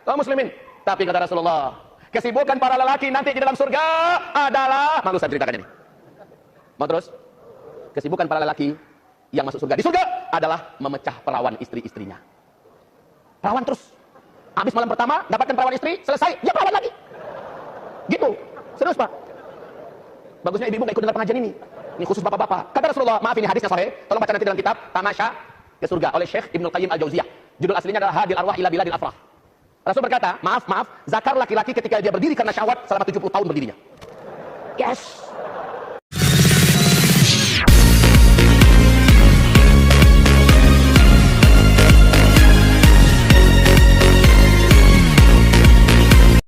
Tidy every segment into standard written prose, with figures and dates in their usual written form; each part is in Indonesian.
kaum muslimin. Tapi kata Rasulullah, kesibukan para lelaki nanti di dalam surga adalah, malu saya ceritakan ini. Mau terus? Kesibukan para lelaki yang masuk surga di surga adalah memecah perawan istri-istrinya. Perawan terus. Habis malam pertama, dapatkan perawan istri, selesai, ya perawan lagi. Gitu. Serius, Pak. Bagusnya ibu-ibu gak ikut dengar pengajian ini. Ini khusus bapak-bapak. Kata Rasulullah, maaf ini hadisnya sahih. Tolong baca nanti dalam kitab Tamasya ke surga oleh Syekh Ibnu Qayyim Al-Jauziyah. Judul aslinya adalah Hadil Arwah ila Biladil Afrah. Rasul berkata, maaf, zakar laki-laki ketika dia berdiri karena syahwat selama 70 tahun berdirinya. Yes.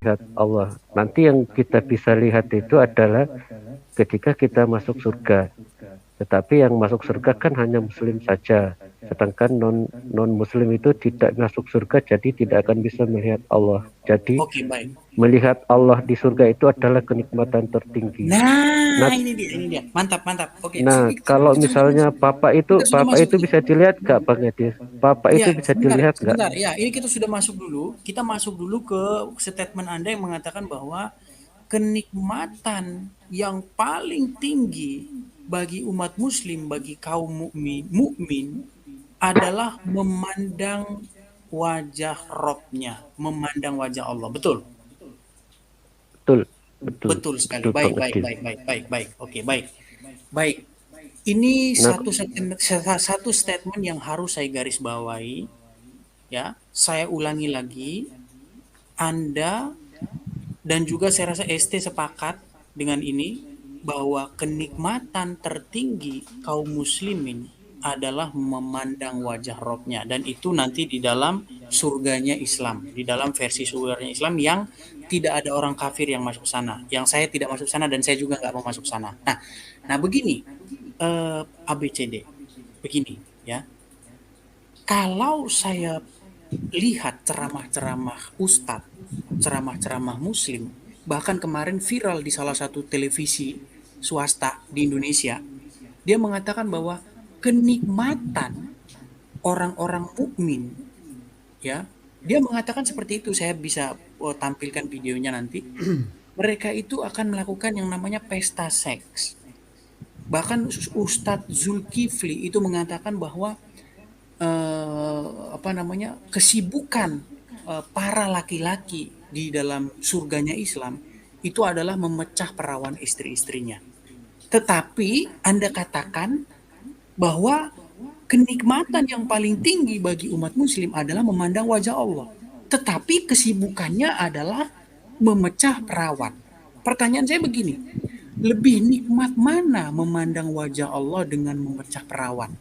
Lihat Allah. Nanti yang kita bisa lihat itu adalah ketika kita masuk surga. Tetapi yang masuk surga kan hanya muslim saja. Sedangkan non muslim itu tidak masuk surga, jadi tidak akan bisa melihat Allah. Jadi melihat Allah di surga itu adalah kenikmatan tertinggi. Nah, ini dia. Mantap. Oke. Nah, kalau misalnya Bapak itu bisa dilihat nggak, Bang Edis? Bapak itu bisa dilihat nggak? Sebentar, ya, ini kita sudah masuk dulu. Kita masuk dulu ke statement Anda yang mengatakan bahwa kenikmatan yang paling tinggi bagi umat muslim, bagi kaum mukmin adalah memandang wajah Robnya, memandang wajah Allah. Betul? Betul sekali. Baik. Oke, baik. Ini satu statement yang harus saya garis bawahi. Ya, saya ulangi lagi. Anda dan juga saya rasa ST sepakat dengan ini, bahwa kenikmatan tertinggi kaum muslimin adalah memandang wajah Robnya, dan itu nanti di dalam surganya Islam, di dalam versi surganya Islam yang tidak ada orang kafir yang masuk sana, yang saya tidak masuk sana dan saya juga nggak mau masuk sana. Nah begini, ABCD begini ya, kalau saya lihat ceramah-ceramah ustadz, ceramah-ceramah muslim, bahkan kemarin viral di salah satu televisi swasta di Indonesia, dia mengatakan bahwa kenikmatan orang-orang mukmin, ya, dia mengatakan seperti itu. Saya bisa tampilkan videonya nanti. Mereka itu akan melakukan yang namanya pesta seks. Bahkan Ustadz Zulkifli itu mengatakan bahwa kesibukan para laki-laki di dalam surganya Islam itu adalah memecah perawan istri-istrinya. Tetapi Anda katakan bahwa kenikmatan yang paling tinggi bagi umat muslim adalah memandang wajah Allah. Tetapi kesibukannya adalah memecah perawan. Pertanyaan saya begini, lebih nikmat mana memandang wajah Allah dengan memecah perawan?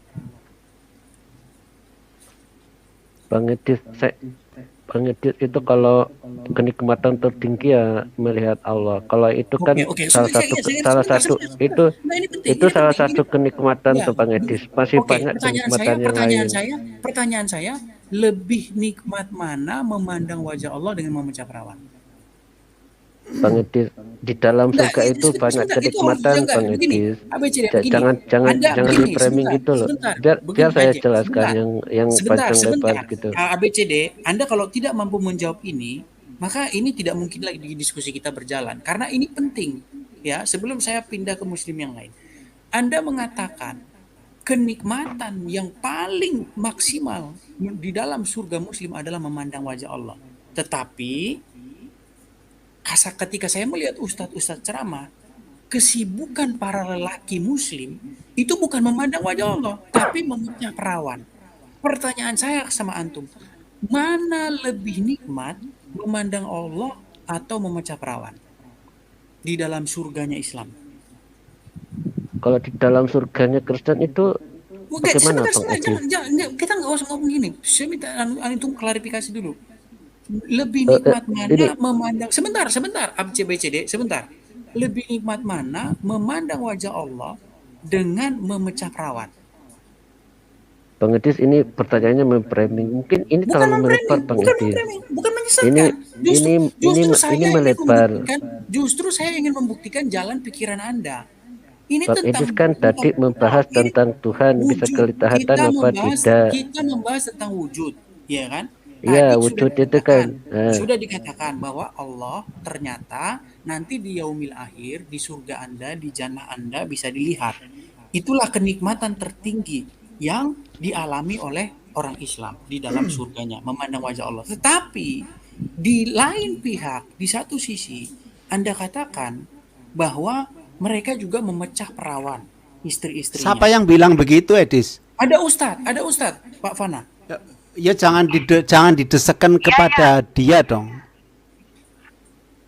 Bang Edis itu kalau kenikmatan tertinggi ya melihat Allah. Kalau itu kan salah satu kenikmatan tuh Bang Edis. Masih banyak kenikmatan yang lain. Pertanyaan saya, lebih nikmat mana memandang wajah Allah dengan memecah perawan? Bang Edis, di dalam surga itu banyak kenikmatan, Bang Edis. Jangan di framing gitu loh. Biar saya jelaskan yang panjang lebar gitu. ABCD, Anda kalau tidak mampu menjawab ini, maka ini tidak mungkin lagi diskusi kita berjalan. Karena ini penting, ya. Sebelum saya pindah ke muslim yang lain, Anda mengatakan kenikmatan yang paling maksimal di dalam surga muslim adalah memandang wajah Allah. Tetapi ketika saya melihat ustadz ceramah, kesibukan para lelaki muslim itu bukan memandang wajah Allah, tapi memecah perawan. Pertanyaan saya sama antum, mana lebih nikmat memandang Allah atau memecah perawan di dalam surganya Islam? Kalau di dalam surganya Kristen itu bagaimana, Bang Edi? Kita nggak usah ngomong gini. Saya minta antum klarifikasi dulu. Lebih nikmat mana memandang sebentar ABCD sebentar. Lebih nikmat mana memandang wajah Allah dengan memecah perawan? Bang Edis, ini pertanyaannya memframing. Mungkin ini terlalu melebar, Bang Edis. Bukan menyesatkan. Ini melebar. Justru saya ingin membuktikan jalan pikiran Anda. Ini Bang Edis kan tadi membahas tentang Tuhan wujud. Bisa kelihatan apa tidak. Kita membahas tentang wujud, ya kan? Iya, Tadi wujud itu kan. sudah dikatakan bahwa Allah ternyata nanti di yaumil akhir di surga Anda, di jannah Anda bisa dilihat. Itulah kenikmatan tertinggi yang dialami oleh orang Islam di dalam surganya, memandang wajah Allah. Tetapi di lain pihak, di satu sisi, Anda katakan bahwa mereka juga memecah perawan istri-istrinya. Siapa yang bilang begitu, Edis? Ada Ustadz, Pak Fana. Ya jangan didesakan kepada dia dong.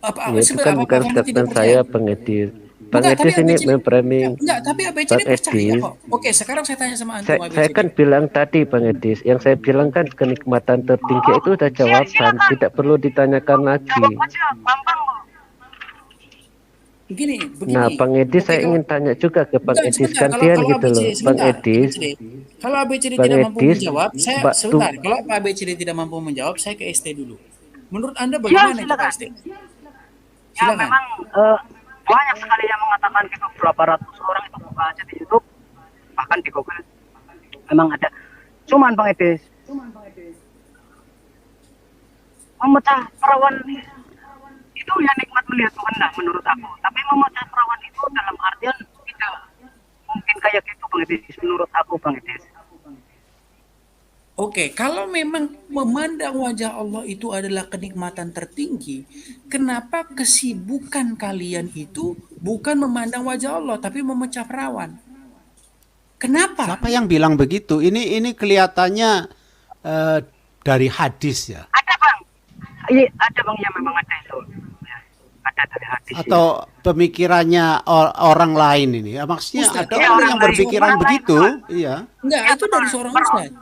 Apa, Ya, itu kan apa bukan Pak Fana tidak statement percaya? saya, Bang Edis. Bang Enggak, tapi Edis ini ABCD memframing. enggak, tapi ABCD Bang percaya Edis, kok. Oke, sekarang saya tanya sama antum saya ABCD. kan bilang tadi, Bang Edis, yang saya bilang kan kenikmatan tertinggi itu udah jawaban, tidak perlu ditanyakan lagi. Begini. Nah, Bang Edis, Oke, saya ingin tanya juga ke Bang enggak, Edis sebentar, gantian kalau gitu loh, Bang Edis. Kalau ABCD Bang tidak mampu Edis, menjawab, saya Mbak sebentar. Kalau Pak ABCD tidak mampu menjawab, saya ke ST dulu. Menurut Anda bagaimana itu Pak ST? Ya Silakan. memang banyak sekali yang mengatakan gitu, berapa ratus orang itu buka aja di YouTube, bahkan di Google memang ada. Cuman Bang Edis, memecah perawan itu ya nikmat melihat Tuhan lah menurut aku. Tapi memecah perawan itu dalam artian tidak mungkin kayak gitu Bang Edis, menurut aku Bang Edis. Oke, kalau memang memandang wajah Allah itu adalah kenikmatan tertinggi, kenapa kesibukan kalian itu bukan memandang wajah Allah, tapi memecah perawan? Kenapa? Siapa yang bilang begitu? Ini kelihatannya dari hadis ya. Ada Bang, iya ada Bang, ya memang ada itu. Ya, ada dari hadis. Atau pemikirannya orang lain ini. Ya, maksudnya Ustaz, ada ya, orang orang yang lain. berpikiran Orang lain, begitu. Tuhan. Iya. Enggak, itu dari seorang ustaz.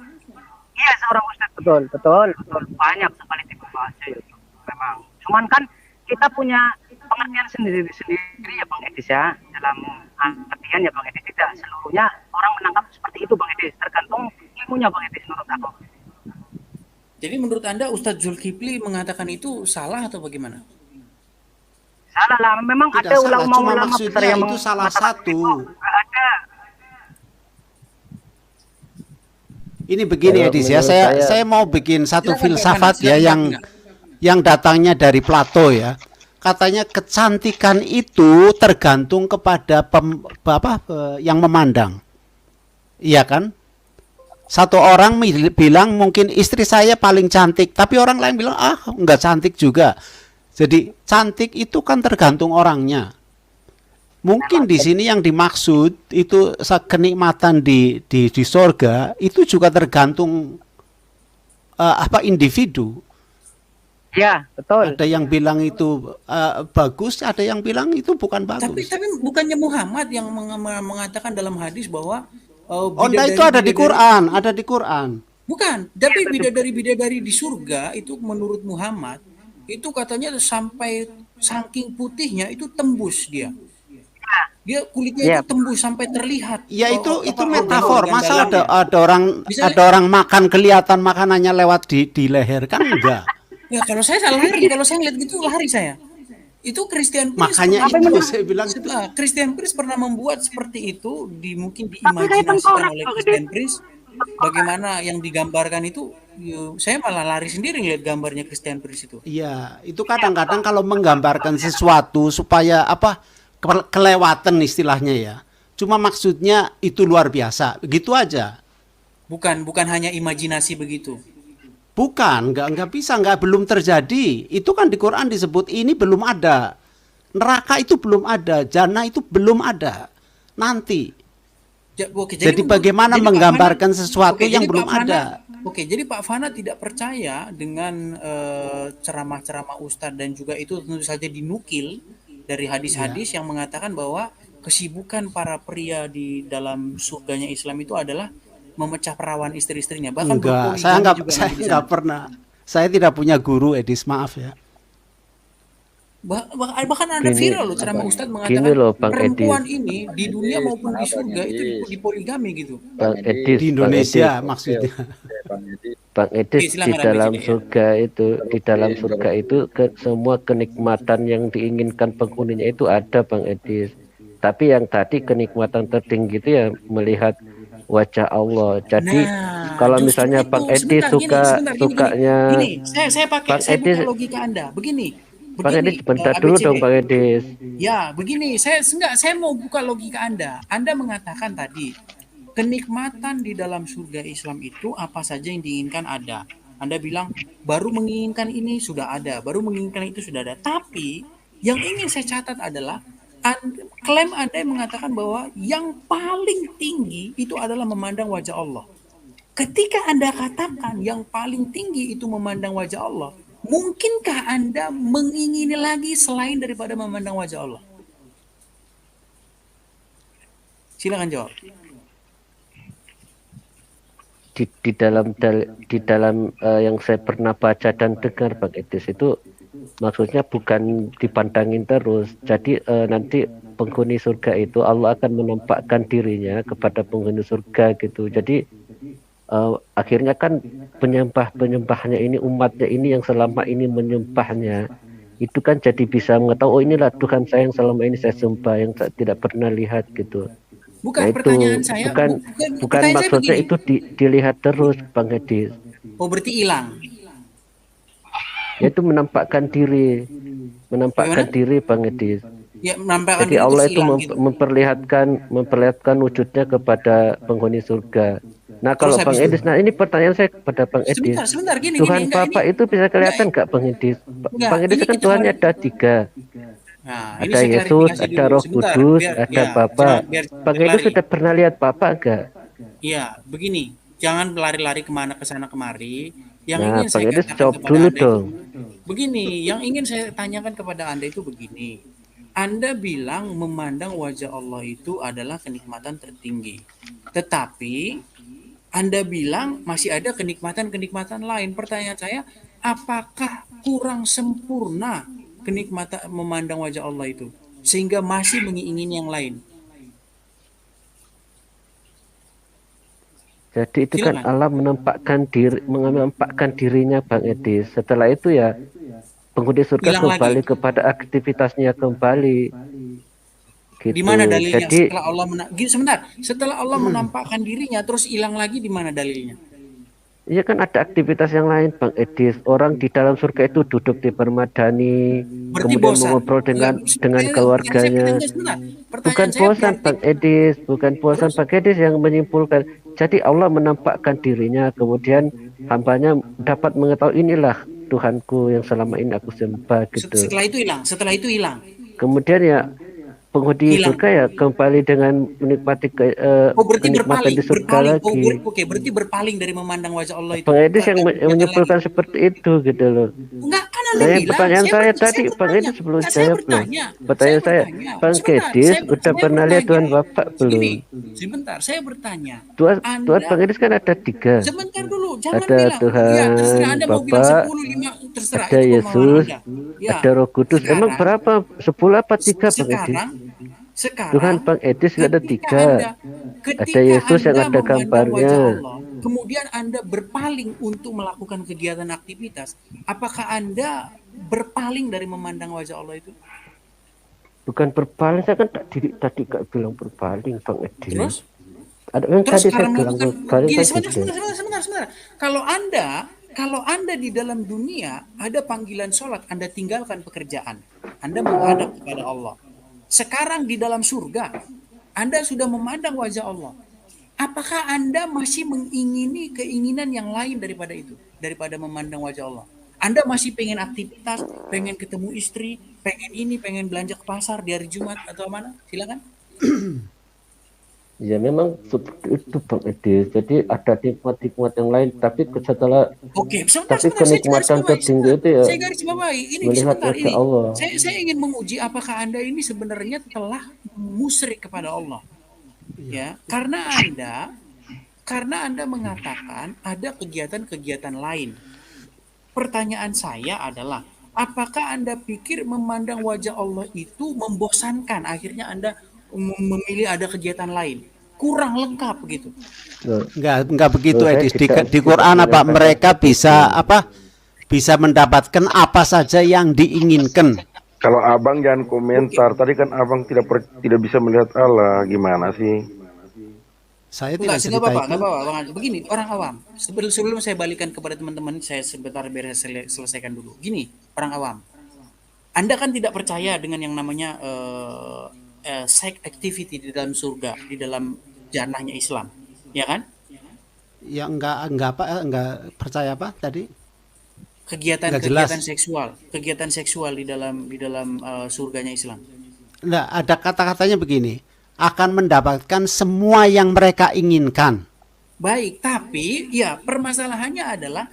Iya seorang ustadz, betul. Banyak sekali dibahas itu memang. Cuman kan kita punya pengertian sendiri ya Bang Edis ya, dalam artian ya Bang Edis, tidak seluruhnya orang menangkap seperti itu Bang Edis, tergantung ilmunya Bang Edis menurut aku. Jadi menurut Anda Ustadz Zulkifli mengatakan itu salah atau bagaimana? Salah lah, memang Tidak ada salah, cuma ulama-ulama besar maksudnya yang itu salah mengatakan satu. itu. Nggak ada. Ini begini Kalau Edis ya, menurut saya mau bikin satu Silakan, filsafat Pak Fana, ya silakan, yang datangnya dari Plato ya. Katanya kecantikan itu tergantung kepada yang memandang. Iya kan? Satu orang bilang mungkin istri saya paling cantik, tapi orang lain bilang enggak cantik juga. Jadi cantik itu kan tergantung orangnya. Mungkin di sini yang dimaksud itu kenikmatan di sorga itu juga tergantung individu. Ya, betul. Ada yang bilang itu bagus, ada yang bilang itu bukan bagus. Tapi bukannya Muhammad yang mengatakan dalam hadis bahwa Enggak, itu ada di Quran, ada di Quran. Bukan, tapi bidadari di surga itu menurut Muhammad itu katanya sampai saking putihnya itu tembus dia. Dia kulitnya itu tembus sampai terlihat. Ya itu organ metafor. Masa dalamnya. ada orang makan kelihatan makanannya lewat di leher kan enggak. Ya kalau saya lari, kalau saya lihat gitu lari saya. Itu Christian Prince. Makanya pernah- itu saya bilang itu. Christian Prince pernah membuat seperti itu, mungkin diimajinasikan oleh Christian Prince. Bagaimana yang digambarkan itu, saya malah lari sendiri lihat gambarnya Christian Prince itu. Iya, itu kadang-kadang kalau menggambarkan sesuatu supaya kelewatan istilahnya ya. Cuma maksudnya itu luar biasa, begitu aja. Bukan hanya imajinasi begitu. Bukan, nggak bisa, belum terjadi. Itu kan di Quran disebut ini belum ada. Neraka itu belum ada, jannah itu belum ada. Nanti. Jadi bagaimana menggambarkan sesuatu yang belum ada? Oke, jadi Pak Fana tidak percaya dengan ceramah-ceramah Ustadz dan juga itu tentu saja dinukil dari hadis-hadis yang mengatakan bahwa kesibukan para pria di dalam surganya Islam itu adalah memecah perawan istri-istrinya. Bahkan Enggak, saya nggak pernah. Saya tidak punya guru, Edis, maaf ya. Bahkan ada viral loh ceramah Ustadz mengatakan loh, Bang perempuan Edis. ini di dunia maupun di surga itu dipoligami gitu. Bang Edis, Di Indonesia Bang Edis, maksudnya. Bang Edis, silakan, di dalam ABCD, ya. surga itu, semua kenikmatan yang diinginkan penghuninya itu ada, Bang Edis. Tapi yang tadi kenikmatan tertinggi itu ya melihat wajah Allah. Jadi Kalau justru misalnya itu. Bang Edi Sebentar, gini, sebentar, gini, gini. sukanya Gini, Bang saya Edi buka logika Anda. Begini, Bang Edi begini, sebentar dulu ABCD. dong Bang Edi. Ya, begini, saya mau buka logika Anda. Anda mengatakan tadi, kenikmatan di dalam surga Islam itu apa saja yang diinginkan ada. Anda bilang, baru menginginkan ini sudah ada, baru menginginkan itu sudah ada. Tapi, yang ingin saya catat adalah, klaim Anda yang mengatakan bahwa yang paling tinggi itu adalah memandang wajah Allah. Ketika Anda katakan yang paling tinggi itu memandang wajah Allah, mungkinkah Anda mengingini lagi selain daripada memandang wajah Allah? Silakan jawab. Di dalam yang saya pernah baca dan dengar Bang Edis itu maksudnya bukan dipandangin terus. Jadi nanti penghuni surga itu Allah akan menampakkan dirinya kepada penghuni surga gitu. Jadi akhirnya kan penyembahnya ini, umatnya ini yang selama ini menyembahnya itu kan jadi bisa mengetahui, oh inilah Tuhan saya yang selama ini saya sembah, yang saya tidak pernah lihat gitu. Bukan, Nah itu pertanyaan saya, bukan pertanyaan saya maksudnya begini. itu dilihat terus Bang Edis. Oh, berarti hilang. Yaitu menampakkan diri Bagaimana? Bang Edis. Ya, menampakkan Jadi diri Allah terus itu hilang gitu. memperlihatkan wujudnya kepada penghuni surga. Nah Terus kalau Bang habis itu. Edis, nah ini pertanyaan saya kepada Bang Edis. Sebentar, gini, Tuhan enggak, Bapa ini, itu bisa kelihatan enggak, nggak Bang Edis? enggak, Bang Edis ini kan kita Tuhannya ada 3. Nah, ini Ada saya Yesus, klarifikasi ada dulu. Roh Sebentar, Kudus, biar ada ya, Bapa. biar Bang Edis lari. sudah pernah lihat Bapa enggak? Iya, begini, jangan lari-lari kemana ke sana kemari. Yang Nah ingin Bang saya Edis katakan jawab kepada dulu Anda itu dong. begini, yang ingin saya tanyakan kepada Anda itu begini. Anda bilang memandang wajah Allah itu adalah kenikmatan tertinggi. Tetapi Anda bilang masih ada kenikmatan-kenikmatan lain. Pertanyaan saya, apakah kurang sempurna kenikmatan memandang wajah Allah itu sehingga masih mengingini yang lain? Jadi itu kan Silakan. Allah menampakkan dirinya Bang Edis. Setelah itu ya penghuni surga Hilang lagi. kembali kepada aktivitasnya kembali Di mana gitu. dalilnya Jadi setelah Allah sebentar, setelah Allah menampakkan dirinya terus hilang lagi, di mana dalilnya? ya kan ada aktivitas yang lain Bang Edis. Orang di dalam surga itu duduk di permadani, Berarti kemudian bosan. mengobrol Enggak, dengan pertanyaan saya keluarganya. enggak, sebentar. Bukan Pertanyaan saya bosan berarti Bang Edis, bukan bosan terus Bang Edis yang menyimpulkan. Jadi Allah menampakkan dirinya, kemudian hambanya dapat mengetahui inilah Tuhanku yang selama ini aku sembah gitu. setelah itu hilang, setelah itu hilang. Kemudian ya penghuni Hilang. surga ya kembali dengan menikmati Oh, berarti kenikmatan berpaling, di surga Oh, lagi. oke, berarti berpaling dari memandang wajah Allah itu Bang Edis ke yang kegiatan lagi. menyimpulkan seperti itu gitu loh. Enggak, kan Anda Saya bilang, pertanyaan saya saya tadi Bang bertanya. Edis belum Enggak, jawab loh. Pertanyaan saya, Bang Sebentar, Edis udah saya pernah lihat bertanya. Tuhan Bapak belum? Begini, sebentar, saya bertanya. Tuhan Bang Anda, Edis kan ada 3. sebentar dulu, jangan Ada bilang. Ya, terserah Tuhan Anda mau bilang Bapak, 10, 5, terserah, ada itu kemauan Yesus, Anda. Ya, ada Roh Kudus. Emang sekarang, berapa? 10 apa 3 Bang Edis? sekarang, Tuhan sekarang, Bang Edis ada ketika 3. Anda, Ada Yesus yang ada memandang wajah gambarnya. Allah, kemudian Anda berpaling untuk melakukan kegiatan aktivitas, apakah Anda berpaling dari memandang wajah Allah itu? Bukan berpaling, saya kan tadi gak bilang berpaling Bang Edis. Terus? Ada yang Terus tadi saya karena bilang melakukan berpaling gini, kan sebentar. Kalau Anda di dalam dunia ada panggilan sholat, Anda tinggalkan pekerjaan. Anda menghadap kepada Allah. Sekarang di dalam surga, Anda sudah memandang wajah Allah. Apakah Anda masih mengingini keinginan yang lain daripada itu? Daripada memandang wajah Allah. Anda masih pengen aktivitas, pengen ketemu istri, pengen ini, pengen belanja ke pasar di hari Jumat atau mana? Silakan. Ya memang seperti itu Bang Edis. Jadi ada nikmat-nikmat yang lain, tapi setelah Oke, sebentar, tapi saya garis kenikmatan bawahi, tertinggi itu ya Saya garis bawahi. Ini melihat sebentar, wajah Allah. Saya ingin menguji apakah Anda ini sebenarnya telah musyrik kepada Allah. Ya, karena Anda mengatakan ada kegiatan-kegiatan lain. Pertanyaan saya adalah, apakah Anda pikir memandang wajah Allah itu membosankan? Akhirnya Anda memilih ada kegiatan lain. Kurang lengkap begitu. Enggak begitu Saya Edis. tidak Di Quran apa mengatakan mereka seperti bisa itu. bisa mendapatkan apa saja yang diinginkan. Kalau abang jangan komentar. Tadi kan abang tidak bisa melihat Allah. Gimana sih? Saya Enggak, tidak sih, cerita itu. nggak apa-apa, Bang Haji. Begini, orang awam. Sebelum saya balikan kepada teman-teman, saya sebentar biar saya selesaikan dulu. Gini, orang awam. Anda kan tidak percaya dengan yang namanya sex activity di dalam surga, di dalam jannahnya Islam, ya kan? Ya enggak apa, enggak percaya apa tadi? Enggak jelas. Kegiatan seksual di dalam surganya Islam. Nah, ada kata-katanya begini, akan mendapatkan semua yang mereka inginkan. Baik, tapi ya permasalahannya adalah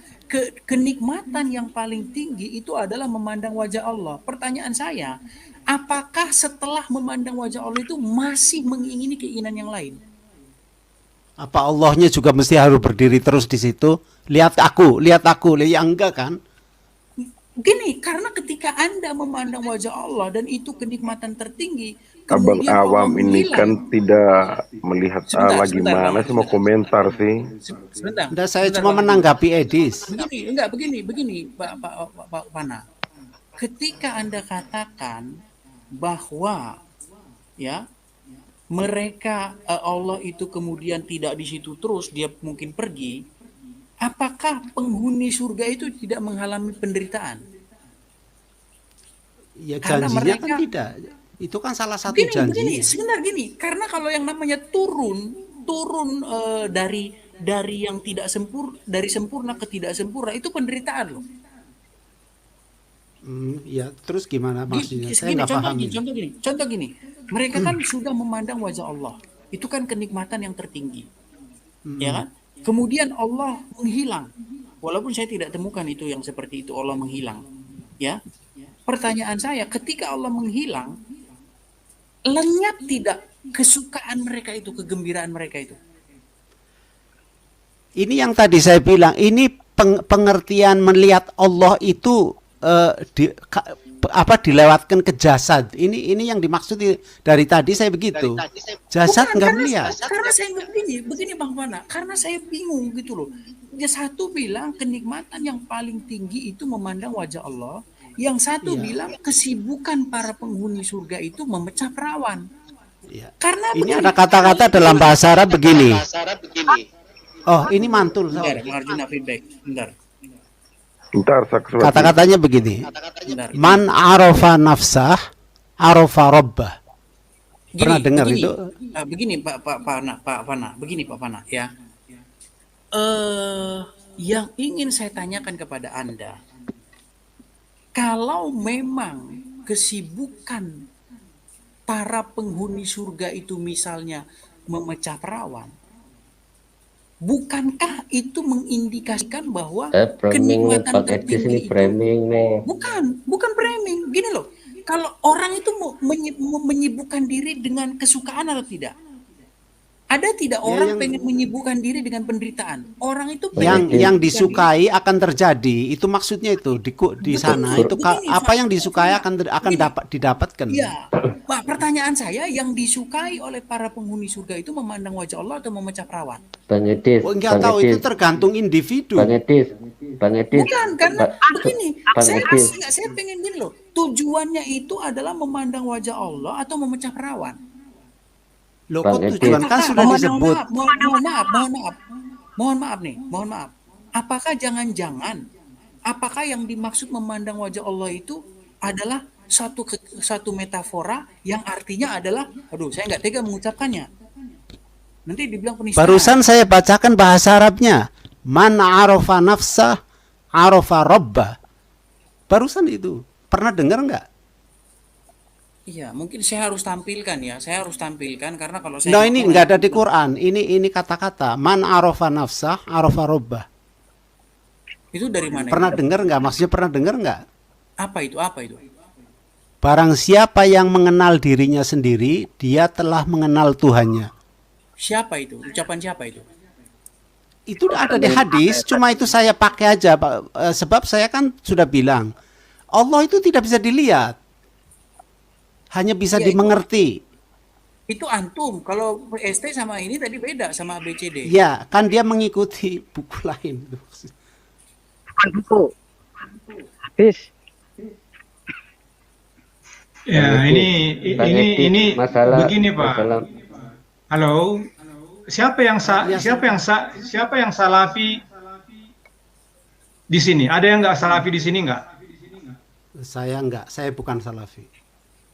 kenikmatan yang paling tinggi itu adalah memandang wajah Allah. Pertanyaan saya, apakah setelah memandang wajah Allah itu masih mengingini keinginan yang lain? Apa Allahnya juga mesti harus berdiri terus di situ? Lihat aku. Ya enggak kan? Gini, karena ketika Anda memandang wajah Allah dan itu kenikmatan tertinggi, Abang kemudian Allah awam ini menghilang. kan tidak melihat Allah Sebentar, gimana Bang, sih mau sebentar. komentar sih. Sebentar, Enggak, saya sebentar, cuma Bang. menanggapi Edis. Begini, Pak Pana. Ketika Anda katakan bahwa ya mereka Allah itu kemudian tidak di situ terus, dia mungkin pergi, apakah penghuni surga itu tidak mengalami penderitaan? Ya Karena janjinya kan mereka tidak. Itu kan salah satu begini, janjinya. sebentar gini, karena kalau yang namanya turun dari yang tidak sempurna, dari sempurna ke tidak sempurna itu penderitaan loh. Ya terus gimana maksudnya? Saya Gini, nggak paham ini. contoh gini. Mereka kan sudah memandang wajah Allah. Itu kan kenikmatan yang tertinggi, ya kan? Kemudian Allah menghilang. Walaupun saya tidak temukan itu yang seperti itu Allah menghilang, ya. Pertanyaan saya, ketika Allah menghilang, lenyap tidak kesukaan mereka itu, kegembiraan mereka itu? Ini yang tadi saya bilang, ini pengertian melihat Allah itu dilewatkan ke jasad. Ini yang dimaksud dari tadi saya begitu. Jasad nggak melihat. Karena saya begini Bang Fana, karena saya bingung gitu loh. Dia satu bilang kenikmatan yang paling tinggi itu memandang wajah Allah, yang satu Iya. bilang kesibukan para penghuni surga itu memecah perawan. Ya. Karena Ini begini, ada kata-kata dalam bahasa Arab begini. Oh, ini mantul. bentar, Marjuna feedback, bentar. Ntar saksi. Kata-katanya begini. Bentar. Man arafa nafsah, arafa rabbah. Pernah dengar itu? Begini Pak Fana, begini Pak Fana ya. Yang ingin saya tanyakan kepada Anda, kalau memang kesibukan para penghuni surga itu misalnya memecah perawan, bukankah itu mengindikasikan bahwa kenikmatan tertinggi itu bukan framing. Gini loh, kalau orang itu mau menyibukkan diri dengan kesukaan atau tidak? Ada tidak orang pengen menyibukkan diri dengan penderitaan? Orang itu yang disukai akan terjadi. Itu maksudnya itu di sana itu apa yang disukai akan dapat didapatkan. Iya, Pak. Pertanyaan saya, yang disukai oleh para penghuni surga itu memandang wajah Allah atau memecah perawan? Bang Edis, Enggak tahu, itu tergantung individu. Bang Edis. Bukan, karena begini, saya Edis. pengen gini loh. Tujuannya itu adalah memandang wajah Allah atau memecah perawan. Loh, Bang kok Edis. tujuan kan sudah disebut. Mohon maaf. Apakah apakah yang dimaksud memandang wajah Allah itu adalah satu metafora yang artinya adalah, aduh, saya nggak tega mengucapkannya. Nanti dibilang penistaan. Barusan saya bacakan bahasa Arabnya. Man arafa nafsah, arafa rabbah. Barusan itu. Pernah dengar nggak? Iya, mungkin saya harus tampilkan ya. Saya harus tampilkan karena kalau saya Nah, ini nggak ada di Quran. Ini kata-kata. Man arafa nafsah, arafa rabbah. itu dari mana? Pernah dengar nggak? Maksudnya pernah dengar nggak? Apa itu? Barang siapa yang mengenal dirinya sendiri, dia telah mengenal Tuhannya. Siapa itu? Ucapan siapa itu? Itu ada di hadis, cuma itu saya pakai aja, Pak. Sebab saya kan sudah bilang, Allah itu tidak bisa dilihat. Hanya bisa Ya, dimengerti. Itu antum. Kalau ST sama ini tadi beda sama ABCD. Ya, kan dia mengikuti buku lain. Bukan buku. Habis. Ya, Bang Edis, ini masalah begini Pak. masalah Halo, siapa yang salafi di sini? Ada yang nggak salafi di sini nggak? Saya enggak, saya bukan salafi.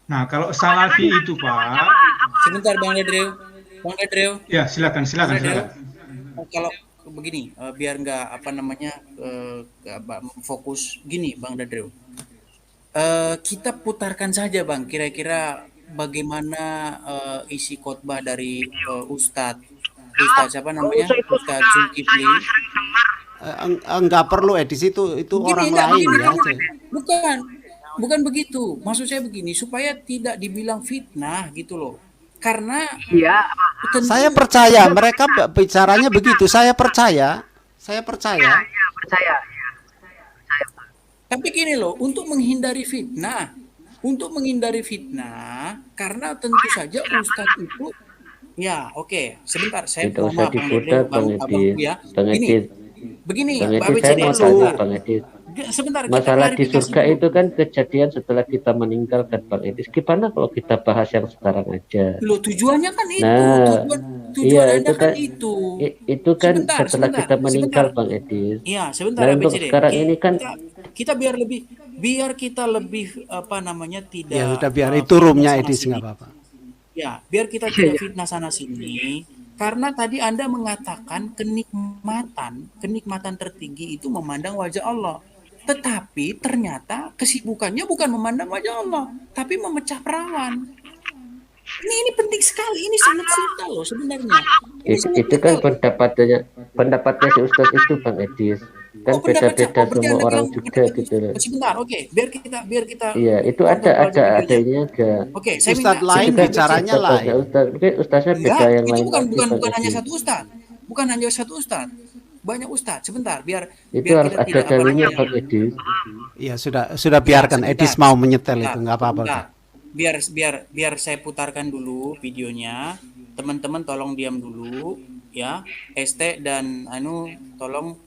Nah, kalau salafi itu, Pak, Sebentar Bang Ledreu. Bang Ledreu. ya silakan. Kalau begini, biar nggak apa namanya fokus gini, Bang Ledreu. Kita putarkan saja Bang, kira-kira bagaimana isi khotbah dari Ustadz siapa namanya? Ustadz Zulkifli. Enggak perlu edisi itu orang Enggak, lain ya. bukan begitu. Maksud saya begini, supaya tidak dibilang fitnah gitu loh. Karena Iya, tentu Saya percaya mereka bicaranya begitu. Saya percaya. iya, percaya. Iya. tapi gini loh, untuk menghindari fitnah, karena tentu saja Ustadz itu, ya oke, sebentar, saya Tidak usah Bang diputar, Ledreu, Bang Abang Edis. ya. Bang Ini, Edis, begini, Bang Mbak Edis, saya BCD, mau sebentar. tanya, Bang Edis. Sebentar, kita Masalah di klarifikasi surga dulu. itu kan kejadian setelah kita meninggalkan, Bang Edis. Gimana kalau kita bahas yang sekarang aja? Loh, tujuannya kan itu, Nah, tujuan iya Anda itu kan kan itu. itu kan Sebentar, setelah kita meninggal, sebentar. Bang Edis. Iya, sebentar Nah, ya untuk BCD. sekarang ini kan Kita biar kita lebih apa namanya tidak Ya sudah biar itu roomnya fitnah sana edis sini. nggak apa-apa. Ya, biar kita tidak fitnah sana sini. Karena tadi Anda mengatakan kenikmatan tertinggi itu memandang wajah Allah. Tetapi ternyata kesibukannya bukan memandang wajah Allah, tapi memecah perawan. Ini penting sekali, ini sangat vital loh sebenarnya. Ini sangat itu kan vital. pendapatnya si Ustadz itu, Bang Edis. Kan beda-beda Berarti semua Anda orang bilang juga gitu loh. sebentar, oke. Biar kita Iya, itu tonton dulu aja ada videonya. ini aja. Oke, saya minta Ustadz lain Itu kan bicaranya pendapatnya lain. Ustadz. Mungkin Ustadznya enggak, beda yang itu lain bukan lagi, bukan Bang bukan hanya Edis. satu ustadz. Bukan hanya satu ustadz. Banyak ustadz. Sebentar, biar Itu biar harus kita ada tidak apa dalilnya, namanya. Bang Edis. Ya sudah biarkan Sebentar, edis mau menyetel itu nggak apa-apa. sebentar. Biar saya putarkan dulu videonya. Teman-teman tolong diam dulu ya. ST dan tolong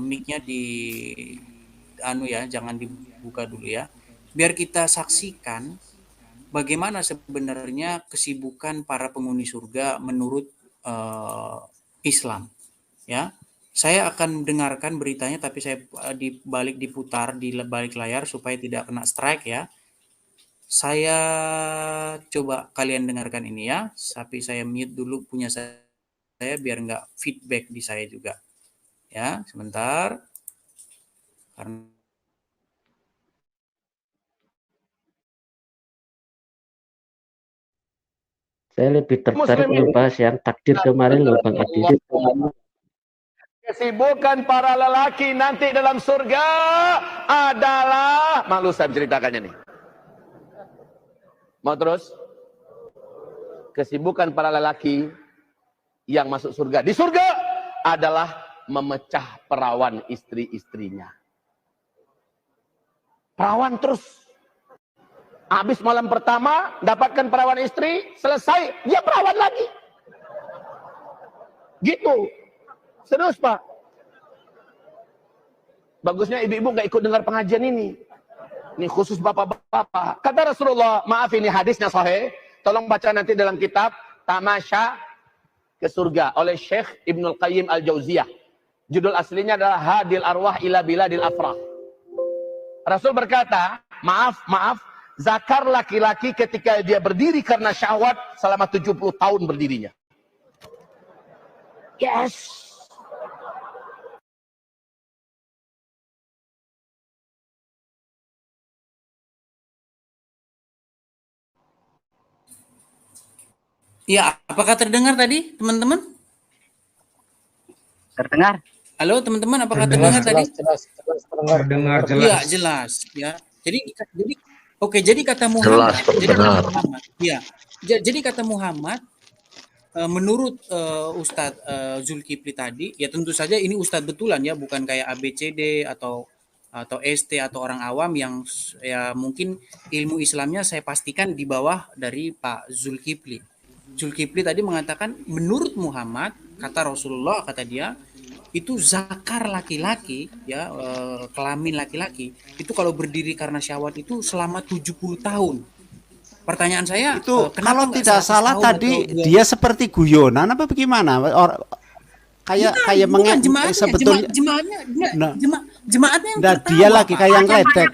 mic-nya di ya, jangan dibuka dulu ya. Biar kita saksikan bagaimana sebenarnya kesibukan para penghuni surga menurut Islam ya. Saya akan dengarkan beritanya, tapi saya diputar di balik layar supaya tidak kena strike ya. Saya coba kalian dengarkan ini ya, tapi saya mute dulu punya saya biar nggak feedback di saya juga. Ya, sebentar. Karena Saya lebih tertarik membahas yang takdir kemarin loh, Bang Edis. Kesibukan para lelaki nanti dalam surga adalah, malu saya menceritakannya nih. Mau terus? Kesibukan para lelaki yang masuk surga di surga adalah memecah perawan istri-istrinya. Perawan terus. Habis malam pertama dapatkan perawan istri, selesai dia perawan lagi. Gitu. Serius, Pak. Bagusnya ibu-ibu nggak ikut dengar pengajian ini. Ini khusus bapak-bapak. Kata Rasulullah, maaf ini hadisnya sahih. Tolong baca nanti dalam kitab Tamasya ke Surga oleh Syekh Ibnul Qayyim Al-Jauziyah. Judul aslinya adalah Hadil Arwah ila Biladil Afrah. Rasul berkata, maaf, zakar laki-laki ketika dia berdiri karena syahwat selama 70 tahun berdirinya. Yes. ya, apakah terdengar tadi, teman-teman? Terdengar? Halo, teman-teman, apakah terdengar tadi? Terdengar jelas. Iya, jelas ya. Jadi kata Muhammad, jadi kata Muhammad menurut Ustadz Zulkifli tadi, ya tentu saja ini Ustadz betulan ya, bukan kayak ABCD atau ST atau orang awam yang ya mungkin ilmu Islamnya saya pastikan di bawah dari Pak Zulkifli. Zulkifli tadi mengatakan menurut Muhammad, kata Rasulullah, kata dia, itu zakar laki-laki ya, kelamin laki-laki itu kalau berdiri karena syahwat itu selama 70 tahun. Pertanyaan saya, Itu kenapa kalau nggak tidak 100 salah tahun tadi atau dua- dia seperti guyonan apa bagaimana? Kayak bukan jemaatnya, sebetulnya jemaatnya, enggak, Nah. jemaatnya yang nah, tertawa, dia lagi Pak. kayak ngeledek.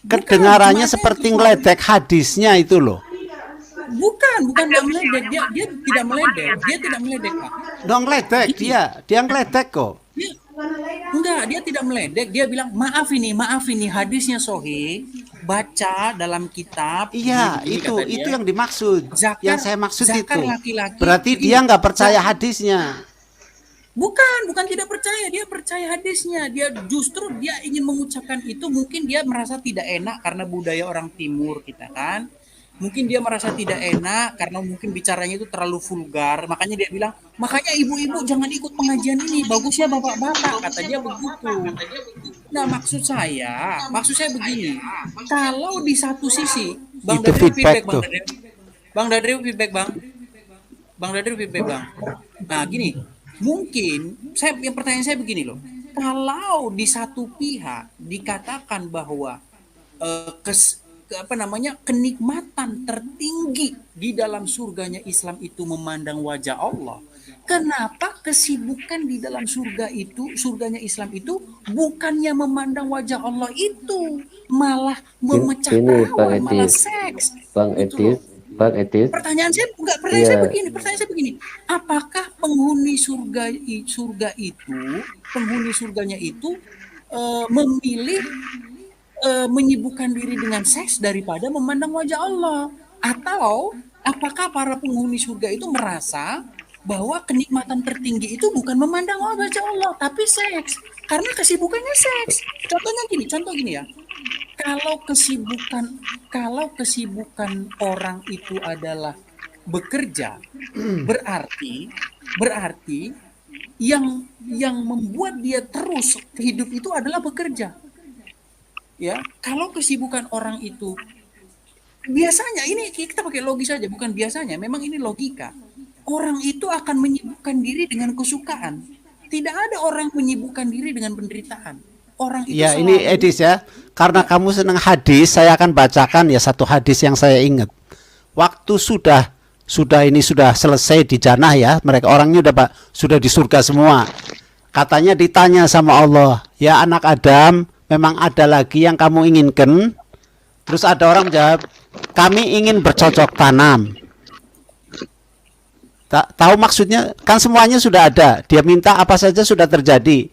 Kedengarannya jemaatnya seperti yang ngeledek hadisnya itu loh. bukan nggak meledek, dia tidak meledek, Pak. Dong ngeledek dia ngeledek kok. Enggak, dia tidak meledek. Dia bilang, maaf ini hadisnya sahih, baca dalam kitab. Iya, begini, itu kata dia. yang dimaksud. Zakar- Yang saya maksud zakar itu. laki-laki Berarti begini. dia nggak percaya hadisnya. Bukan tidak percaya, dia percaya hadisnya. Dia justru dia ingin mengucapkan itu, mungkin dia merasa tidak enak karena budaya orang timur kita kan. Mungkin dia merasa tidak enak karena mungkin bicaranya itu terlalu vulgar. Makanya dia bilang, makanya ibu-ibu jangan ikut pengajian ini. Bagusnya bapak-bapak, kata dia begitu. Nah, maksud saya begini. Kalau di satu sisi, Bang Itu Dadri feedback tuh. Bang Dadri feedback, Bang. Nah, gini. Mungkin pertanyaan saya begini loh. Kalau di satu pihak dikatakan bahwa kenikmatan tertinggi di dalam surganya Islam itu memandang wajah Allah. Kenapa kesibukan di dalam surganya Islam itu bukannya memandang wajah Allah itu, malah memecah Ini, Bang perawan, malah Edis. seks. Bang Gitu Edis, loh. Bang Edis. Pertanyaan saya Iya. begini. Apakah penghuni surganya itu memilih menyibukkan diri dengan seks daripada memandang wajah Allah? Atau apakah para penghuni surga itu merasa bahwa kenikmatan tertinggi itu bukan memandang wajah Allah, tapi seks? Karena kesibukannya seks. Contoh gini ya. Kalau kesibukan orang itu adalah bekerja, berarti yang membuat dia terus hidup itu adalah bekerja. Ya, kalau kesibukan orang itu biasanya, ini kita pakai logis saja, bukan biasanya, memang ini logika. Orang itu akan menyibukkan diri dengan kesukaan. Tidak ada orang menyibukkan diri dengan penderitaan. Orang itu Ya, ini Edis ya. Karena kamu senang hadis, saya akan bacakan ya satu hadis yang saya ingat. Waktu sudah selesai di jannah ya, mereka orangnya sudah di surga semua. Katanya ditanya sama Allah, "Ya anak Adam, memang ada lagi yang kamu inginkan?" Terus ada orang jawab, "Kami ingin bercocok tanam." Tahu maksudnya? Kan semuanya sudah ada. Dia minta apa saja sudah terjadi.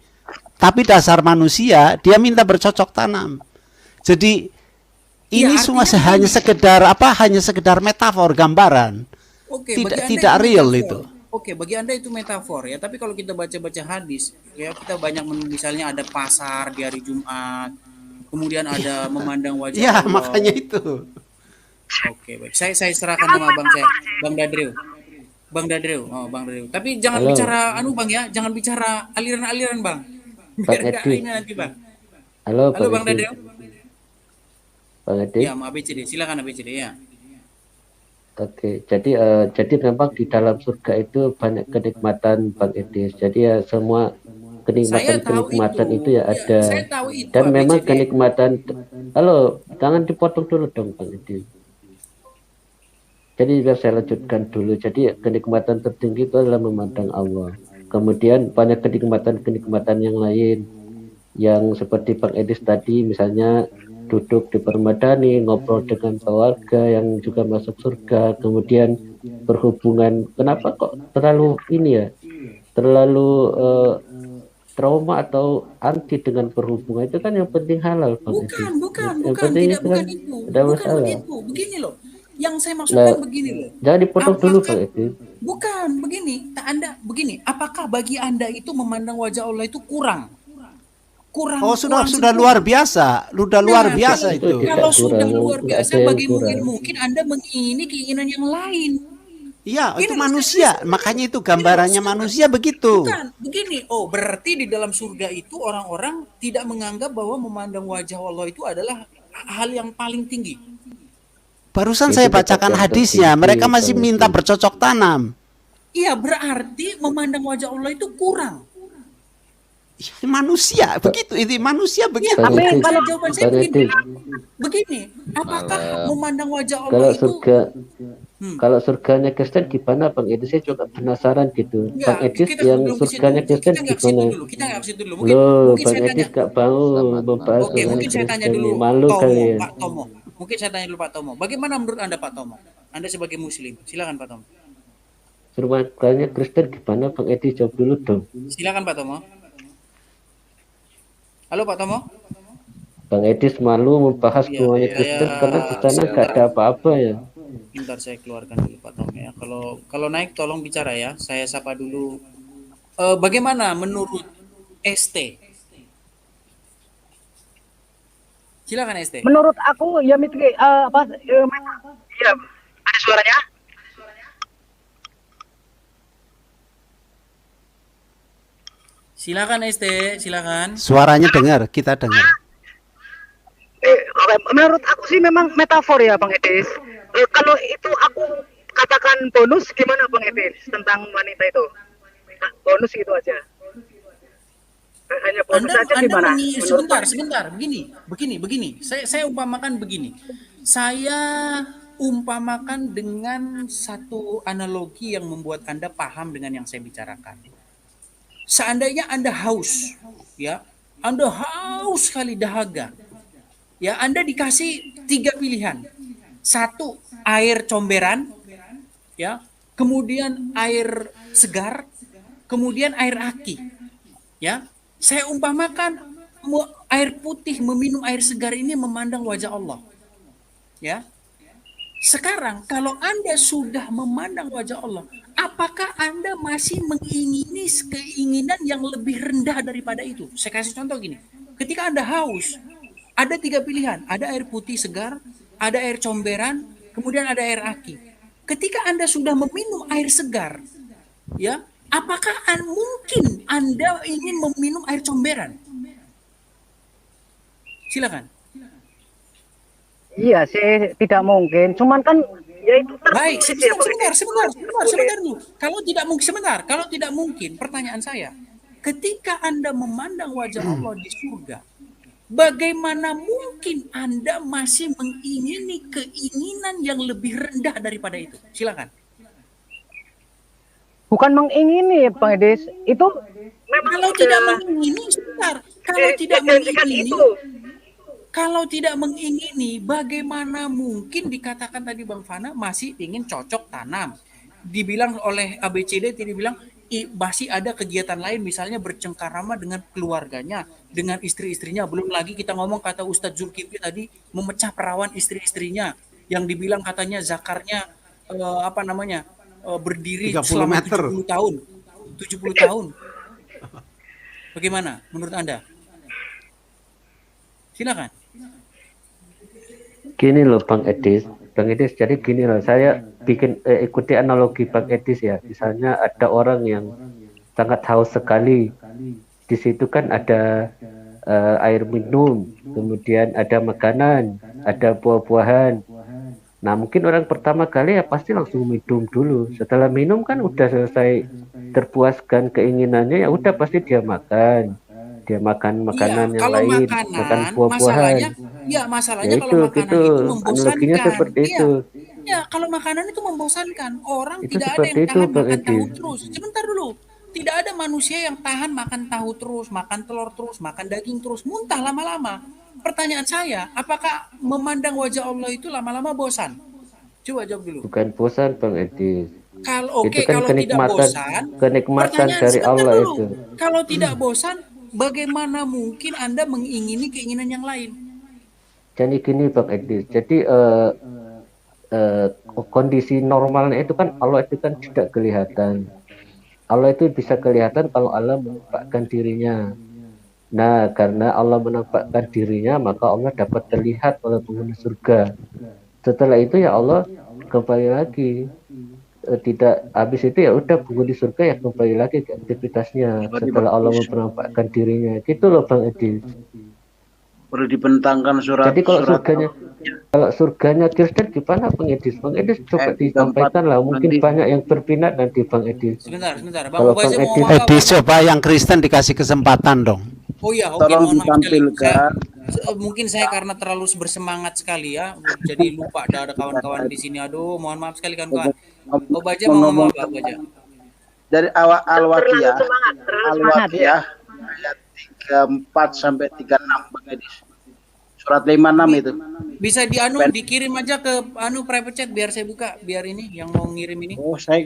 Tapi dasar manusia, dia minta bercocok tanam. Jadi ini semua hanya sekedar metafor, gambaran. Oke, Tidak real itu. Oke, bagi Anda itu metafor ya. Tapi kalau kita baca-baca hadis, ya kita banyak misalnya ada pasar di hari Jumat, kemudian ada memandang wajah Ya, Allah. makanya itu. Oke, baik. Saya serahkan sama Bang Dadril. Bang Dadril. Tapi jangan Halo. bicara Bang ya, jangan bicara aliran-aliran, Bang. Biar nggak Edis. ini nanti, Bang. Halo, Halo Bang Edis. Dadril. Bang Edis. Ya, ABCD. Silakan ABCD ya. Oke, jadi memang di dalam surga itu banyak kenikmatan, Bang Edis. Jadi ya semua kenikmatan itu ya ada. Saya tahu itu. Dan memang ABCD. kenikmatan. Halo, jangan dipotong dulu dong, Bang Edis. Jadi biar saya lanjutkan dulu. Jadi kenikmatan tertinggi itu adalah memandang Allah. Kemudian banyak kenikmatan yang lain yang seperti Bang Edis tadi, misalnya duduk di permadani, ngobrol dengan keluarga yang juga masuk surga, kemudian berhubungan. Kenapa kok terlalu trauma atau anti dengan berhubungan? Itu kan yang penting halal, Bang Edis. Bukan, Yang penting tidak, itu kan bukan itu. ada Bukan masalah. begitu. Begini loh. Yang saya maksudkan begini loh. Jangan dipotong dulu, Apakah- Bang Edis. Bukan, begini. Apakah bagi Anda itu memandang wajah Allah itu kurang? Oh, sudah luar biasa. Sudah luar biasa itu. Tidak Kalau sudah kurang, luar nggak biasa, ada yang bagi kurang. mungkin Anda mengingini keinginan yang lain. Iya, itu Ini manusia. Makanya itu gambarannya manusia begitu. Bukan, begini. Oh, berarti di dalam surga itu orang-orang tidak menganggap bahwa memandang wajah Allah itu adalah hal yang paling tinggi. Barusan Itu saya tetap bacakan yang hadisnya. tertinggi, Mereka masih Bang minta Edis. bercocok tanam. Iya, berarti memandang wajah Allah itu kurang. Manusia begitu. Itu manusia begitu. Bang Tapi Edis, kalau jawaban saya Bang begini. Edis. Begini, Apakah memandang wajah Allah Kalau itu surga, kalau surganya Kristen gimana Bang Edis? Saya juga penasaran gitu. Bang enggak? Edis Kita yang sebelum ke situ, surganya Kristen kita nggak ke situ gimana? dulu. Kita nggak ke situ dulu. Mungkin Loh, mungkin Bang saya tanya. Edis gak mau membahas Oke, surganya mungkin saya tanya Kristen dulu nih. Malu Tomo, kali ya. Pak Tomo. Mungkin saya tanya dulu Pak Tomo. Bagaimana menurut Anda Pak Tomo? Anda sebagai Muslim, silakan Pak Tomo. Surganya Kristen gimana Bang Edis? Jawab dulu dong. Silakan Pak Tomo. Halo Pak Tomo. Bang Edis malu membahas Iya, hubungannya saya Kristen karena di sana nggak ada apa-apa ya. Bentar saya keluarkan dulu Pak Tomo ya. Kalau naik tolong bicara ya. Saya sapa dulu. Bagaimana menurut ST? Silakan ST. Menurut aku ya Mitri, iya, ada suaranya? Silakan ST, silakan. Suaranya dengar, kita dengar. Menurut aku sih memang metafor ya Bang Edis. Kalau itu aku katakan bonus, gimana Bang Edis tentang wanita itu? Nah, bonus gitu aja. Hanya bonus saja gimana? Sebentar. Begini. Saya umpamakan begini. Saya umpamakan dengan satu analogi yang membuat Anda paham dengan yang saya bicarakan. Seandainya Anda haus, ya, Anda haus sekali dahaga, ya, Anda dikasih 3 pilihan. 1, air comberan, ya, kemudian air segar, kemudian air aki, ya. Saya umpamakan air putih, meminum air segar ini memandang wajah Allah, ya. Sekarang kalau Anda sudah memandang wajah Allah, apakah Anda masih mengingini keinginan yang lebih rendah daripada itu? Saya kasih contoh gini. Ketika Anda haus, ada 3 pilihan. Ada air putih segar, ada air comberan, kemudian ada air aki. Ketika Anda sudah meminum air segar, ya, apakah mungkin Anda ingin meminum air comberan? Silakan. Iya sih, tidak mungkin. Cuman kan ya itu Baik, tertulis ya, Bang Edis. sebentar dulu. Kalau tidak mungkin, pertanyaan saya, ketika Anda memandang wajah Allah di surga, bagaimana mungkin Anda masih mengingini keinginan yang lebih rendah daripada itu? Silakan. Bukan mengingini Bang Edis, itu memang Kalau tidak mengingini, sebentar. Kalau tidak mengingini, bagaimana mungkin dikatakan tadi Bang Fana masih ingin cocok tanam? Dibilang oleh ABCD, tidak bilang masih ada kegiatan lain, misalnya bercengkarama dengan keluarganya, dengan istri-istrinya. Belum lagi kita ngomong kata Ustadz Zulkifli tadi memecah perawan istri-istrinya, yang dibilang katanya zakarnya berdiri 30 selama meter. 70 tahun. Bagaimana menurut Anda? Silakan. Gini loh Bang Edis, jadi gini loh, saya bikin ikuti analogi Bang Edis ya. Misalnya ada orang yang sangat haus sekali, di situ kan ada air minum, kemudian ada makanan, ada buah-buahan. Nah mungkin orang pertama kali ya pasti langsung minum dulu. Setelah minum kan udah selesai terpuaskan keinginannya, ya udah pasti dia makan makanan yang lain, makan buah-buahan. Masalahnya Ya kalau makanan itu analoginya membosankan. seperti itu. Ya, kalau makanan itu membosankan. Orang Itu tidak ada yang seperti itu, tahan Bang makan tahu Edi. terus. Sebentar dulu. Tidak ada manusia yang tahan makan tahu terus, makan telur terus, makan daging terus, muntah lama-lama. Pertanyaan saya, apakah memandang wajah Allah itu lama-lama bosan? Coba jawab dulu. Bukan bosan Bang Edi. Kalau Itu kan kalau tidak bosan, kenikmatan pertanyaan dari sebentar Allah dulu. itu. Kalau tidak bosan, bagaimana mungkin Anda mengingini keinginan yang lain? Jadi gini Bang Edi, jadi kondisi normalnya itu kan Allah itu kan tidak kelihatan. Allah itu bisa kelihatan kalau Allah menampakkan dirinya. Nah, karena Allah menampakkan dirinya, maka Allah dapat terlihat oleh penghuni surga. Setelah itu ya Allah kembali lagi. Tidak habis itu ya udah penghuni surga ya kembali lagi ke aktivitasnya setelah Allah menampakkan dirinya. Gitu loh Bang Edi. Perlu dibentangkan surat. Jadi kalau surganya Kristen gimana Bang Edis? Bang Edis coba disampaikan lah. Mungkin nanti. banyak yang berminat nanti Bang Edis. Sebentar. Kalau Bang Bang Ubaid Edis mau apa? Edis coba yang Kristen dikasih kesempatan dong. Oh iya, oke, Tolong mohon maaf sekali. ditampilkan Mungkin saya karena terlalu bersemangat sekali ya, jadi lupa ada kawan-kawan di sini. Aduh, mohon maaf sekali kawan-kawan. Oh, Baja mau ngomong apa, Baja? Dari awal Terlalu Al-Waqiah, semangat, terlalu semangat ya. ayat 34 sampai 36 Bang Edis. Surat 56 itu. Bisa dikirim aja ke private chat biar saya buka, biar ini yang mau ngirim ini. Oh, saya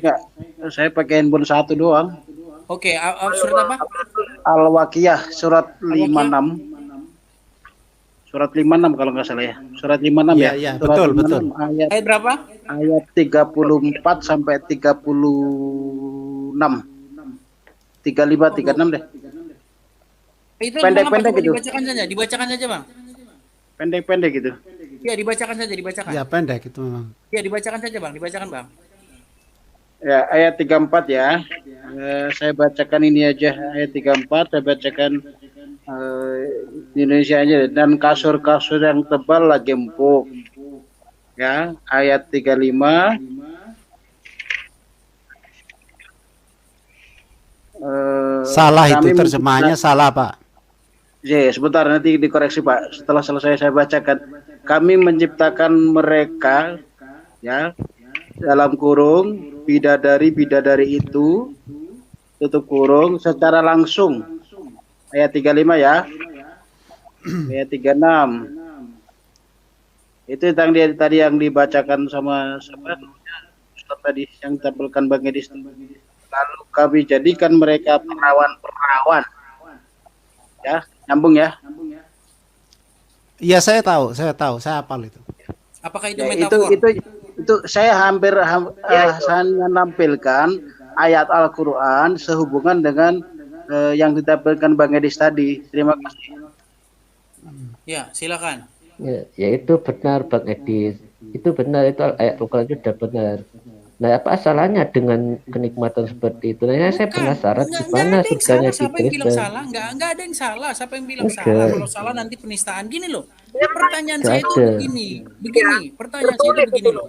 pakai handphone satu doang. Oke, surat apa? Al-Waqiah surat 56. Surat 56 kalau nggak salah ya. Surat 56 Iya, ya. iya, Surat betul, 56 betul. Ayat berapa? Ayat 34 sampai 36. 35 36 deh. Itu Pendek-pendek mengapa? gitu. Dibacakan saja, Bang. Pendek-pendek gitu. Ya, dibacakan saja, dibacakan. Ya pendek itu memang. Ya, dibacakan saja, Bang. Dibacakan, Bang. Ya, ayat 34 ya. Saya bacakan ini aja ayat 34, saya bacakan di Indonesia aja, dan kasur-kasur yang tebal lagi empuk. Ya, ayat 35. Salah itu Kami terjemahannya salah, Pak. Ya, sebentar nanti dikoreksi Pak. Setelah selesai saya bacakan. Kami menciptakan mereka ya dalam kurung bidadari itu tutup kurung secara langsung. Ayat 35 ya. Ayat 36. Itu tadi yang dibacakan sama siapa? Ustaz tadi yang ditampilkan Bang Edis. Lalu kami jadikan mereka perawan-perawan. Ya, nyambung ya. Iya, saya tahu, saya hafal itu. Apakah itu Ya, metafor? itu saya hampir hanya menampilkan ayat Al-Qur'an sehubungan dengan yang ditampilkan Bang Edis tadi. Terima kasih. Ya, silakan. Ya itu benar Bang Edis. Itu benar, itu ayat Al-Quran itu sudah benar. Nah, apa salahnya dengan kenikmatan seperti itu? Nah, saya penasaran Enggak gimana ada yang surganya salah. Siapa yang bilang Kristen. salah? Enggak ada yang salah. Siapa yang bilang Enggak. salah? Kalau salah nanti penistaan. Gini loh. Ini pertanyaan Enggak saya itu ada. begini. Pertanyaan saya itu begini loh.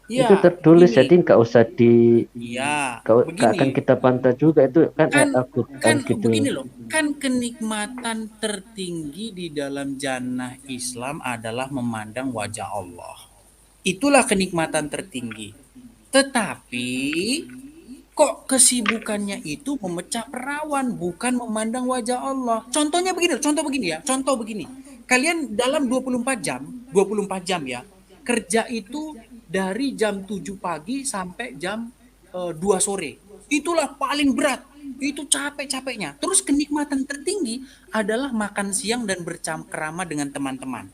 Itu Ya, tertulis, begini. jadi nggak usah Iya, nggak akan begini. kita bantah juga, itu kan ayat Al-Quran Kan gitu. begini loh. Kan kenikmatan tertinggi di dalam jannah Islam adalah memandang wajah Allah. Itulah kenikmatan tertinggi. Tetapi kok kesibukannya itu memecah perawan, bukan memandang wajah Allah. Contohnya begini, contoh begini. Kalian dalam 24 jam ya, kerja itu dari jam 7 pagi sampai jam 2 sore. Itulah paling berat. Itu capek-capeknya. Terus kenikmatan tertinggi adalah makan siang dan bercengkrama dengan teman-teman.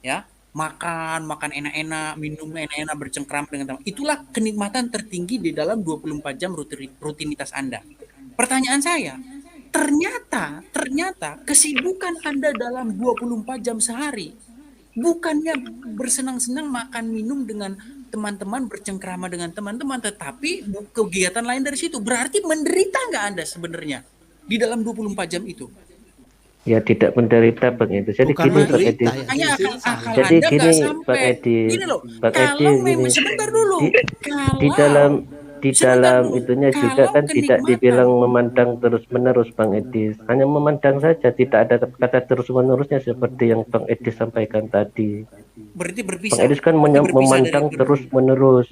Ya, makan enak-enak, minum enak-enak, bercengkrama dengan teman. Itulah kenikmatan tertinggi di dalam 24 jam rutinitas Anda. Pertanyaan saya, ternyata kesibukan Anda dalam 24 jam sehari bukannya bersenang-senang makan minum dengan teman-teman, bercengkrama dengan teman-teman, tetapi kegiatan lain dari situ. Berarti menderita nggak Anda sebenarnya di dalam 24 jam itu? Ya tidak menderita Bang Edis. Jadi Bukan gini Bang menderita Edis. ya. Hanya Justru akal salah. Jadi Anda gini nggak Bang sampai. Edis. Gini loh, Bang kalau Edis memang gini. sebentar dulu, Di dalam kalau itunya juga kan tidak dibilang memandang terus-menerus Bang Edis. Hanya memandang saja, tidak ada kata terus-menerusnya seperti yang Bang Edis sampaikan tadi. berarti Bang berpisah. Edis kan Berarti berpisah memandang dari terus-menerus.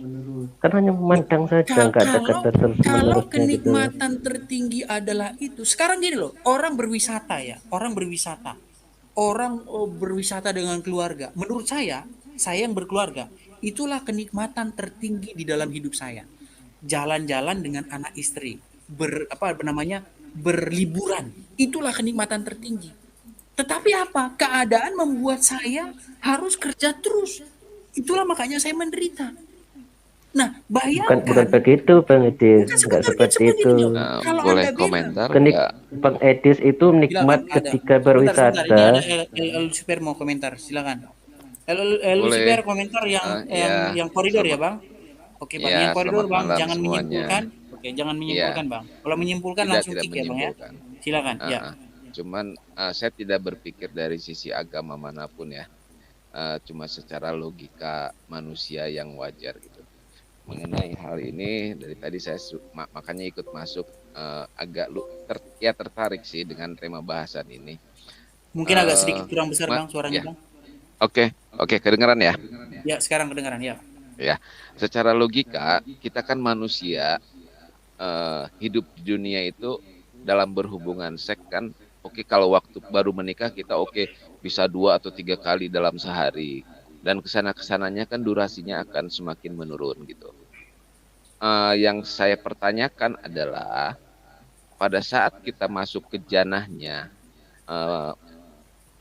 Kan hanya memandang saja, nggak ada kata kalau terus-menerusnya gitu. kenikmatan tertinggi adalah itu. Sekarang gini loh, orang berwisata ya, orang berwisata dengan keluarga. Menurut saya yang berkeluarga, itulah kenikmatan tertinggi di dalam hidup saya. Jalan-jalan dengan anak istri, berliburan. Itulah kenikmatan tertinggi. Tetapi apa? Keadaan membuat saya harus kerja terus. Itulah makanya saya menderita. Nah, Bukan bayangkan. begitu Bang Edis, Bukan nggak sebentar, seperti sebentar itu. ini loh. Kalau Boleh Anda bilang, komentar Kenik nggak? Bang Edis itu nikmat silakan, ada. ketika Sebentar, berwisata. ini ada El Super mau komentar, silakan. El Boleh. Super komentar Ya, yang koridor ya, selamat. Bang? Oke, Bang, Ya, yang koridor, selamat Bang, malam jangan semuanya. menyimpulkan. Oke, jangan menyimpulkan, Iya. Bang. Kalau menyimpulkan langsung kick ya, Bang ya. menyimpulkan. Silakan, ya. Cuman saya tidak berpikir dari sisi agama manapun ya. Cuma secara logika manusia yang wajar gitu. Mengenai hal ini dari tadi saya makanya ikut masuk agak tertarik sih dengan tema bahasan ini. Mungkin agak sedikit kurang besar Bang suaranya ya. Bang. Oke, kedengaran ya? Ya, sekarang kedengaran ya. Ya, secara logika kita kan manusia hidup di dunia itu dalam berhubungan seks kan. Oke, kalau waktu baru menikah kita bisa 2 atau 3 kali dalam sehari, dan kesananya kan durasinya akan semakin menurun gitu. Yang saya pertanyakan adalah pada saat kita masuk ke janahnya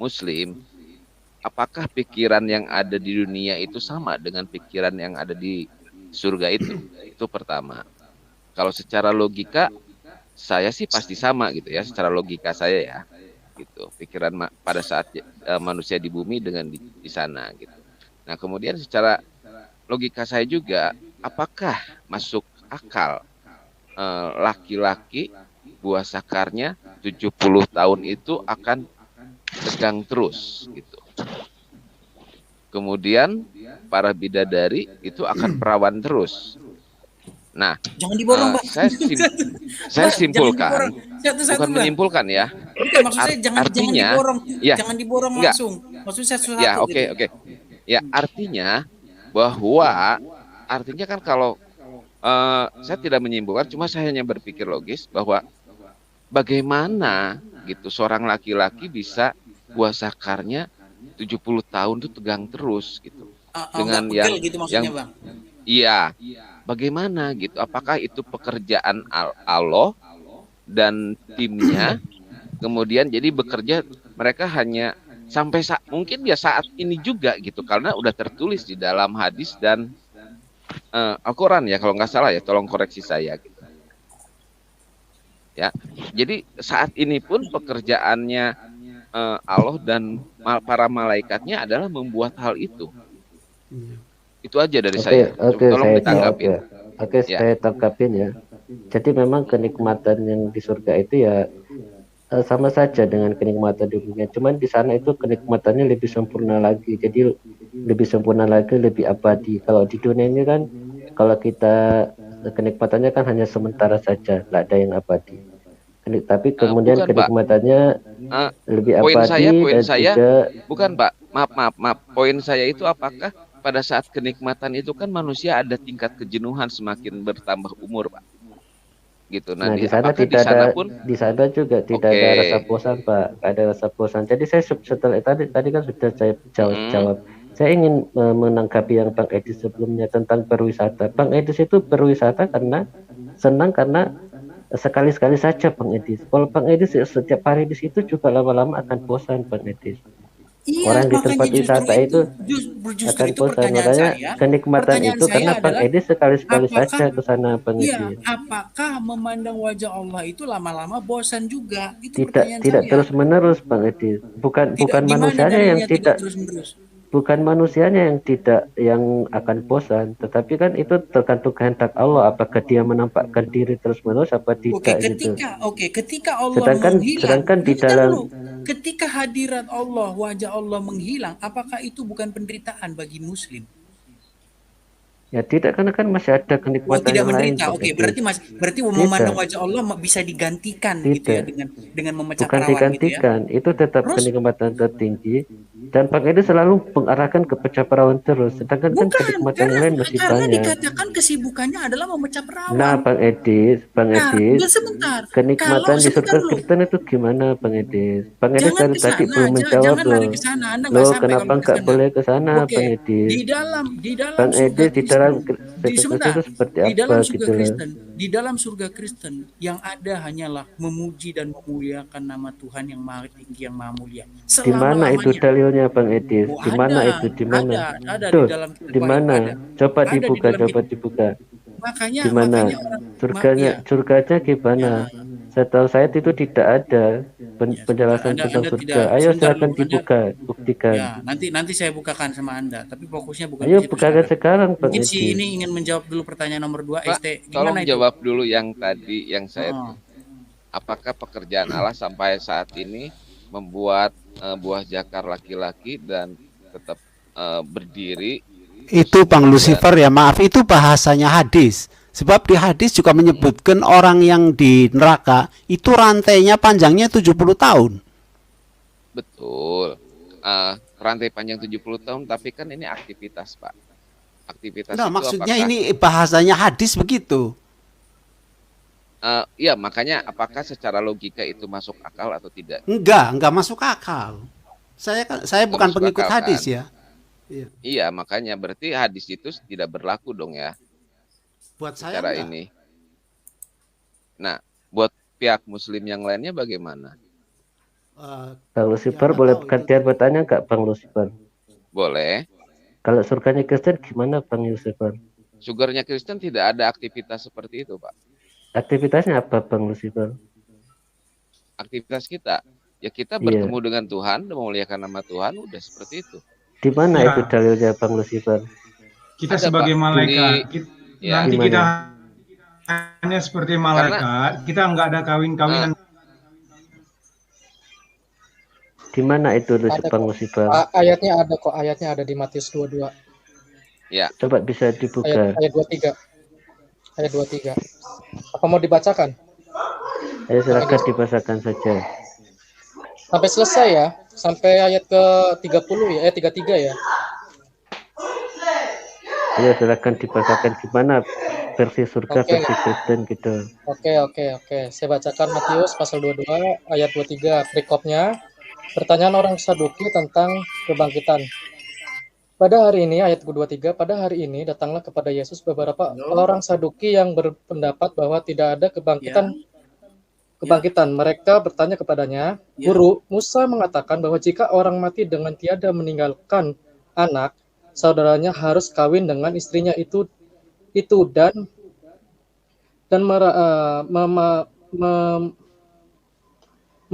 Muslim, apakah pikiran yang ada di dunia itu sama dengan pikiran yang ada di surga itu? Itu pertama. Kalau secara logika, saya sih pasti sama gitu ya, secara logika saya ya, gitu. Pikiran pada saat manusia di bumi dengan di sana gitu. Nah, kemudian secara logika saya juga, apakah masuk akal laki-laki buah sakarnya 70 tahun itu akan tegang terus gitu. Kemudian para bidadari itu akan perawan terus. Nah, jangan diborong, Bang. Saya simpulkan, bukan menyimpulkan ya. Bukan, maksud saya jangan diborong, ya, jangan diborong langsung. Maksud saya satu-satu. Ya, oke. Ya, artinya kan kalau saya tidak menyimpulkan, cuma saya hanya berpikir logis bahwa bagaimana gitu seorang laki-laki bisa buah sakarnya 70 tahun itu tegang terus gitu. Dengan yang gitu maksudnya, Bang. Iya. Bagaimana gitu? Apakah itu pekerjaan Allah dan timnya? Kemudian jadi bekerja mereka hanya sampai mungkin ya saat ini juga gitu, karena udah tertulis di dalam hadis dan Al-Quran ya, kalau nggak salah ya, tolong koreksi saya gitu. Ya, jadi saat ini pun pekerjaannya Allah dan para malaikatnya adalah membuat hal itu. Itu aja dari saya. Tolong ditanggapin. Saya tangkapin ya. Jadi memang kenikmatan yang di surga itu ya sama saja dengan kenikmatan di dunia. Cuman di sana itu kenikmatannya lebih sempurna lagi. Jadi lebih sempurna lagi, lebih abadi. Kalau di dunia ini kan, kalau kita kenikmatannya kan hanya sementara saja, nggak ada yang abadi. Tapi kemudian kenikmatannya lebih abadi bukan Pak, maaf. Poin saya itu apakah pada saat kenikmatan itu kan manusia ada tingkat kejenuhan semakin bertambah umur, Pak. Gitu. Nah, di sana tidak ada, di sana juga tidak ada rasa bosan, Pak. Tidak ada rasa bosan. Jadi saya setelah tadi kan sudah saya jawab. Saya ingin menanggapi yang Bang Edis sebelumnya tentang berwisata. Bang Edis itu berwisata karena senang, karena sekali-sekali saja Bang Edis. Kalau Bang Edis setiap hari di situ juga lama-lama akan bosan, Bang Edis. Iya, orang di tempat wisata itu akan bosan. Makanya kenikmatan itu karena Bang Edis sekali-sekali saja ke sana, Bang Edis. Apakah memandang wajah Allah itu lama-lama bosan juga? Itu tidak terus-menerus, Bang Edis. Bukan manusianya yang tidak terus-menerus. Bukan manusianya yang akan bosan, tetapi kan itu tergantung kehendak Allah, apakah dia menampakkan diri terus-menerus apa tidak. Ketika Allah sedangkan di dalam ketika hadirat Allah, wajah Allah menghilang, apakah itu bukan penderitaan bagi muslim? Ya tidak, karena kan masih ada kenikmatan tidak yang menderita. lain. Berarti memandang wajah Allah bisa digantikan gitu ya dengan memecah perawan. Bukan digantikan, gitu ya? Itu tetap kenikmatan tertinggi. Dan Bang Edis selalu mengarahkan ke pecah perawan terus, sedangkan kan kenikmatan yang lain masih karena banyak. Dikatakan kesibukannya adalah memecah perawan. Nah, Bang Edis, sebentar. Kenikmatan di surga Kristen itu gimana, Bang Edis? Bang Edis dari tadi belum menjawab loh. Kenapa nggak boleh ke sana, Bang Edis? Di dalam Bang Edis di dalam sebentar, seperti di dalam apa surga gitu Kristen, di dalam surga Kristen yang ada hanyalah memuji dan memuliakan nama Tuhan yang maha tinggi, yang maha mulia. Di mana itu dalilnya, Bang Edis? Di mana itu? Di mana? Tuh, di mana? Coba dibuka. Makanya surganya gimana? Setahu saya itu tidak ada penjelasan tentang surga. Ayo silakan dibuka, buktikan. Ya, nanti saya bukakan sama Anda, tapi fokusnya bukan di situ. Bukakan sekarang, Bang Mungkin Edis. ini ingin menjawab dulu pertanyaan nomor 2, Pak, tolong jawab dulu yang tadi yang saya apakah pekerjaan Allah sampai saat ini membuat buah zakar laki-laki dan tetap berdiri? Itu Bang Lucifer ya, maaf, itu bahasanya hadis. Sebab di hadis juga menyebutkan orang yang di neraka itu rantainya panjangnya 70 tahun. betul. Rantai panjang 70 tahun, tapi kan ini aktivitas, Pak. Aktivitas Nah, itu maksudnya apakah ini bahasanya hadis begitu. iya, makanya apakah secara logika itu masuk akal atau tidak? Enggak masuk akal. Saya Nggak bukan masuk pengikut akal hadis kan? ya. Iya. Iya, makanya berarti hadis itu tidak berlaku dong ya Buat saya secara enggak. ini. Nah, buat pihak muslim yang lainnya bagaimana? Bang Ya Lucifer nggak boleh tahu itu. gantian bertanya nggak Bang Lucifer? Boleh. Kalau surganya Kristen gimana Bang Lucifer? Sugarnya Kristen tidak ada aktivitas seperti itu, Pak. Aktivitasnya apa Bang Lucifer? Aktivitas kita, ya kita Iya. bertemu dengan Tuhan, memuliakan nama Tuhan, udah seperti itu. Di mana Ya. itu dalilnya Bang Lucifer? Kita Ada, sebagai Pak. malaikat, Ya. nanti Gimana? kita hanya seperti malaikat, kita nggak ada kawin-kawinan. Di mana itu Ada Bang kok. Lucifer? Ayatnya ada kok. Ayatnya ada di Matius 22. Ya. Coba bisa dibuka. Ayat 23. Ayat 23. Apa mau dibacakan? Ayo silakan dibacakan saja. Sampai selesai ya. Sampai ayat ke-30 ya. 33 ya. Ayo silakan dibacakan gimana versi surga, Oke. versi Kristen gitu. Oke. Saya bacakan Matius pasal 22 ayat 23 perikopnya. Pertanyaan orang Saduki tentang kebangkitan. Pada hari ini, ayat ke-23, pada hari ini datanglah kepada Yesus beberapa orang Saduki yang berpendapat bahwa tidak ada kebangkitan. Mereka bertanya kepadanya, Guru, Musa mengatakan bahwa jika orang mati dengan tiada meninggalkan anak, saudaranya harus kawin dengan istrinya itu dan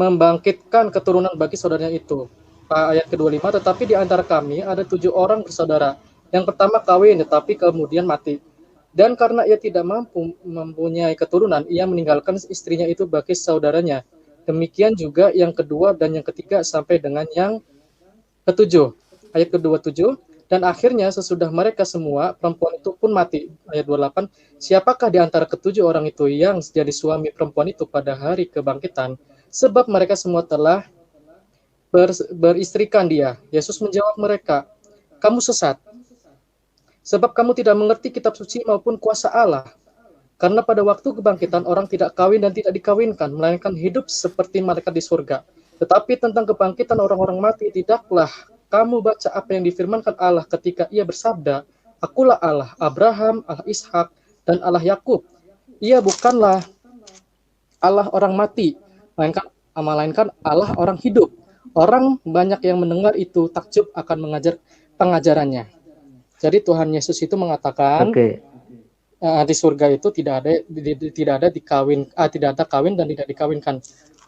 membangkitkan keturunan bagi saudaranya itu. Ayat ke-25, tetapi di antara kami ada 7 orang bersaudara. Yang pertama kawin, tetapi kemudian mati. Dan karena ia tidak mampu mempunyai keturunan, ia meninggalkan istrinya itu bagi saudaranya. Demikian juga yang kedua dan yang ketiga sampai dengan yang ketujuh. Ayat ke-27, dan akhirnya sesudah mereka semua, perempuan itu pun mati. Ayat 28, siapakah di antara ketujuh orang itu yang jadi suami perempuan itu pada hari kebangkitan? Sebab mereka semua telah beristrikan dia. Yesus menjawab mereka, kamu sesat, sebab kamu tidak mengerti kitab suci maupun kuasa Allah. Karena pada waktu kebangkitan orang tidak kawin dan tidak dikawinkan, melainkan hidup seperti malaikat di surga. Tetapi tentang kebangkitan orang-orang mati, tidaklah kamu baca apa yang difirmankan Allah ketika ia bersabda, Akulah Allah Abraham, Allah Ishak, dan Allah Yakub. Ia bukanlah Allah orang mati, melainkan Allah orang hidup. Orang banyak yang mendengar itu takjub akan pengajarannya. Jadi Tuhan Yesus itu mengatakan di surga itu tidak ada kawin dan tidak dikawinkan.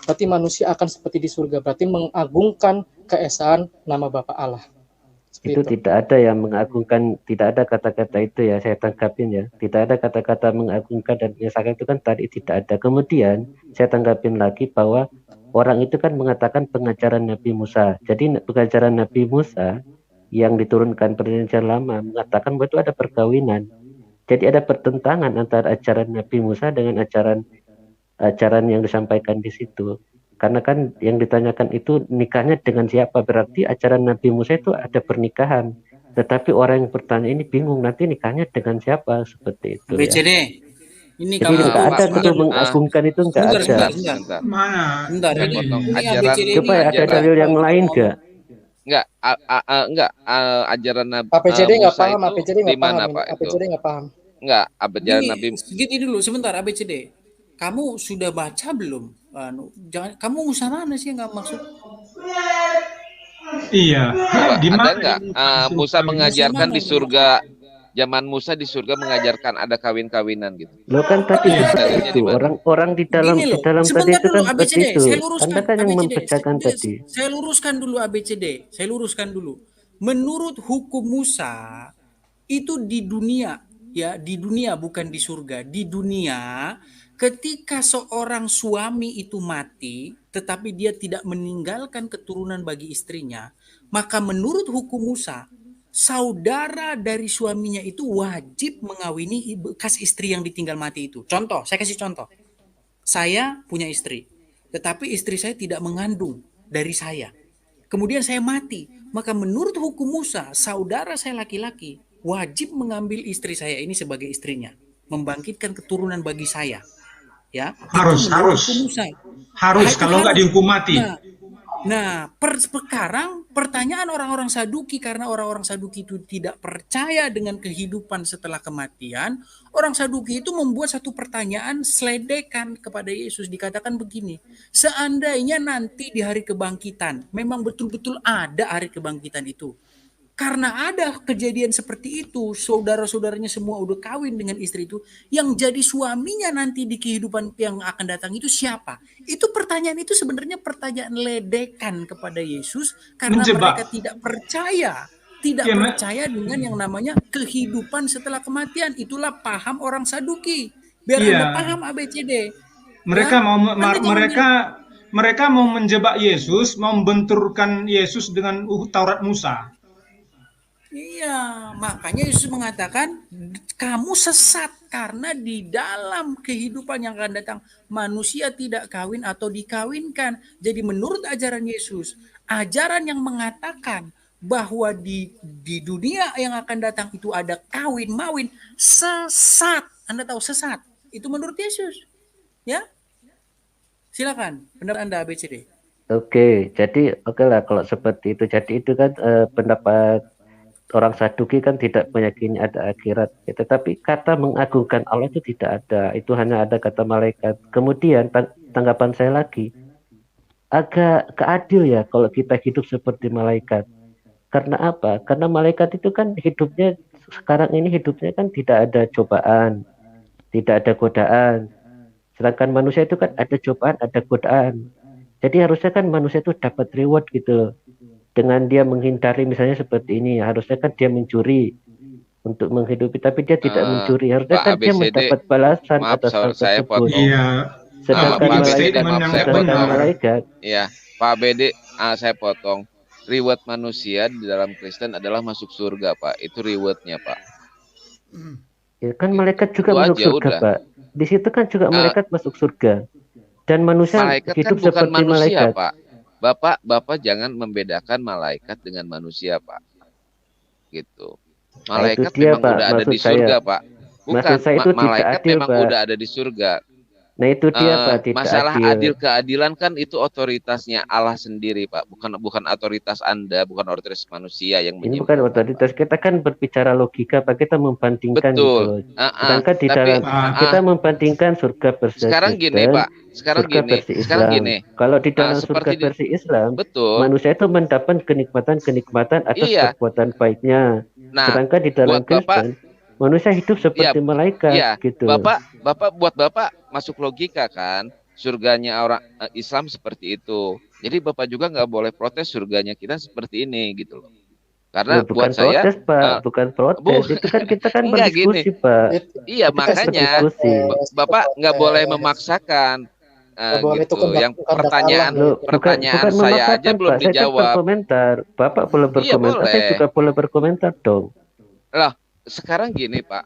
Berarti manusia akan seperti di surga. Berarti mengagungkan keesaan nama Bapa Allah. Itu tidak ada yang mengagungkan, tidak ada kata-kata itu ya, saya tanggapin ya. Tidak ada kata-kata mengagungkan dan menyesalkan itu kan tadi tidak ada. Kemudian saya tanggapin lagi bahwa orang itu kan mengatakan pengajaran Nabi Musa. Jadi pengajaran Nabi Musa yang diturunkan perjanjian lama mengatakan bahwa itu ada perkawinan. Jadi ada pertentangan antara ajaran Nabi Musa dengan ajaran yang disampaikan di situ. Karena kan yang ditanyakan itu nikahnya dengan siapa, berarti ajaran Nabi Musa itu ada pernikahan. Tetapi orang yang bertanya ini bingung nanti nikahnya dengan siapa, seperti itu. BCD. Ya. Ini jadi nggak ada tuh mengagungkan itu nggak ada. Sebentar. Coba ada dalil yang lain nggak? Enggak, ajaran Nabi APCD nggak paham, Musa APCD itu nggak di mana, paham, Pak? APCD nggak paham. Enggak, ajaran Nabi. Gini dulu, sebentar ABCD. Kamu sudah baca belum? Kamu Musa mana sih yang nggak maksud? Iya. Di mana enggak? Musa mengajarkan di surga. Zaman Musa di surga mengajarkan ada kawin-kawinan gitu. Lo kan tadi itu orang-orang di dalam tadi itu kan seperti itu. Anda kan yang membacakan tadi. Saya luruskan dulu ABCD. Saya luruskan dulu. Menurut hukum Musa itu di dunia, ya di dunia bukan di surga. Di dunia ketika seorang suami itu mati, tetapi dia tidak meninggalkan keturunan bagi istrinya, maka menurut hukum Musa saudara dari suaminya itu wajib mengawini bekas istri yang ditinggal mati itu. Contoh, saya kasih contoh. Saya punya istri, tetapi istri saya tidak mengandung dari saya. kemudian saya mati, maka menurut hukum Musa, saudara saya laki-laki wajib mengambil istri saya ini sebagai istrinya, membangkitkan keturunan bagi saya. Ya, Harus, harus. Harus, kalau nggak dihukum mati. Sekarang pertanyaan orang-orang Saduki, karena orang-orang Saduki itu tidak percaya dengan kehidupan setelah kematian, orang Saduki itu membuat satu pertanyaan seledekan kepada Yesus. Dikatakan begini, seandainya nanti di hari kebangkitan, memang betul-betul ada hari kebangkitan itu, karena ada kejadian seperti itu, saudara-saudaranya semua udah kawin dengan istri itu, yang jadi suaminya nanti di kehidupan yang akan datang itu siapa? Itu pertanyaan itu sebenarnya pertanyaan ledekan kepada Yesus, karena mereka tidak percaya dengan yang namanya kehidupan setelah kematian. Itulah paham orang Saduki. Biar Anda paham ABCD. Mereka mau menjebak Yesus, mau membenturkan Yesus dengan Taurat Musa. Iya, makanya Yesus mengatakan kamu sesat karena di dalam kehidupan yang akan datang manusia tidak kawin atau dikawinkan. Jadi menurut ajaran Yesus, ajaran yang mengatakan bahwa di dunia yang akan datang itu ada kawin mawin, sesat. Anda tahu sesat? Itu menurut Yesus. Ya? Silakan, pendapat Anda ABCD. Oke, jadi oke lah kalau seperti itu. Jadi itu kan pendapat orang Saduki kan tidak meyakini ada akhirat, tetapi kata mengagungkan Allah itu tidak ada, itu hanya ada kata malaikat. Kemudian tanggapan saya lagi, agak keadil ya kalau kita hidup seperti malaikat. Karena apa? Karena malaikat itu kan hidupnya sekarang ini hidupnya kan tidak ada cobaan, tidak ada godaan. Sedangkan manusia itu kan ada cobaan, ada godaan. Jadi harusnya kan manusia itu dapat reward gitu loh. Dengan dia menghindari misalnya seperti ini, harusnya kan dia mencuri untuk menghidupi, tapi dia tidak mencuri. Harusnya kan dia mendapat balasan atas hal tersebut. Sedangkan malaikat. Iya, Pak ABD, saya potong. Reward manusia di dalam Kristen adalah masuk surga, Pak. Itu rewardnya, Pak. Ya kan malaikat juga masuk surga, Pak. Di situ kan juga malaikat masuk surga. Dan manusia malaikat hidup kan bukan seperti manusia, malaikat. Pak. Bapak jangan membedakan malaikat dengan manusia, Pak. Gitu. Malaikat dia, memang Pak, udah ada di surga, Pak. Bukan, saya itu malaikat adil, memang Pak. udah ada di surga. Nah itu dia, Pak, tidak masalah adil. keadilan kan itu otoritasnya Allah sendiri, Pak. Bukan otoritas Anda, bukan otoritas manusia yang Ini bukan otoritas, kita kan berbicara logika, Pak. Kita membandingkan. Betul. Gitu. Sedangkan di dalam kita membandingkan surga versi sekarang Kristen, gini, Pak. Sekarang gini. Kalau di dalam surga seperti versi Islam, betul, manusia itu mendapat kenikmatan atas perbuatan baiknya. Sedangkan di dalam Kristen, manusia hidup seperti malaikat, gitu. Buat Bapak masuk logika kan, surganya orang Islam seperti itu. Jadi Bapak juga nggak boleh protes surganya kita seperti ini gitu loh. Karena buat saya protes, Pak, bukan protes. Itu kan kita kan berdiskusi, gini, Pak. Iya, makanya Bapak nggak boleh memaksakan. Gitu. Yang pertanyaan saya aja belum dijawab. Bapak boleh berkomentar, saya juga boleh berkomentar dong. Lah, sekarang gini, Pak.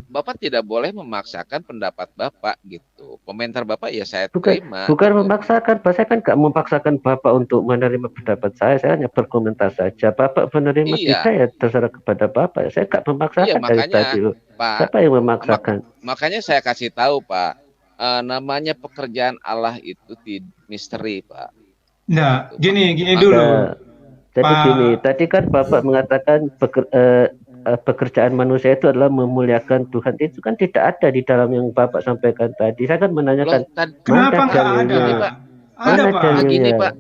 Bapak tidak boleh memaksakan pendapat Bapak gitu. Komentar Bapak ya saya terima. Bukan memaksakan, Pak. Saya kan nggak memaksakan Bapak untuk menerima pendapat saya hanya berkomentar saja. Bapak menerima kita ya terserah kepada Bapak. Saya nggak memaksakan dari tadi. Pak, siapa yang memaksakan? Makanya saya kasih tahu, Pak. Namanya pekerjaan Allah itu misteri, Pak. Nah, gini dulu. Jadi gini, tadi kan Bapak mengatakan pekerjaan manusia itu adalah memuliakan Tuhan. Itu kan tidak ada di dalam yang Bapak sampaikan tadi. Saya kan menanyakan kenapa nggak ada? Ada, Pak. Gini, Pak,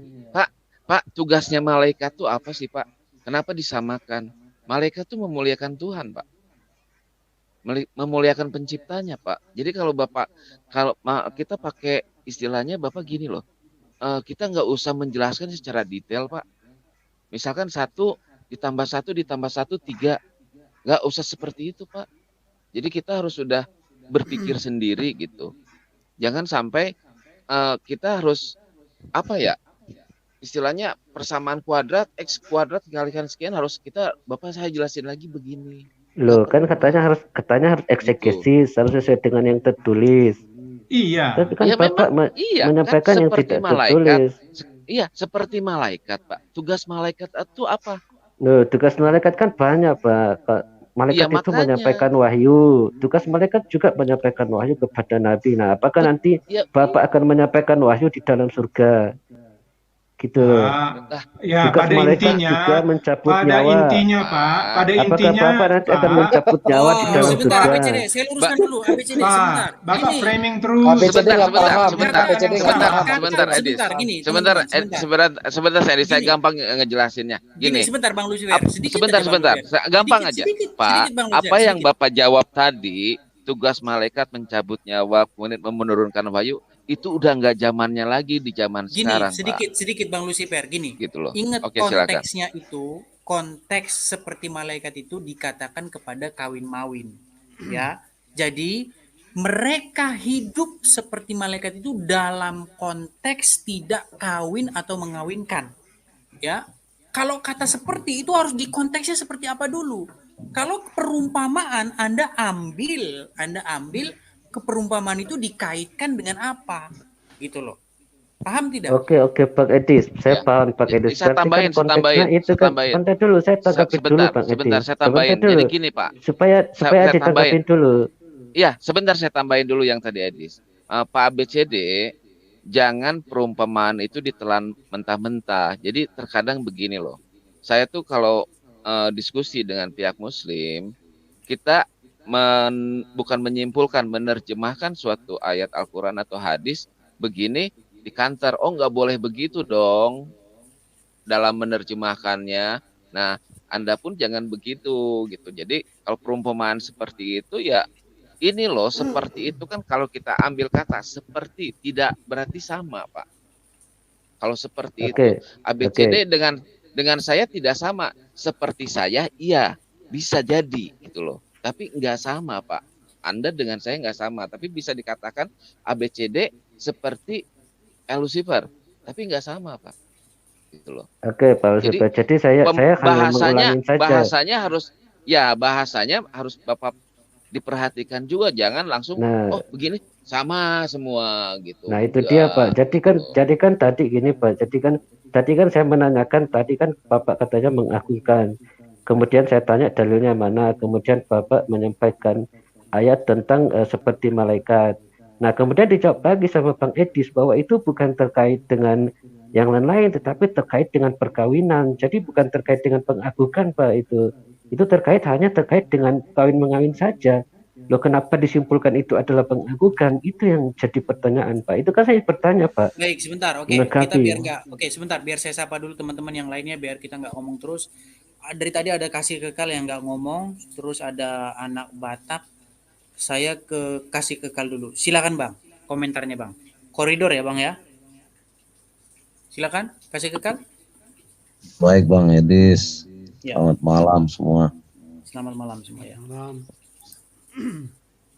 tugasnya malaikat itu apa sih, Pak? Kenapa disamakan? Malaikat itu memuliakan Tuhan, Pak. Memuliakan penciptanya, Pak. Jadi kalau kita pakai istilahnya Bapak gini loh, kita nggak usah menjelaskan secara detail, Pak. Misalkan 1 ditambah 1 ditambah 1 3, nggak usah seperti itu, Pak. Jadi kita harus sudah berpikir sendiri gitu. Jangan sampai kita harus apa ya? Istilahnya persamaan kuadrat x kuadrat dikalikan sekian harus Bapak saya jelasin lagi begini. Loh, kan katanya harus eksegesis, harus sesuai dengan yang tertulis. Iya. Tapi kan Bapak menyampaikan kan yang tidak tertulis. Iya, seperti malaikat, Pak. Tugas malaikat itu apa? Loh, tugas malaikat kan banyak, Pak. Iya, Malaikat itu makanya. menyampaikan wahyu. Tugas malaikat juga menyampaikan wahyu kepada Nabi. Nah, apakah nanti Ya, Bapak akan menyampaikan wahyu di dalam surga? Gitu. Ya, Tugas pada malaikat intinya, juga mencabut pada nyawa. intinya, Pak, pada Apakah intinya, Bapak nanti akan Pak, mencabut nyawa di dalam Sebentar, surga? ABCD. Saya luruskan dulu, ABCD, sebentar. Pak, Bapak Gini. framing terus. ABCD sebentar, nggak sebentar, paham. sebentar, ABCD nggak sebentar, paham. sebentar, Edis. Sebentar, gini, Sebentar, teman-teman, sebentar, saya Gini. gampang ngejelasinnya. Gini, Gini, sebentar Bang Lucifer. Sedikit sebentar, aja, Bang sebentar. Lucifer. Gampang Sedikit, aja, sedikit, Pak. sedikit, Bang Lucifer, Apa yang sedikit. Bapak jawab tadi, tugas malaikat mencabut nyawa, kemudian menurunkan wahyu, itu udah nggak zamannya lagi di zaman Gini, sekarang, sedikit Bang Lucifer, gini. Gitu loh. Ingat Oke, silakan. konteksnya itu, konteks seperti malaikat itu dikatakan kepada kawin mawin, ya. Jadi mereka hidup seperti malaikat itu dalam konteks tidak kawin atau mengawinkan, ya. Kalau kata seperti itu harus di konteksnya seperti apa dulu. Kalau perumpamaan Anda ambil keperumpamaan itu dikaitkan dengan apa, gitu loh. Paham tidak? Oke, Bang Edis. Saya Ya. paham, Bang Edis. Saya Berarti tambahin, kan konteksnya itu kan. tambahin. Sebentar dulu, saya tanggapi dulu, Bang Edis. Sebentar, saya tambahin. Sebentar dulu. Jadi gini, Pak. Supaya saya ditanggapin tambahin. dulu. Iya, sebentar saya tambahin dulu yang tadi Edis. Pak ABCD, jangan perumpamaan itu ditelan mentah-mentah. Jadi terkadang begini loh. Saya tuh kalau diskusi dengan pihak Muslim, kita bukan menyimpulkan, menerjemahkan suatu ayat Al-Quran atau hadis begini di kantor. Oh, nggak boleh begitu dong dalam menerjemahkannya. Nah, Anda pun jangan begitu gitu. Jadi kalau perumpamaan seperti itu ya ini loh, seperti itu kan kalau kita ambil kata seperti tidak berarti sama, Pak. Kalau seperti itu ABCD dengan saya tidak sama. Seperti saya iya bisa jadi gitu loh. Tapi nggak sama, Pak. Anda dengan saya nggak sama, tapi bisa dikatakan ABCD seperti Lucifer, tapi nggak sama, Pak. Gitu loh. Oke, Pak Lucifer. Jadi saya hanya mengulangin saja. Bahasanya harus Bapak diperhatikan juga, jangan langsung begini sama semua gitu. Nah, itu dia, Pak. Jadi kan tadi gini, Pak. Tadi kan saya menanyakan, tadi kan Bapak katanya mengagungkan. Kemudian saya tanya dalilnya mana, kemudian Bapak menyampaikan ayat tentang seperti malaikat. Nah, kemudian dijawab lagi sama Bang Edis bahwa itu bukan terkait dengan yang lain-lain, tetapi terkait dengan perkawinan. Jadi bukan terkait dengan pengagungan, Pak, itu. Itu hanya terkait dengan kawin-mengawin saja. Loh, kenapa disimpulkan itu adalah pengagungan? Itu yang jadi pertanyaan, Pak. Itu kan saya bertanya, Pak. Baik, sebentar. Oke, kita biar saya sapa dulu teman-teman yang lainnya biar kita nggak ngomong terus. Dari tadi ada Kasih Kekal yang nggak ngomong, terus ada Anak Batak. Saya ke Kasih Kekal dulu. Silakan, Bang. Komentarnya, Bang. Koridor ya, Bang ya. Silakan, Kasih Kekal. Baik, Bang Edis. Ya. Selamat malam semua. Selamat malam semua ya.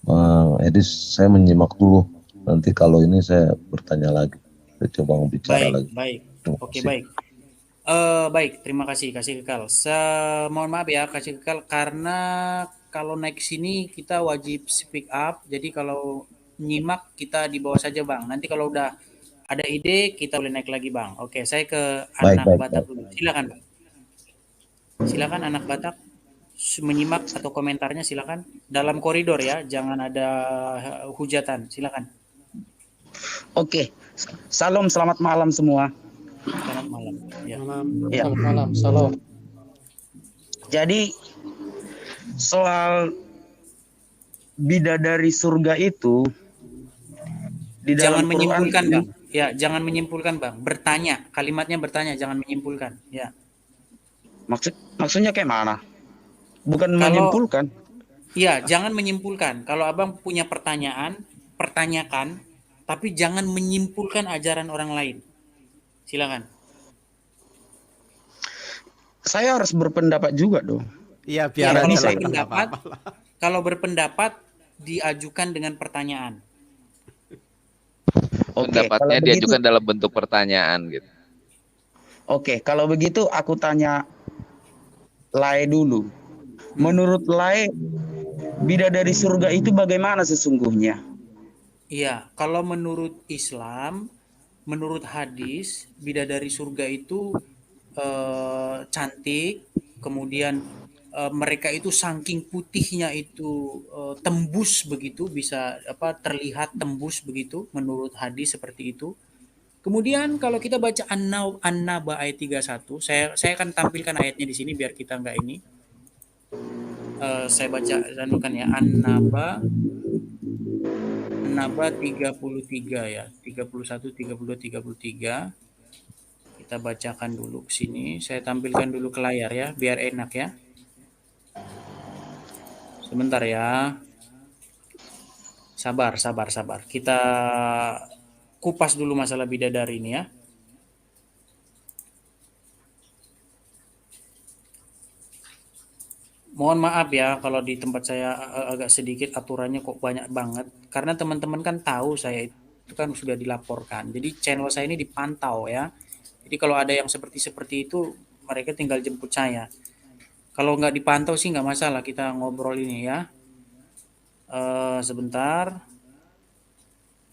Bang Edis, saya menyimak dulu. Nanti kalau ini saya bertanya lagi. Saya coba bicara lagi. Baik. Oke, baik. Baik, terima kasih Kasih Kekal. Mohon maaf ya Kasih Kekal, karena kalau naik sini kita wajib speak up. Jadi kalau nyimak kita di bawah saja, Bang. Nanti kalau udah ada ide kita boleh naik lagi, Bang. Oke, saya ke Anak Batak dulu. Silakan, Bang. Silakan Anak Batak menyimak atau komentarnya, silakan. Dalam koridor ya, jangan ada hujatan. Silakan. Oke. Salam, selamat malam semua. Selamat malam. Ya. Selamat malam. Salam. Jadi soal bidadari surga itu di dalam jangan menyimpulkan, Quran, Bang. Ya, jangan menyimpulkan, Bang. Bertanya, kalimatnya bertanya, jangan menyimpulkan. Ya. Maksudnya kayak mana? Bukan menyimpulkan. Iya, jangan menyimpulkan. Kalau Abang punya pertanyaan, pertanyakan, tapi jangan menyimpulkan ajaran orang lain. Silakan. Saya harus berpendapat juga dong. Iya, biar kalau aja berpendapat, kalau berpendapat diajukan dengan pertanyaan. Pendapatnya diajukan dalam bentuk pertanyaan gitu. Oke, kalau begitu aku tanya Lae dulu. Menurut Lae, bidadari surga itu bagaimana sesungguhnya? Iya, kalau menurut Islam, menurut hadis bidadari surga itu cantik, kemudian mereka itu saking putihnya itu tembus begitu, bisa terlihat tembus begitu menurut hadis seperti itu. Kemudian kalau kita baca An-Naba ayat 31, saya akan tampilkan ayatnya di sini biar kita nggak ini. Saya baca kan ya, An-Naba 33 ya, 31, 32, 33. Kita bacakan dulu ke sini. Saya tampilkan dulu ke layar ya, biar enak ya. Sebentar ya. Sabar. Kita kupas dulu masalah bidadari ini ya. Mohon maaf ya kalau di tempat saya agak sedikit aturannya kok banyak banget. Karena teman-teman kan tahu saya itu kan sudah dilaporkan. Jadi channel saya ini dipantau ya. Jadi kalau ada yang seperti itu, mereka tinggal jemput saya. Kalau nggak dipantau sih nggak masalah, kita ngobrol ini ya. Sebentar.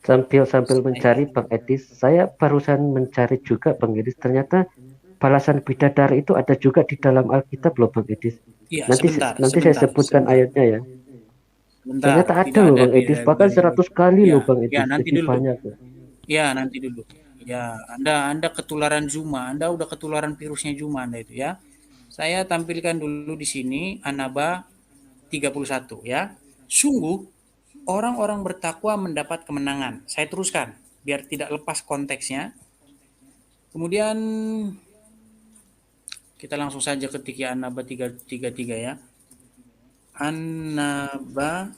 Sambil mencari Bang Edis, saya barusan mencari juga Bang Edis, ternyata balasan bidadari itu ada juga di dalam Alkitab loh Bang Edis. Ya, nanti saya sebutkan ayatnya ya. Ternyata ada loh Bang Edis, bahkan 100 kali loh Bang Edis. Ya, nanti jadi dulu. banyak. Ya, nanti dulu. Ya, Anda ketularan Zuma, Anda udah ketularan virusnya Zuma Anda itu ya. Saya tampilkan dulu di sini An-Naba 31 ya. Sungguh orang-orang bertakwa mendapat kemenangan. Saya teruskan biar tidak lepas konteksnya. Kemudian kita langsung saja ketik ya An-Naba 33 ya. An-Naba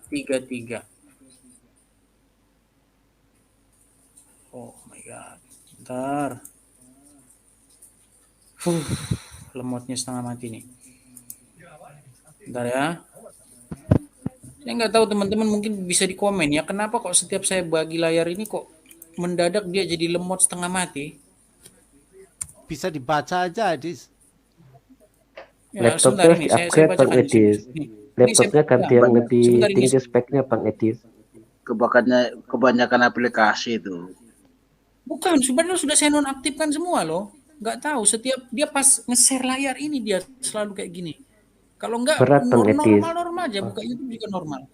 33. Oh my god. Bentar. Lemotnya setengah mati nih. Bentar ya. Saya nggak tahu teman-teman mungkin bisa di komen ya. Kenapa kok setiap saya bagi layar ini kok mendadak dia jadi lemot setengah mati? Bisa dibaca aja, Adis. Ya, laptopnya di upgrade Bang Edis. Laptopnya ganti yang lebih tinggi speknya Bang Edis. Kebanyakan aplikasi itu. Bukan, sebenarnya sudah saya nonaktifkan semua loh. Nggak tahu, setiap dia pas nge-share layar ini dia selalu kayak gini. Kalau nggak normal aja, buka YouTube juga normal.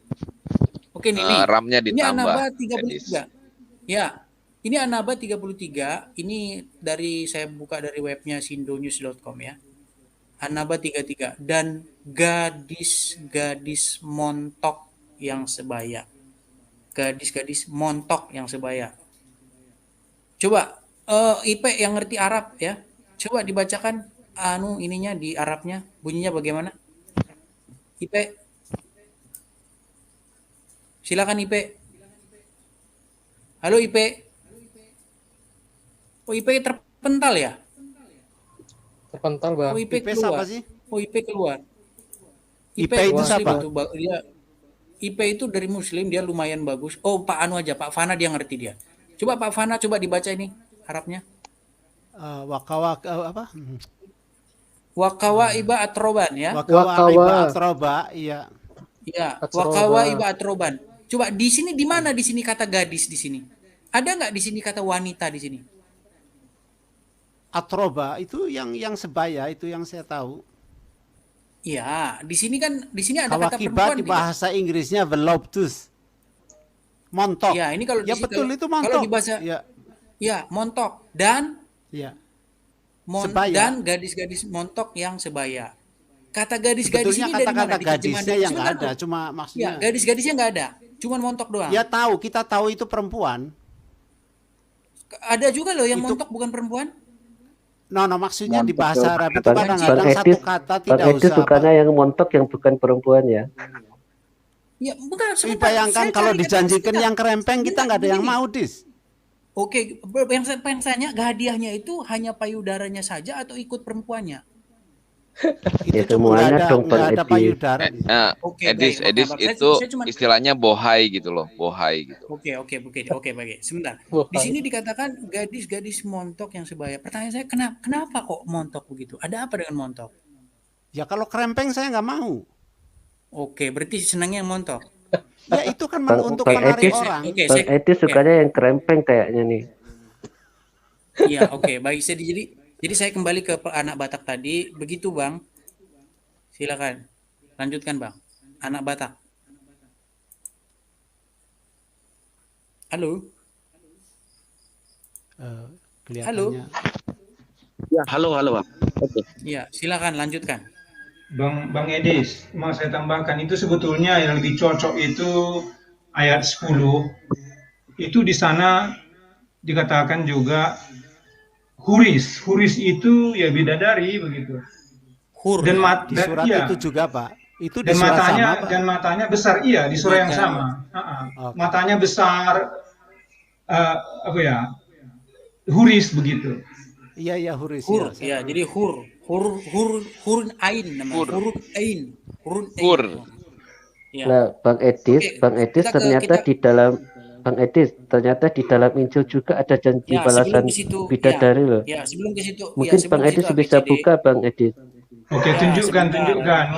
Oke nih, RAM-nya ditambah. Ini An-Naba 33. Ya, ini An-Naba 33. Ini dari saya buka dari webnya sindonews.com ya. An-Naba 33 dan gadis-gadis montok yang sebaya. Gadis-gadis montok yang sebaya. Coba IP yang ngerti Arab ya. Coba dibacakan ininya di Arabnya, bunyinya bagaimana? IP. Silakan IP. Halo IP. Oh IP terpental ya? Terpental Bang. Oh IP keluar. Sih? Oh IP keluar. IP itu siapa? IP itu dari Muslim, dia lumayan bagus. Oh Pak Anu aja, Pak Fana dia ngerti dia. Coba Pak Fana coba dibaca ini Arabnya. Wakawa iba atroban ya. Wakawa iba atroba, iya. Iya, wakawa iba atroban. Coba di sini di mana di sini kata gadis di sini? Ada nggak di sini kata wanita di sini? Atroba itu yang sebaya, itu yang saya tahu. Iya, di sini ada kata perempuan. Di bahasa Inggrisnya voluptuous. Montok. Ya, ini kalau ya betul itu montok. Kalau di bahasa ya montok dan sebaya. Dan gadis-gadis montok yang sebaya. Kata gadis-gadis ini dari mana? Kata-kata gadisnya yang nggak ada, cuma maksudnya. Ya, gadis-gadisnya nggak ada, cuma montok doang. Ya kita tahu itu perempuan. Ada juga loh yang montok bukan perempuan. No, maksudnya di bahasa Arab itu kadang-kadang satu kata tidak usah. Itu sukanya yang montok yang bukan perempuan ya. Ya, bukan. Bayangkan kalau dijanjikan yang kerempeng kita nggak ada yang mau, Dis. Oke, yang saya hadiahnya itu hanya payudaranya saja atau ikut perempuannya? Ya semuanya dong Bang Edis. Edis itu istilahnya bohai gitu loh, bohai gitu. Oke, baik. Sebentar. Di sini dikatakan gadis-gadis montok yang sebaya. Pertanyaan saya kenapa kok montok begitu? Ada apa dengan montok? Ya kalau kerempeng saya nggak mau. Oke, berarti senangnya yang montok. Ya itu kan untuk menarik orang. Bang Edis sukanya yang kerempeng kayaknya nih. Iya, oke, baik. Jadi saya kembali ke anak Batak tadi. Begitu, Bang. Silakan. Lanjutkan, Bang. Anak Batak. Halo. Kelihatannya. Ya, halo, Bang. Oke. Iya, silakan lanjutkan. Bang Edis, mau saya tambahkan itu sebetulnya yang lebih cocok itu ayat 10. Itu di sana dikatakan juga huris. Huris itu ya bidadari begitu. Hur. Dan di surat iya. itu juga, Pak. Itu di Dan surat matanya sama, Pak. dan matanya besar, iya, di surah yang Bukan. sama. Oke. Matanya besar, apa ya, huris begitu. Iya, huris. Hur, Ya, ya, jadi hurun ain namanya. Hurun ain. Hur. Ya. Nah, Bang Edis, Oke, Bang Edis ternyata di dalam Injil juga ada janji Ya, sebelum balasan ke situ, bidadari loh. ya, sebelum ke situ, Mungkin ya, sebelum Bang ke Edis situ bisa ABCD. buka, Bang Edis. Oke, Ya, tunjukkan.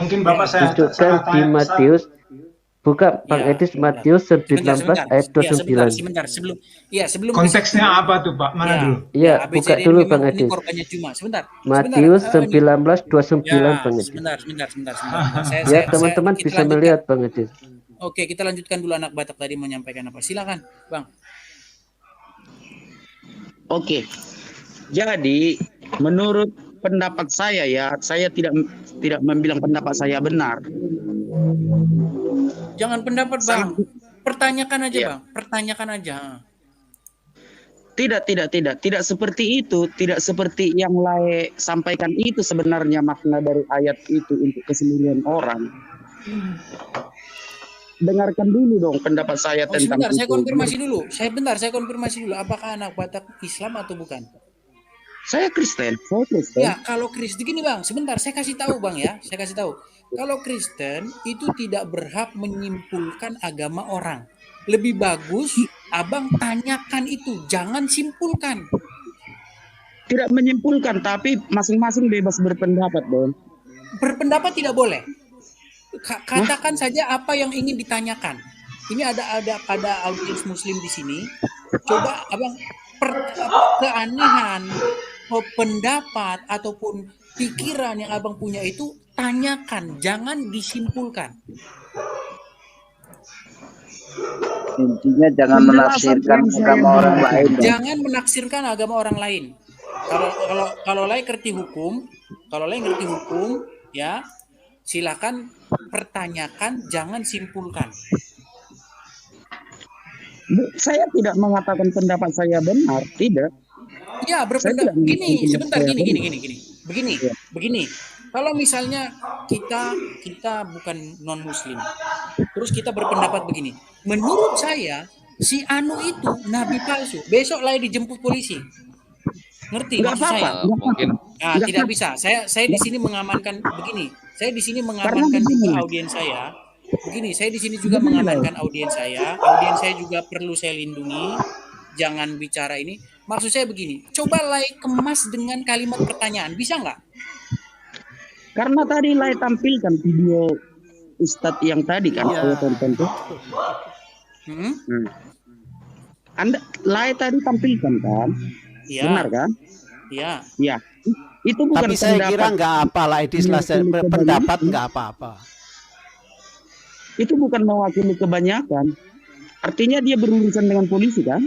Mungkin Bapak saya Tunjukkan salah di tanya. Matius. Buka Bang Ya, Edis Matius 19 ayat 29. Sebentar, sebelum ke Konteksnya situ. apa tuh, Pak? Mana dulu? Iya, ABCD buka dulu memang Bang ini Edis. korbannya cuma. Sebentar. Matius ini. 19:29 Bang Edis. Sebentar. Ya, teman-teman Kita bisa lanjutkan. melihat Bang Edis. Oke, kita lanjutkan dulu anak Batak tadi menyampaikan apa. Silakan, Bang. Oke. Jadi menurut pendapat saya ya, saya tidak membilang pendapat saya benar. Jangan pendapat, Bang. Pertanyakan aja, Iya. Bang. Pertanyakan aja. Tidak seperti itu, tidak seperti yang Lae sampaikan itu sebenarnya makna dari ayat itu untuk keseluruhan orang. Dengarkan dulu dong pendapat saya tentang Sebentar, itu. saya konfirmasi dulu. Apakah anak Batak Islam atau bukan? Saya Kristen. Ya, kalau Kristen gini, Bang. Sebentar, saya kasih tahu, Bang ya. Saya kasih tahu. Kalau Kristen itu tidak berhak menyimpulkan agama orang. Lebih bagus Abang tanyakan itu, jangan simpulkan. Tidak menyimpulkan, tapi masing-masing bebas berpendapat, Bang. Berpendapat tidak boleh. Katakan saja apa yang ingin ditanyakan. Ini ada audiens Muslim di sini. Coba Abang keanehan, pendapat ataupun pikiran yang Abang punya itu tanyakan, jangan disimpulkan. Intinya jangan menafsirkan agama orang lain. Jangan menaksirkan agama orang lain. Kalau lain ngerti hukum, ya silakan pertanyakan, jangan simpulkan. Saya tidak mengatakan pendapat saya benar, tidak. Ya, berpendapat gini, sebentar gini. Begini. Kalau misalnya kita bukan non muslim, terus kita berpendapat begini. Menurut saya si Anu itu nabi palsu. Besok lah dijemput polisi. Ngerti maksud saya? Mungkin. Nah, tidak bisa. Saya di sini mengamankan begini. Saya di sini mengamankan juga audiens saya. Begini, saya di sini juga mengamankan audiens saya. Audiens saya juga perlu saya lindungi. Jangan bicara ini. Maksud saya begini. Coba kemas dengan kalimat pertanyaan. Bisa nggak? Karena tadi Lai tampilkan video Ustadz yang tadi kan, saya tonton tuh. Anda Lai tadi tampilkan kan? Ya. Benar kan? Iya. Ya. Itu bukan Tapi saya kira nggak apa lah, pendapat nggak apa-apa. Itu bukan mewakili kebanyakan. Artinya dia berurusan dengan polisi kan?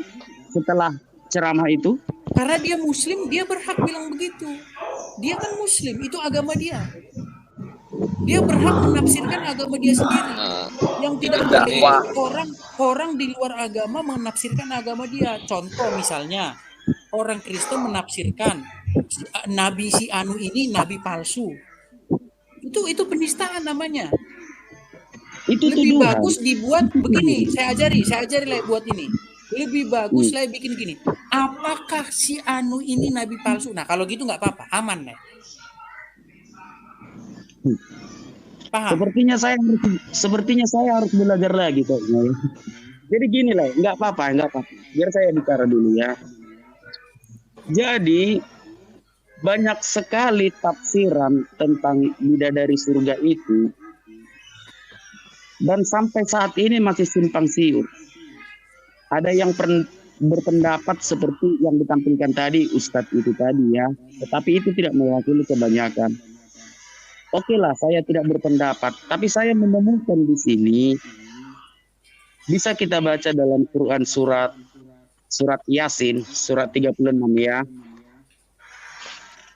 Setelah ceramah itu. Karena dia muslim, dia berhak bilang begitu. Dia kan muslim, itu agama dia. Dia berhak menafsirkan agama dia sendiri. Yang tidak boleh orang di luar agama menafsirkan agama dia. Contoh misalnya, orang Kristen menafsirkan Nabi si Anu ini nabi palsu. Itu penistaan namanya. Itu lebih bagus dibuat begini. Saya ajari lah buat ini. Lebih bagus lah bikin gini. Apakah si Anu ini nabi palsu? Nah, kalau gitu nggak apa-apa, aman lah. Paham? Sepertinya saya harus belajar lagi kayaknya. Jadi gini lah, nggak apa-apa. Biar saya bicara dulu ya. Jadi banyak sekali tafsiran tentang bidadari surga itu, dan sampai saat ini masih simpang siur. Ada yang berpendapat seperti yang ditampilkan tadi Ustadz itu tadi ya, tetapi itu tidak mewakili kebanyakan. Oke lah, saya tidak berpendapat, tapi saya menemukan di sini bisa kita baca dalam Quran surat Yasin surat 36 ya.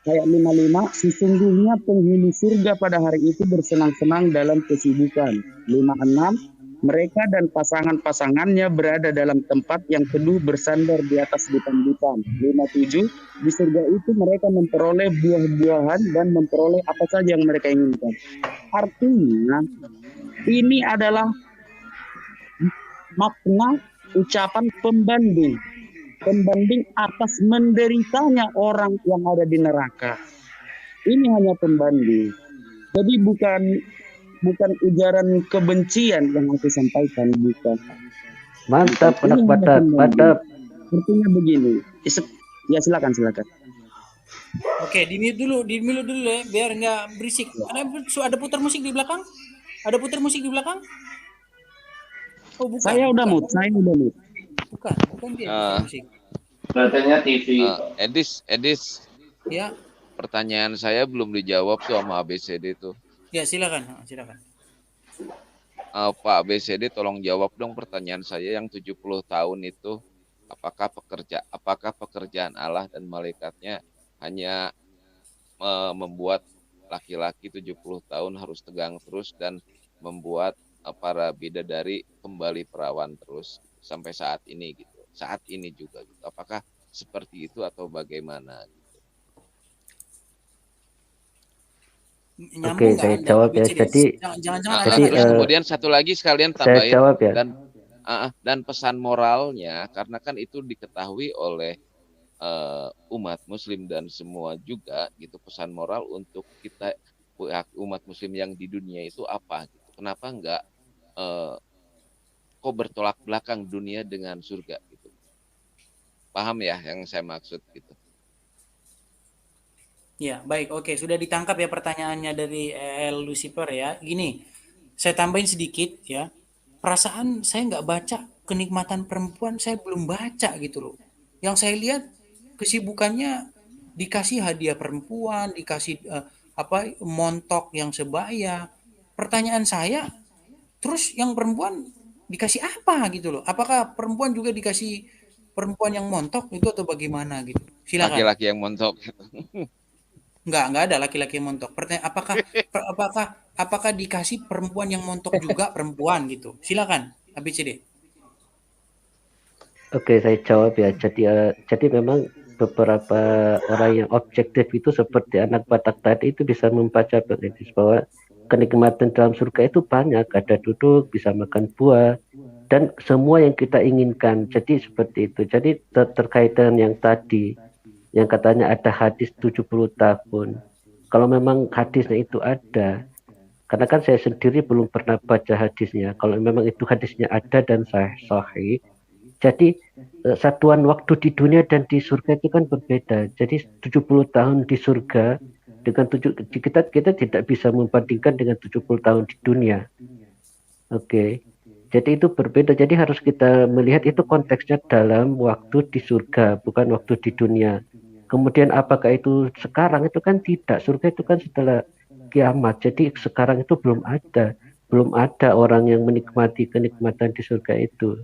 Ayat 55, sesungguhnya penghuni surga pada hari itu bersenang-senang dalam kesibukan. 56, mereka dan pasangan-pasangannya berada dalam tempat yang teduh bersandar di atas hutan-hutan. 57, di surga itu mereka memperoleh buah-buahan dan memperoleh apa saja yang mereka inginkan. Artinya, ini adalah makna ucapan pembanding atas menderitanya orang yang ada di neraka. Ini hanya pembanding. Jadi bukan ujaran kebencian yang aku sampaikan, bukan. Mantap, mantap. Artinya begini. Ya silakan. Oke, di mute dulu ya, biar nggak berisik. Ada putar musik di belakang? Oh, bukan. Saya udah mute. Bukan dia musik. Katanya TV. Edis. Ya. Pertanyaan saya belum dijawab tuh sama ABCD tuh. Ya, silakan. Pak ABCD tolong jawab dong pertanyaan saya yang 70 tahun itu, apakah pekerjaan Allah dan malaikatnya hanya membuat laki-laki 70 tahun harus tegang terus dan membuat para bidadari kembali perawan terus sampai saat ini gitu. Saat ini juga gitu. Apakah seperti itu atau bagaimana? Oke, saya jawab ya. Jadi kemudian satu lagi sekalian tambahin saya jawab ya. Dan pesan moralnya, karena kan itu diketahui oleh umat Muslim dan semua juga gitu, pesan moral untuk kita umat Muslim yang di dunia itu apa? Gitu. Kenapa enggak kok bertolak belakang dunia dengan surga gitu? Paham ya yang saya maksud gitu? Ya, baik. Oke, sudah ditangkap ya pertanyaannya dari Lucifer ya. Gini, saya tambahin sedikit ya. Perasaan saya nggak baca kenikmatan perempuan, saya belum baca gitu loh. Yang saya lihat kesibukannya dikasih hadiah perempuan, dikasih montok yang sebaya. Pertanyaan saya, terus yang perempuan dikasih apa gitu loh? Apakah perempuan juga dikasih perempuan yang montok itu atau bagaimana gitu? Silakan. Laki-laki yang montok. Enggak ada laki-laki yang montok. Pertanyaan apakah dikasih perempuan yang montok juga perempuan gitu? Silakan, ABCD. Oke, saya jawab ya. Jadi memang beberapa orang yang objektif itu seperti anak Batak tadi itu bisa membaca bahwa kenikmatan dalam surga itu banyak. Ada duduk, bisa makan buah, dan semua yang kita inginkan. Jadi seperti itu. Jadi terkait dengan yang tadi, yang katanya ada hadis 70 tahun. Kalau memang hadisnya itu ada, karena kan saya sendiri belum pernah baca hadisnya. Kalau memang itu hadisnya ada dan sahih, jadi satuan waktu di dunia dan di surga itu kan berbeda. Jadi 70 tahun di surga dengan kita tidak bisa membandingkan dengan 70 tahun di dunia. Oke. Jadi itu berbeda. Jadi harus kita melihat itu konteksnya dalam waktu di surga, bukan waktu di dunia. Kemudian apakah itu sekarang? Itu kan tidak. Surga itu kan setelah kiamat. Jadi sekarang itu belum ada orang yang menikmati kenikmatan di surga itu.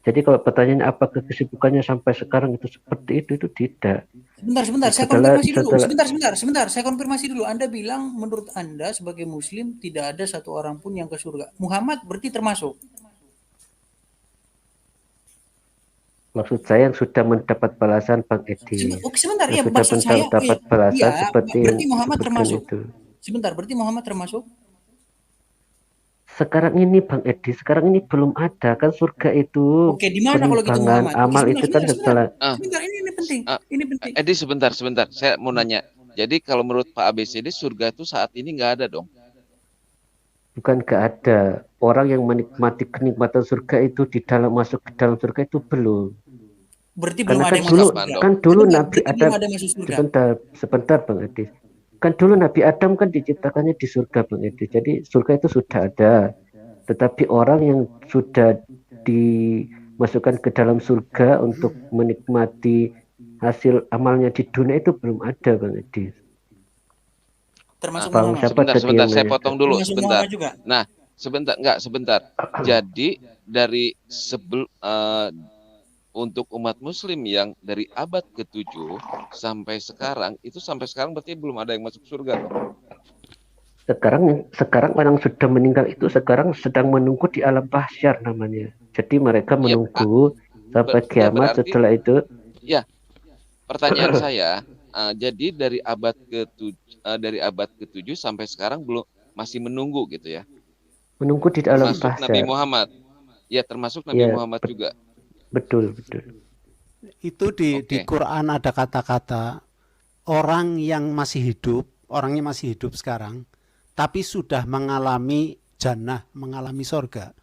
Jadi kalau pertanyaannya apakah kesibukannya sampai sekarang itu seperti itu tidak. Sebentar, saya konfirmasi dulu. Sebentar, saya konfirmasi dulu. Anda bilang menurut Anda sebagai Muslim tidak ada satu orang pun yang ke surga. Muhammad berarti termasuk? Maksud saya yang sudah mendapat balasan Bang Edi. Sebentar ya, maksud saya mendapat balasan seperti berarti Muhammad termasuk. Itu. Sebentar, berarti Muhammad termasuk? Sekarang ini Bang Edi, sekarang ini belum ada kan surga itu. Oke, di mana kalau gitu Muhammad? Amal itu kan setelah. Sebentar, ini penting. Ini penting. Edi sebentar. Saya mau nanya. Jadi kalau menurut Pak ABCD surga itu saat ini nggak ada dong? Bukan nggak ada. Orang yang menikmati kenikmatan surga itu masuk ke dalam surga itu belum. Berarti karena belum kan ada kan dulu Nabi Adam. Sebentar Bang Edi. Kan dulu Nabi Adam kan diciptakannya di surga Bang Edi. Jadi surga itu sudah ada. Tetapi orang yang sudah dimasukkan ke dalam surga untuk menikmati hasil amalnya di dunia itu belum ada, Bang Edi. Termasuk Bang, Muhammad. siapa tadi Sebentar, yang saya nanya? potong dulu Termasuk sebentar. Muhammad juga. Nah, sebentar. Jadi dari untuk umat muslim yang dari abad ke-7 sampai sekarang berarti belum ada yang masuk surga. Sekarang orang sudah meninggal itu sekarang sedang menunggu di alam mahsyar namanya. Jadi mereka menunggu sampai kiamat. berarti- Setelah itu Ya, pertanyaan saya, jadi dari abad ke-7 sampai sekarang masih menunggu gitu ya? menunggu di alam Termasuk mahsyar. Nabi Muhammad. Ya, termasuk Nabi Ya, Muhammad juga. Betul. Itu di Quran ada kata-kata orangnya masih hidup sekarang, tapi sudah mengalami jannah, mengalami sorga.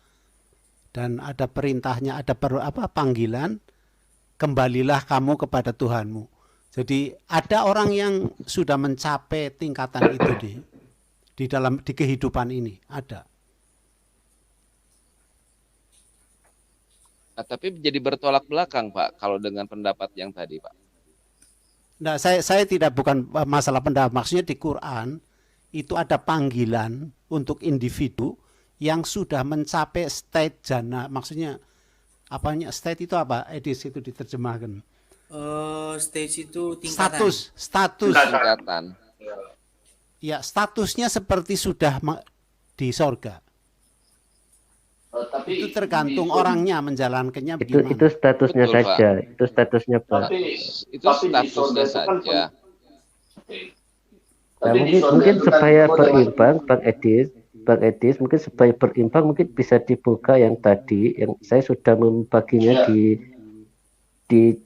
Dan ada perintahnya, ada panggilan, kembalilah kamu kepada Tuhanmu. Jadi ada orang yang sudah mencapai tingkatan itu di kehidupan ini ada. Nah, tapi jadi bertolak belakang, Pak, kalau dengan pendapat yang tadi, Pak. Nah, saya bukan masalah pendapat, maksudnya di Quran itu ada panggilan untuk individu yang sudah mencapai state jannah. Maksudnya state itu apa? Edis itu diterjemahkan. Stage itu tingkatan. Status. Tingkatan. Ya, statusnya seperti sudah di sorga. Itu tergantung orangnya menjalankannya bagaimana. Itu statusnya Betul, saja. Itu statusnya, Pak. Itu statusnya saja. Nah, mungkin supaya berimbang, Bang Edis, mungkin supaya berimbang mungkin bisa dibuka yang tadi, yang saya sudah membaginya di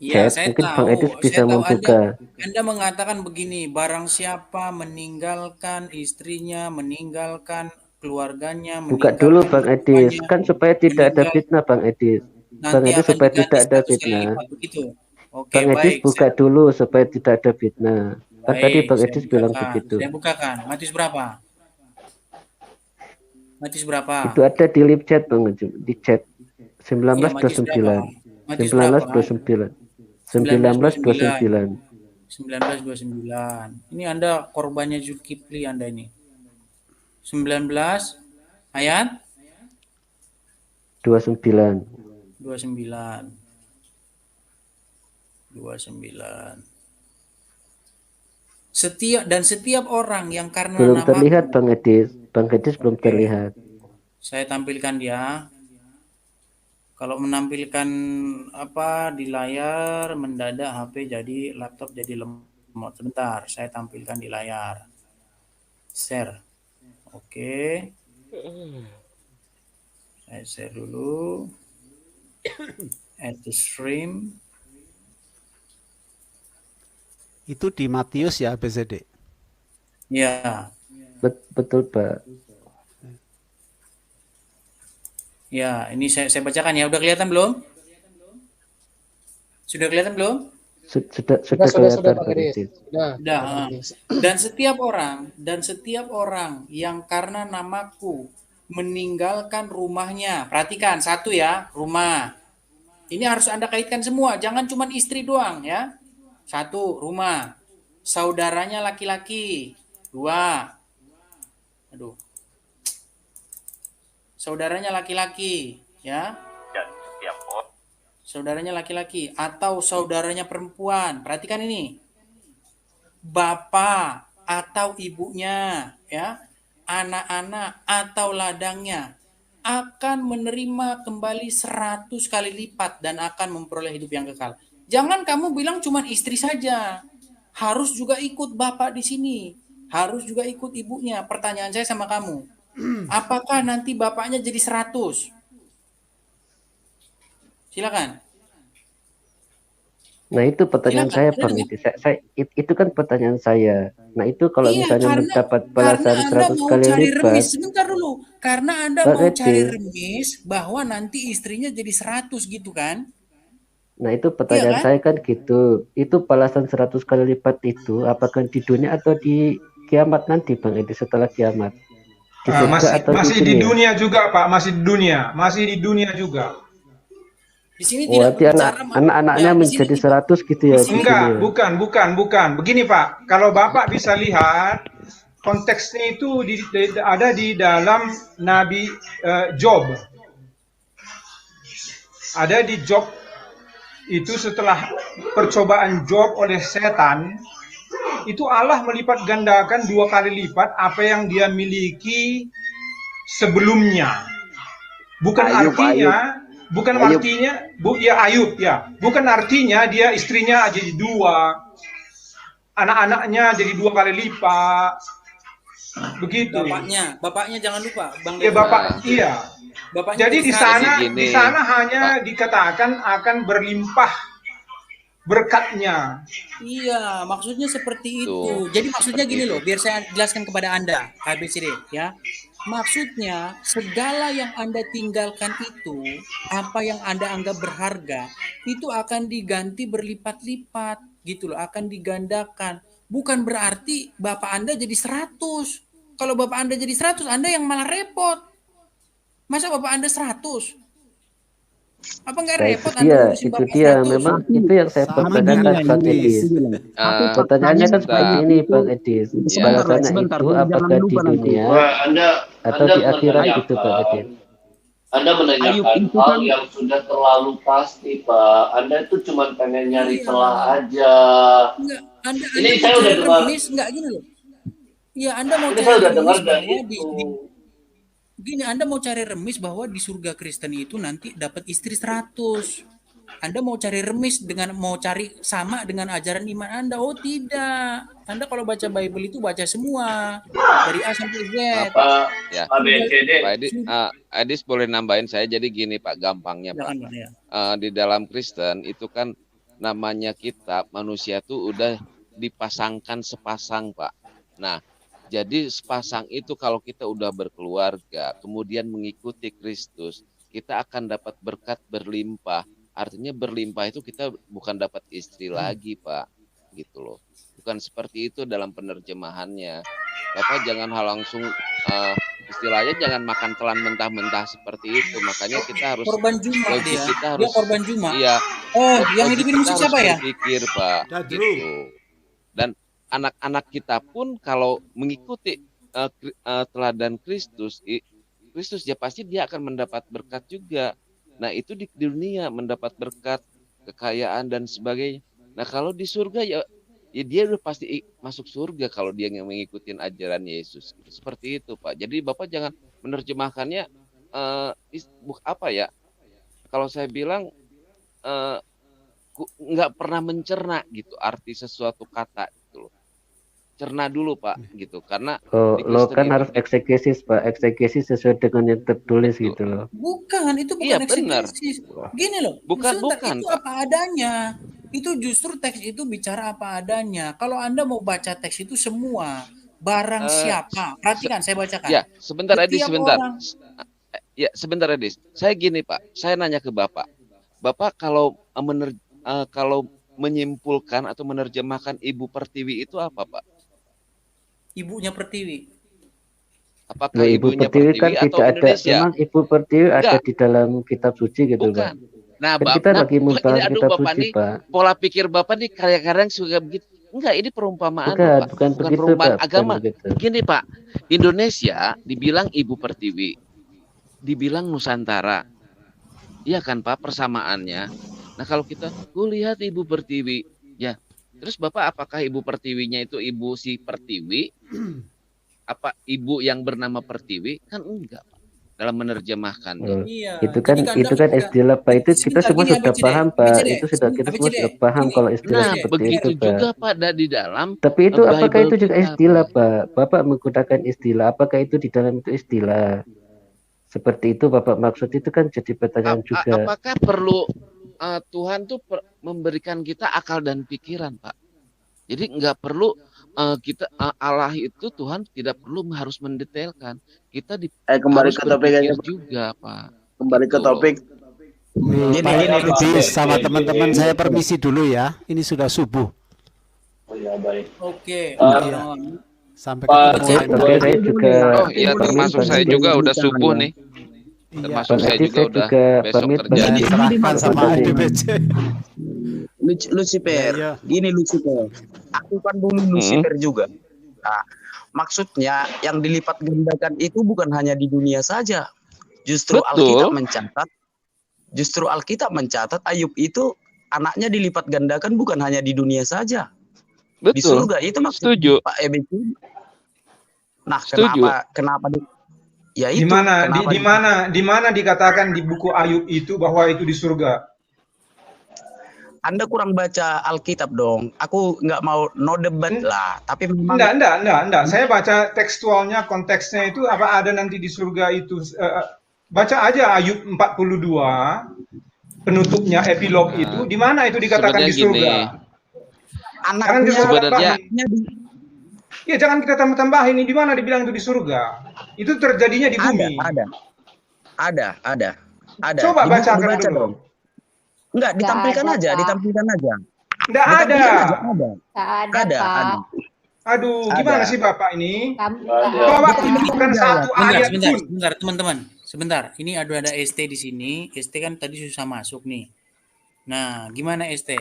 Ya, chat. saya Mungkin Bang tahu. Edis Saya bisa tahu membuka. Anda mengatakan begini, barang siapa meninggalkan istrinya, meninggalkan keluarganya, Buka dulu meninggalkan Bang Edis, rumahnya, kan supaya tidak ada meninggal- fitnah Bang Edis. Bang nanti Edis akan supaya diganti tidak ada 100 kali fitnah. lipat begitu. Oke, Bang Edis baik. buka dulu supaya tidak ada fitnah. Kan tadi Bang Saya Edis bilang bukakan. begitu. Saya bukakan. Matius berapa? Matius berapa? Itu ada di live chat Bang Edis, di chat Iya, Matius berapa? 1929. Matius berapa? 1929. 1929. 1929. Ini Anda korbannya Zulkifli Anda ini. 19 ayat 29. 29. 29. Setiap orang yang karena Belum nama terlihat Bang Edis. Bang Edis belum terlihat. saya tampilkan dia. Kalau menampilkan di layar mendadak HP jadi laptop jadi lemot. Sebentar, saya tampilkan di layar. Share. Oke. Saya share dulu. Add to stream. Itu di Matius ya, BZD. Ya. Betul Pak. Ya, ini saya bacakan ya. Udah kelihatan belum? Sudah kelihatan belum? Sudah kelihatan Bang Edis. Sudah. Dan setiap orang yang karena namaku meninggalkan rumahnya. Perhatikan, satu ya, rumah. Ini harus Anda kaitkan semua, jangan cuma istri doang ya. Satu, rumah. Saudaranya laki-laki. Dua. Saudaranya laki-laki, ya. Saudaranya laki-laki atau saudaranya perempuan. Perhatikan ini. Bapak atau ibunya, ya. Anak-anak atau ladangnya akan menerima kembali 100 kali lipat dan akan memperoleh hidup yang kekal. Jangan kamu bilang cuma istri saja. Harus juga ikut bapak di sini. Harus juga ikut ibunya. Pertanyaan saya sama kamu. Apakah nanti bapaknya jadi 100? Silakan. Nah itu pertanyaan saya Bang Edis. Itu kan pertanyaan saya. Nah itu kalau misalnya mendapat balasan 100 kali lipat. Sebentar dulu. Karena Anda mau cari remis bahwa nanti istrinya jadi 100 gitu kan? Nah itu pertanyaan saya kan gitu. Itu balasan 100 kali lipat itu apakah di dunia atau di kiamat nanti Bang Edis, setelah kiamat? Di surga atau masih di dunia juga Pak, masih di dunia juga. Di sini Oh, tidak nanti berbicara anak-anaknya ya, di sini menjadi tidak 100 gitu ya. di sini Enggak, Gitu ya. bukan. Begini Pak, kalau Bapak bisa lihat konteksnya itu ada di dalam Nabi Job. Ada di Job itu setelah percobaan Job oleh setan, itu Allah melipat gandakan 2 kali lipat apa yang dia miliki sebelumnya. Bukan artinya Ayub ya. Bukan artinya dia istrinya jadi 2, anak-anaknya jadi 2 kali lipat. Begitu. Bapaknya jangan lupa, Bang Ya Dewa. Bapak, iya. Bapaknya Jadi di sana hanya dikatakan akan berlimpah berkatnya. Iya, maksudnya seperti itu. Jadi maksudnya gini loh, biar saya jelaskan kepada Anda, ABCD ya. Maksudnya segala yang Anda tinggalkan itu, apa yang Anda anggap berharga, itu akan diganti berlipat-lipat gitu loh, akan digandakan. Bukan berarti Bapak Anda jadi 100. Kalau Bapak Anda jadi 100, Anda yang malah repot. Masa Bapak Anda 100? Apa nggak repot Anda ngurusin Bapak dia 100? memang itu yang saya pertanyakan Pak Edis. Pertanyaannya kan seperti ini Pak Edis. Balasannya itu apakah di dunia atau di akhirat itu Pak Edis? Anda menanyakan hal yang sudah terlalu pasti Pak. Anda itu cuma pengen nyari celah aja. Enggak, Anda Ini saya udah dengar. Enggak gini loh. Iya, Anda mau Ini cari saya udah remis dengar dan bahwa gini, Anda mau cari remis bahwa di surga Kristen itu nanti dapat istri 100. Anda mau cari remis mau cari sama dengan ajaran iman Anda. Oh tidak. Anda kalau baca Bible itu baca semua dari A sampai Z. Pak Edis boleh nambahin saya, jadi gini Pak, gampangnya Pak. Di dalam Kristen itu kan namanya kita manusia tuh udah dipasangkan sepasang Pak. Nah, jadi sepasang itu kalau kita udah berkeluarga, kemudian mengikuti Kristus, kita akan dapat berkat berlimpah. Artinya berlimpah itu kita bukan dapat istri lagi, Pak. Gitu loh. Bukan seperti itu dalam penerjemahannya. Bapak jangan langsung istilahnya jangan makan telan mentah-mentah seperti itu. Makanya kita harus korban Juma dia. Kita Dia korban Juma. Iya. Oh, yang hidupin musik siapa ya? Berpikir, Pak. Gitu. Dan anak-anak kita pun kalau mengikuti teladan Kristus ya pasti dia akan mendapat berkat juga. Nah itu di dunia mendapat berkat, kekayaan dan sebagainya. Nah kalau di surga ya dia udah pasti masuk surga kalau dia mengikuti ajaran Yesus. Seperti itu Pak. Jadi Bapak jangan menerjemahkannya apa ya? Kalau saya bilang nggak pernah mencerna gitu arti sesuatu kata. Cerna dulu Pak gitu karena lo kan harus eksegesis Pak, eksegesis sesuai dengan yang tertulis gitu loh. Bukan, itu bukan eksegesis. Gini loh, bukan itu apa adanya. Itu justru teks itu bicara apa adanya. Kalau Anda mau baca teks itu semua barang siapa, perhatikan saya bacakan. Ya, sebentar Edis, sebentar. Ya, sebentar Edis. Saya gini Pak, saya nanya ke Bapak. Bapak kalau menyimpulkan atau menerjemahkan Ibu Pertiwi itu apa Pak? Ibunya Pertiwi. Apakah ibunya Pertiwi kan atau tidak ada, Indonesia? memang Ibu Pertiwi ada di dalam kitab suci gitu Pak. Nah, kan kita lagi membahas kitab suci Pak. Pola pikir Bapak nih kadang-kadang suka begitu. Enggak, ini perumpamaan Pak. Bukan begitu, perumpamaan Pak. agama. Begitu. Gini Pak, Indonesia dibilang Ibu Pertiwi, dibilang Nusantara. Iya kan Pak persamaannya. Nah kalau kita lihat Ibu Pertiwi, ya terus Bapak apakah Ibu Pertiwinya itu ibu si Pertiwi? Apa ibu yang bernama Pertiwi? Kan enggak Pak. Dalam menerjemahkannya. Iya. Itu kan istilah Pak, itu kita semua sudah paham Pak. Itu kita semua sudah paham kalau istilah seperti begitu itu Pak. juga Pak di dalam. Tapi itu apakah itu juga kita, istilah Pak? Bapak menggunakan istilah, apakah itu di dalam itu istilah? Seperti itu Bapak maksud itu kan jadi pertanyaan juga. Apakah perlu Tuhan tuh memberikan kita akal dan pikiran Pak? Jadi nggak perlu kita Allah itu Tuhan tidak perlu harus mendetailkan. Kita kembali ke topik aja juga Pak. Kembali ke topik. Gini, sama teman-teman saya permisi dulu ya. Ini sudah subuh. Oh ya baik. Oke. Sampai ketemu. Saya juga. Oh iya termasuk saya juga udah subuh nih. Termasuk Bang saya Edi, juga saya udah juga besok pamit, kerja. Bang Edi. Diserahkan sama Bang Edi. ADBC. Lucifer, Iya, iya. gini Lucifer, aku kan dulu Lucifer juga. Nah, maksudnya yang dilipat gandakan itu bukan hanya di dunia saja. Justru Betul. Alkitab mencatat Ayub itu anaknya dilipat gandakan bukan hanya di dunia saja. Di Betul. surga itu maksudnya Setuju. Pak EBC. Nah, Setuju. kenapa ya Di itu mana kenapa di mana dikatakan di buku Ayub itu bahwa itu di surga? Anda kurang baca Alkitab dong. Aku nggak mau no debat lah, tapi memang Enggak. Saya baca tekstualnya, konteksnya itu apa ada nanti di surga itu. Baca aja Ayub 42, penutupnya, epilog itu. Di mana itu dikatakan di Sebenarnya gini. surga? Jangan kita Sebenarnya tambah-tambahin. Ya, jangan kita tambah-tambahin. Di mana dibilang itu di surga? Itu terjadinya di bumi. ada. Coba bacakan Dibaca dulu. dong. Enggak, ditampilkan ada, aja, Pak. ditampilkan aja. Enggak ada. Nggak ada, Pak. Aduh, gimana sih Bapak ini? Ada. Coba tunjukkan satu ayat Sebentar, pun. teman-teman. Sebentar. Ini ada ST di sini. ST kan tadi susah masuk nih. Nah, gimana ST?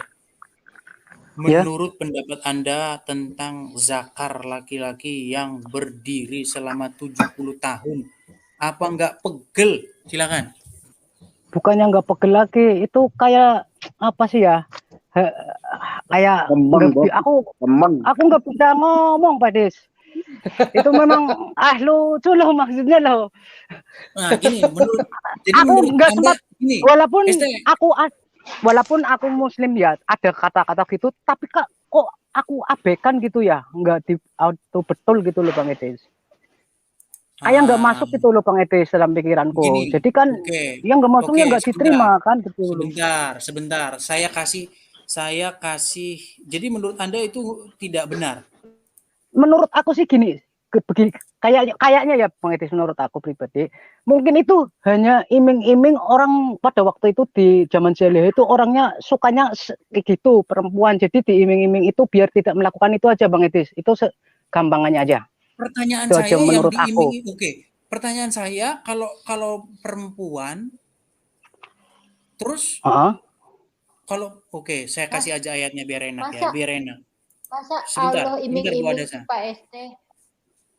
Menurut pendapat Anda tentang zakar laki-laki yang berdiri selama 70 tahun, apa enggak pegel? Silakan. Bukannya nggak pegel lagi, itu kayak apa sih ya? Kayak aku nggak bisa ngomong, Pak Des. Itu memang lucu loh maksudnya loh. Nah, gini, aku nggak sempat, gini, walaupun aku Muslim ya, ada kata-kata gitu, tapi kok aku abaikan gitu ya, nggak di auto betul gitu loh Bang Edis. Kayak nggak masuk gitu loh Bang Edis dalam pikiranku. Gini, jadi kan yang nggak masuknya nggak diterima kan gitu. Sebentar. Saya kasih. Jadi menurut Anda itu tidak benar? Menurut aku sih gini, kayaknya ya Bang Edis, menurut aku pribadi, mungkin itu hanya iming-iming orang pada waktu itu di zaman jahiliyah itu orangnya sukanya gitu perempuan, jadi diiming-iming itu biar tidak melakukan itu aja Bang Edis. Itu gampangannya aja. Pertanyaan itu saya yang menurut diiming, pertanyaan saya kalau perempuan terus kalau saya kasih aja ayatnya biar enak ya, biar enak. Masa Sebentar, Allah iming-iming Pak ST?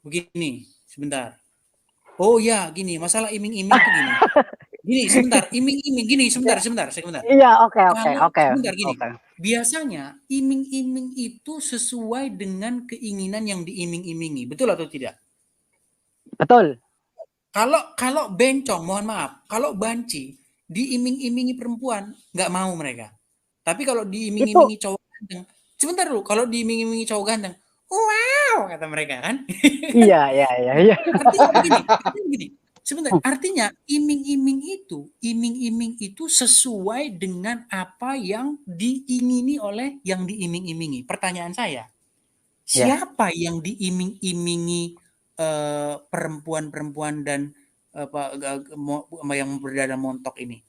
Begini, sebentar. Oh ya, gini, masalah iming-iming tuh gini. Gini, sebentar, iming-iming gini, sebentar. Iya, oke. Sebentar gini. Biasanya iming-iming itu sesuai dengan keinginan yang diiming-imingi, betul atau tidak? Betul. Kalau bencong, mohon maaf, kalau banci diiming-imingi perempuan nggak mau mereka. Tapi kalau diiming-imingi cowok ganteng, sebentar dulu, kalau diiming-imingi cowok ganteng, wow kata mereka kan? Iya. Artinya gini. Sebentar, artinya iming-iming itu sesuai dengan apa yang diingini oleh yang diiming-imingi. Pertanyaan saya, siapa yang diiming-imingi perempuan-perempuan dan yang berdada montok ini?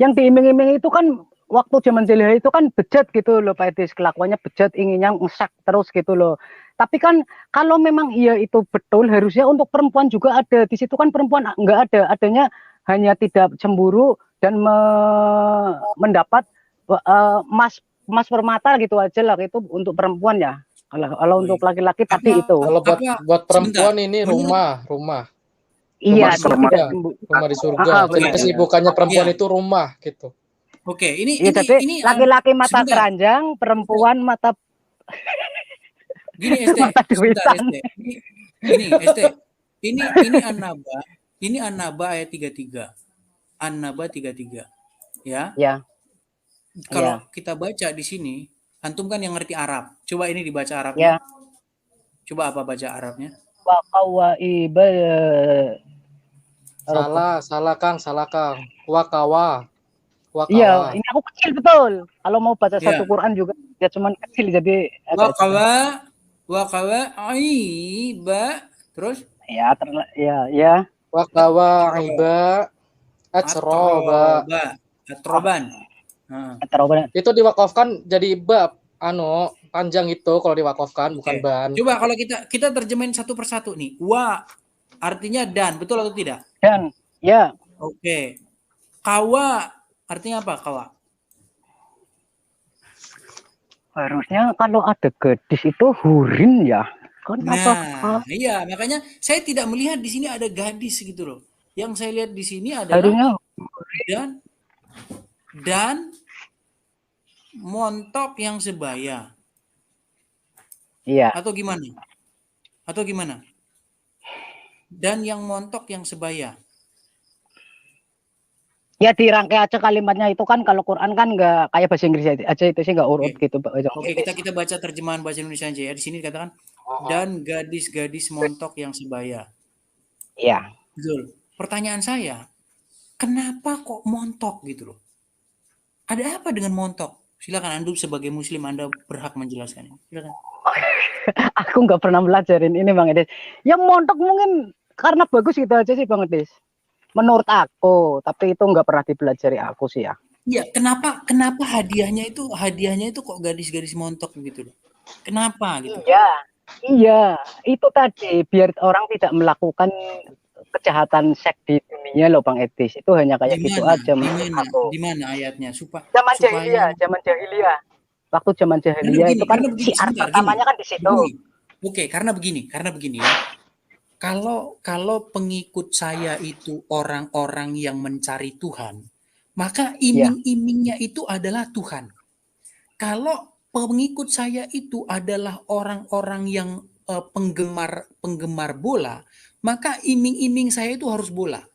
Yang diiming-iming itu kan waktu zaman jahiliyah itu kan bejat gitu loh Pak Edis, kelakuannya bejat, inginnya ngesak terus gitu loh. Tapi kan kalau memang iya itu betul, harusnya untuk perempuan juga ada. Di situ kan perempuan nggak ada, adanya hanya tidak cemburu dan mendapat emas permata gitu aja lah, itu untuk perempuan ya. Kalau untuk laki-laki tadi itu. Kalau buat perempuan ini rumah. Iya, rumah di surga. Jadi kesibukannya perempuan itu rumah gitu. Oke, ini laki-laki mata keranjang, perempuan mata gini ST, ini An-Naba ayat 33. An-Naba 33. Ya. Kalau kita baca di sini, antum kan yang ngerti Arab. Coba ini dibaca Arabnya. Coba apa baca Arabnya? Salah Kang. Wakawa. Iya, ini aku kecil betul. Kalau mau baca satu Quran juga ya cuman kecil, jadi Wakawa aiba terus ya. Wakawa aiba atroban. Itu diwakafkan jadi bab panjang itu kalau diwakafkan, bukan ban. Coba kalau kita terjemahin satu persatu nih. Wa artinya dan, betul atau tidak? Ya. Oke. Kawa artinya apa kawa? Harusnya kalau ada gadis itu hurin ya. Kenapa? Nah, iya, makanya saya tidak melihat di sini ada gadis gitu loh. Yang saya lihat di sini adalah Harusnya dan montok yang sebaya. Iya. Atau gimana? Atau gimana? Dan yang montok yang sebaya. Ya dirangkai aja kalimatnya itu kan, kalau Quran kan nggak kayak bahasa Inggris aja itu sih nggak urut gitu. Oke, kita baca terjemahan bahasa Indonesia aja ya. Di sini dikatakan dan gadis-gadis montok yang sebaya. Iya. Betul. Pertanyaan saya, kenapa kok montok gitu loh? Ada apa dengan montok? Silakan Anda sebagai Muslim, Anda berhak menjelaskan. Silakan. Aku nggak pernah belajarin ini Bang Edis. Ya montok mungkin karena bagus gitu aja sih Bang Edis. Menurut aku, tapi itu nggak pernah dipelajari aku sih ya. Iya, kenapa hadiahnya itu kok gadis-gadis montok gitu loh? Kenapa gitu? Iya, itu tadi biar orang tidak melakukan kejahatan seks di dunia loh Bang Edis. Itu hanya kayak gitu aja menurut aku. Di mana ayatnya? Zaman jahiliyah. Waktu zaman jahiliyah itu kan syiar pertamanya kan di situ. Oke, karena begini ya. Kalau pengikut saya itu orang-orang yang mencari Tuhan, maka iming-imingnya itu adalah Tuhan. Kalau pengikut saya itu adalah orang-orang yang penggemar bola, maka iming-iming saya itu harus bola.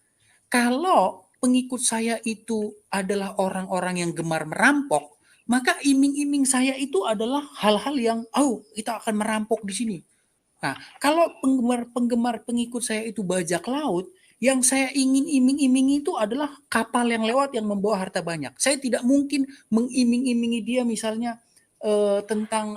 Kalau pengikut saya itu adalah orang-orang yang gemar merampok, maka iming-iming saya itu adalah hal-hal yang, kita akan merampok di sini. Nah, kalau penggemar pengikut saya itu bajak laut, yang saya ingin iming-imingi itu adalah kapal yang lewat yang membawa harta banyak. Saya tidak mungkin mengiming-imingi dia misalnya tentang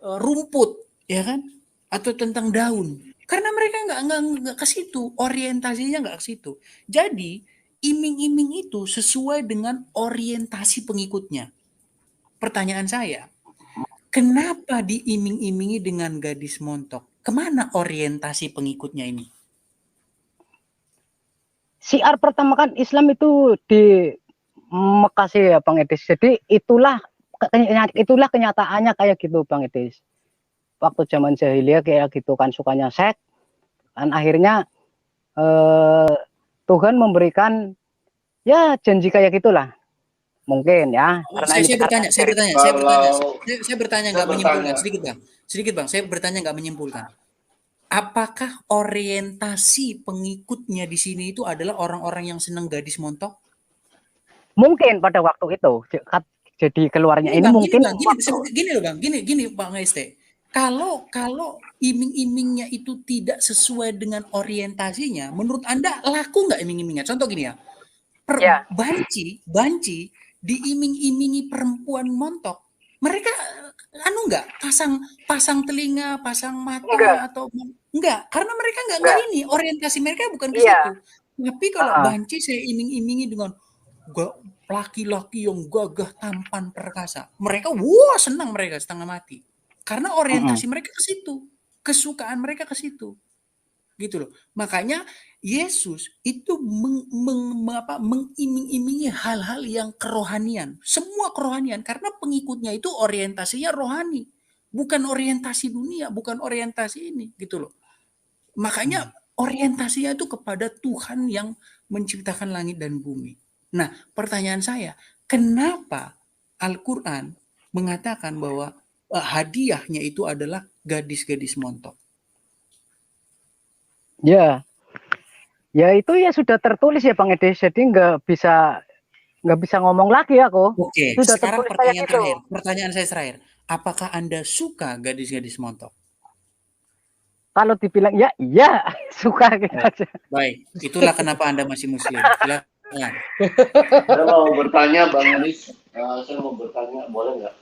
rumput, ya kan? Atau tentang daun. Karena mereka nggak ke situ, orientasinya nggak ke situ. Jadi iming-iming itu sesuai dengan orientasi pengikutnya. Pertanyaan saya, kenapa diiming-imingi dengan gadis montok? Kemana orientasi pengikutnya ini? Syiar pertama kan Islam itu di Mekah sih ya Bang Edis. Jadi itulah kenyataannya kayak gitu Bang Edis. Waktu zaman jahiliyah kayak gitu kan, sukanya seks. Dan akhirnya Tuhan memberikan ya janji kayak gitulah. Mungkin ya. Saya bertanya nggak menyimpulkan. Sedikit bang. Saya bertanya nggak menyimpulkan. Apakah orientasi pengikutnya di sini itu adalah orang-orang yang senang gadis montok? Mungkin pada waktu itu. Jadi keluarnya ini mungkin. Gini Bang ST. Kalau iming-imingnya itu tidak sesuai dengan orientasinya, menurut Anda laku nggak iming-imingnya? Contoh gini ya. Banci diiming-imingi perempuan montok, mereka nggak pasang telinga, pasang mata atau enggak, karena mereka enggak ini, orientasi mereka bukan ke situ. Tapi kalau banci saya iming-imingi dengan laki-laki yang gagah, tampan, perkasa, mereka senang, mereka setengah mati karena orientasi mereka ke situ, kesukaan mereka ke situ. Gitu loh. Makanya Yesus itu mengiming-imingi hal-hal yang kerohanian, semua kerohanian, karena pengikutnya itu orientasinya rohani, bukan orientasi dunia, bukan orientasi ini, gitu loh. Makanya orientasinya itu kepada Tuhan yang menciptakan langit dan bumi. Nah, pertanyaan saya, kenapa Al-Quran mengatakan bahwa hadiahnya itu adalah gadis-gadis montok? Ya itu ya sudah tertulis ya Bang Edis, jadi nggak bisa ngomong lagi aku. Oke, sudah sekarang pertanyaan terakhir. Pertanyaan saya terakhir, apakah Anda suka gadis-gadis montok? Kalau dibilang ya, iya suka gitu aja. Baik, itulah kenapa Anda masih Muslim. Silakan. Saya mau bertanya Bang Edis, saya mau bertanya, boleh nggak?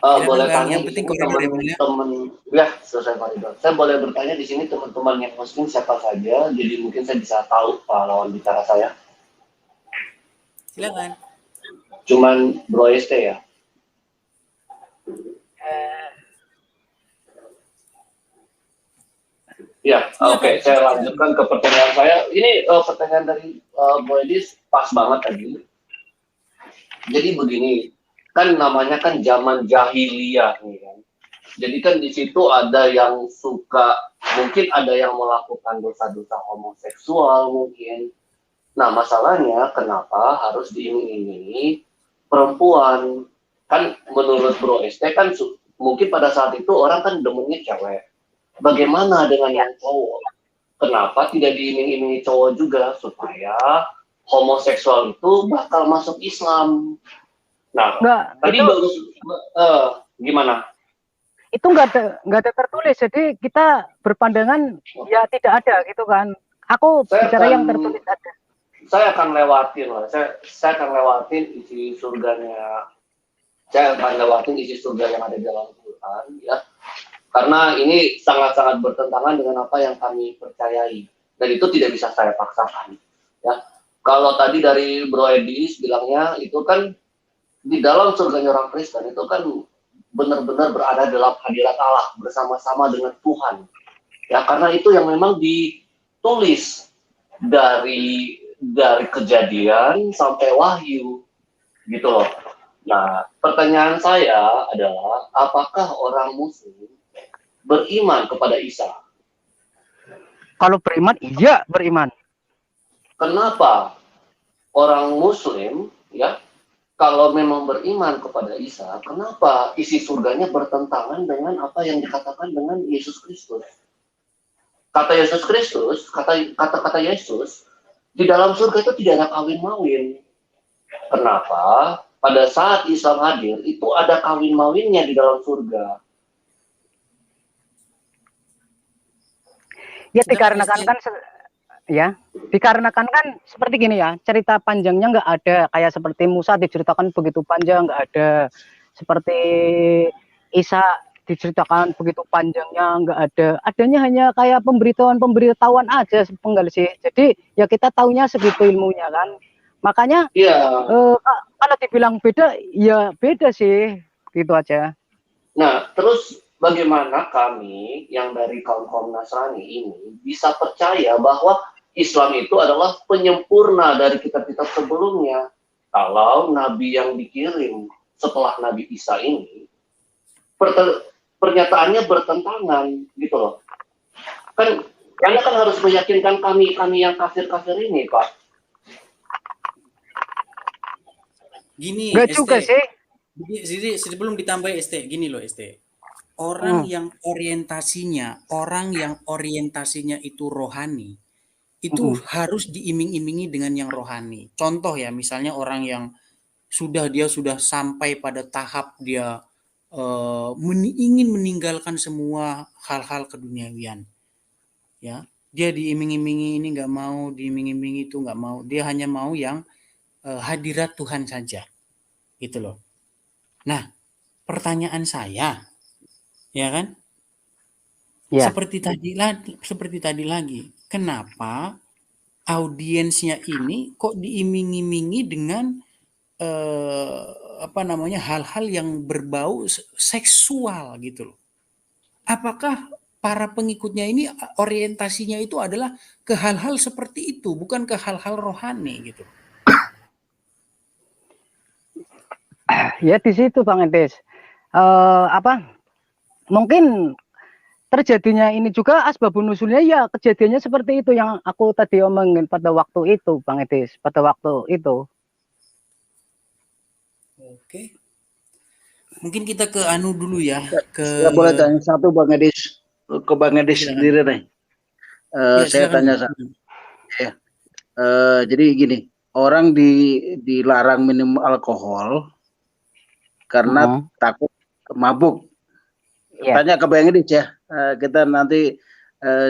Boleh tanya di sini teman-teman, ya selesai Pak Ridwan. Saya boleh bertanya di sini teman-teman yang Muslim siapa saja, jadi mungkin saya bisa tahu lawan bicara saya. Silakan. Cuman Bro ST ya. Ya, oke, saya lanjutkan ke pertanyaan saya. Ini pertanyaan dari Bu Edis pas banget tadi. Jadi begini, kan namanya kan zaman jahiliyah nih kan. Jadi kan di situ ada yang suka, mungkin ada yang melakukan dosa-dosa homoseksual mungkin. Nah, masalahnya kenapa harus diiming-imingi perempuan? Kan menurut Bro ST kan mungkin pada saat itu orang kan demennya cewek. Bagaimana dengan yang cowok? Kenapa tidak diiming-imingi cowok juga supaya homoseksual itu bakal masuk Islam? Nah, tadi baru gimana? Itu nggak ada tertulis, jadi kita berpandangan ya tidak ada gitu kan. Aku bicara yang tertulis ada. Saya akan lewatin lah. Saya akan lewatin isi surganya. Saya akan lewatin isi surga yang ada di dalam Quran, ya. Karena ini sangat-sangat bertentangan dengan apa yang kami percayai. Dan itu tidak bisa saya paksakan. Ya. Kalau tadi dari Bro Edis bilangnya itu kan di dalam surganya orang Kristen itu kan benar-benar berada dalam hadirat Allah bersama-sama dengan Tuhan. Ya, karena itu yang memang ditulis dari Kejadian sampai Wahyu, gitu loh. Nah, pertanyaan saya adalah, apakah orang Muslim beriman kepada Isa? Kalau beriman, iya beriman. Kenapa orang Muslim, ya, kalau memang beriman kepada Isa, kenapa isi surganya bertentangan dengan apa yang dikatakan dengan Yesus Kristus? Kata Yesus Kristus, kata Yesus, di dalam surga itu tidak ada kawin-mawin. Kenapa? Pada saat Islam hadir, itu ada kawin-mawinnya di dalam surga. Ya dikarenakan kan dikarenakan kan seperti gini ya, cerita panjangnya nggak ada, kayak seperti Musa diceritakan begitu panjang nggak ada, seperti Isa diceritakan begitu panjangnya nggak ada, adanya hanya kayak pemberitahuan aja sepenggal sih. Jadi ya kita taunya segitu ilmunya kan, makanya kalau dibilang beda ya beda sih, gitu aja. Nah, terus bagaimana kami yang dari kaum Nasrani ini bisa percaya bahwa Islam itu adalah penyempurna dari kitab-kitab sebelumnya, kalau Nabi yang dikirim setelah Nabi Isa ini pernyataannya bertentangan, gitu loh. Kan Anda kan harus meyakinkan kami yang kafir-kafir ini, Pak. Gini, Nggak ST. juga sih. Jadi sebelum ditambah ST, gini loh ST. Orang yang orientasinya itu rohani, itu harus diiming-imingi dengan yang rohani. Contoh ya, misalnya orang yang dia sudah sampai pada tahap dia ingin meninggalkan semua hal-hal keduniawian, ya, dia diiming-imingi ini nggak mau, diiming-imingi itu nggak mau, dia hanya mau yang hadirat Tuhan saja, gitu loh. Nah, pertanyaan saya, ya kan, seperti tadi lagi, kenapa audiensnya ini kok diiming-imingi dengan hal-hal yang berbau seksual, gitu loh. Apakah para pengikutnya ini orientasinya itu adalah ke hal-hal seperti itu, bukan ke hal-hal rohani, gitu? Ya di situ Bang Edis, mungkin terjadinya ini juga asbabun nusulnya ya kejadiannya seperti itu yang aku tadi omongin pada waktu itu Bang Edis, pada waktu itu. Oke. Mungkin kita ke Anu dulu ya. Saya boleh tanya satu Bang Edis, ke Bang Edis sendiri nih. Saya tanya satu. Ya. Jadi gini, orang dilarang minum alkohol karena takut mabuk. Tanya ke Bang Edis ya. Kita nanti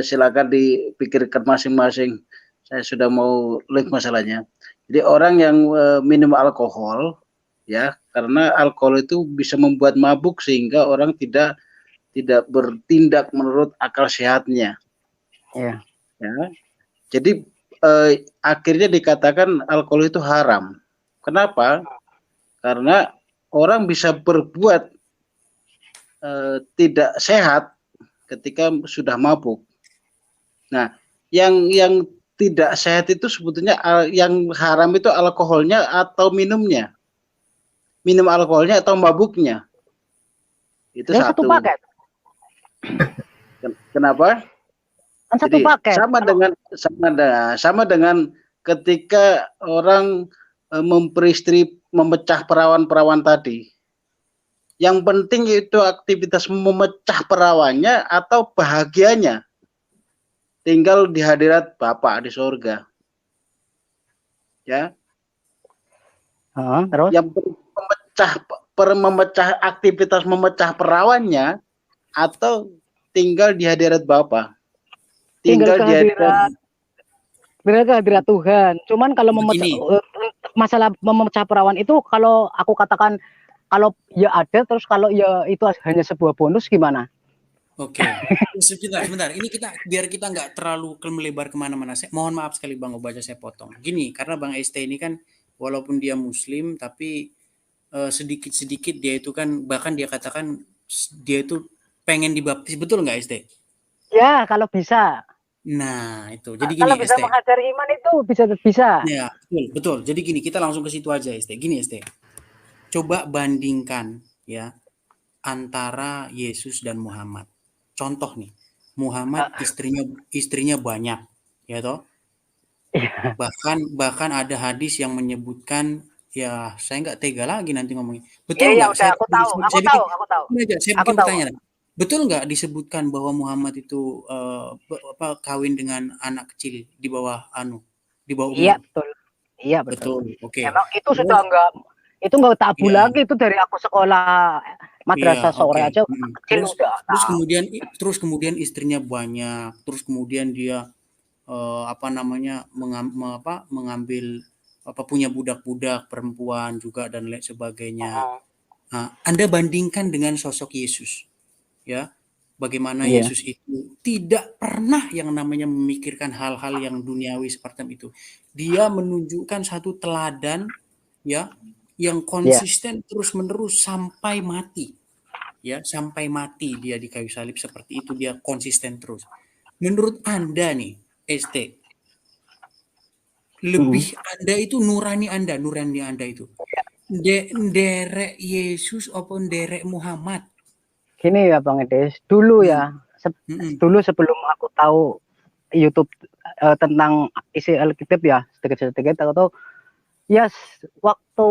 silakan dipikirkan masing-masing. Saya sudah mau link masalahnya. Jadi orang yang minum alkohol, ya, karena alkohol itu bisa membuat mabuk sehingga orang tidak bertindak menurut akal sehatnya. Ya. Jadi akhirnya dikatakan alkohol itu haram. Kenapa? Karena orang bisa berbuat tidak sehat ketika sudah mabuk. Nah, yang tidak sehat itu sebetulnya yang haram itu alkoholnya atau minumnya. Minum alkoholnya atau mabuknya. Itu Yang satu satu. paket. Kenapa? Kan satu Jadi paket. sama dengan ketika orang memecah perawan-perawan tadi. Yang penting itu aktivitas memecah perawannya atau bahagianya. Tinggal di hadirat Bapa di surga. Ya. Terus? Yang memecah aktivitas memecah perawannya atau tinggal di hadirat Bapa. Tinggal di hadirat Tuhan. Cuman kalau masalah memecah perawan itu, kalau aku katakan kalau ya ada, terus kalau ya itu hanya sebuah bonus, gimana? Oke, sebentar. Ini biar kita nggak terlalu melebar kemana-mana. Mohon maaf sekali Bang Obaja, saya potong. Gini, karena Bang ST ini kan walaupun dia Muslim, tapi sedikit-sedikit dia itu kan, bahkan dia katakan dia itu pengen dibaptis, betul nggak ST? Ya, kalau bisa. Nah, itu. Jadi kalau gini, bisa ST. mengajari iman itu bisa. Ya, betul. Jadi gini, kita langsung ke situ aja, ST. Gini, ST. Coba bandingkan ya antara Yesus dan Muhammad. Contoh nih, Muhammad istrinya banyak, ya toh. Bahkan ada hadis yang menyebutkan, ya saya nggak tega lagi nanti ngomongin. Betul nggak? Aku tahu. Saya bikin pertanyaan. Betul nggak disebutkan bahwa Muhammad itu kawin dengan anak kecil di bawah umur? Iya betul. Iya betul. Oke. Emang itu sudah nggak tabu lagi, itu dari aku sekolah madrasah sore aja kecil udah. Terus kemudian istrinya banyak, terus kemudian dia mengambil punya budak-budak perempuan juga dan lain sebagainya. Nah, Anda bandingkan dengan sosok Yesus, ya, bagaimana Yesus itu tidak pernah yang namanya memikirkan hal-hal yang duniawi seperti itu. Dia menunjukkan satu teladan, ya, yang konsisten terus-menerus sampai mati. Ya, sampai mati dia di kayu salib seperti itu, dia konsisten terus. Menurut Anda nih, ST, lebih Anda itu nurani Anda itu. Derek Yesus ataupun derek Muhammad? Gini ya Bang Edes, dulu ya, dulu sebelum aku tahu YouTube tentang isi Alkitab ya, sedikit-sedikit aku tahu. Ya, waktu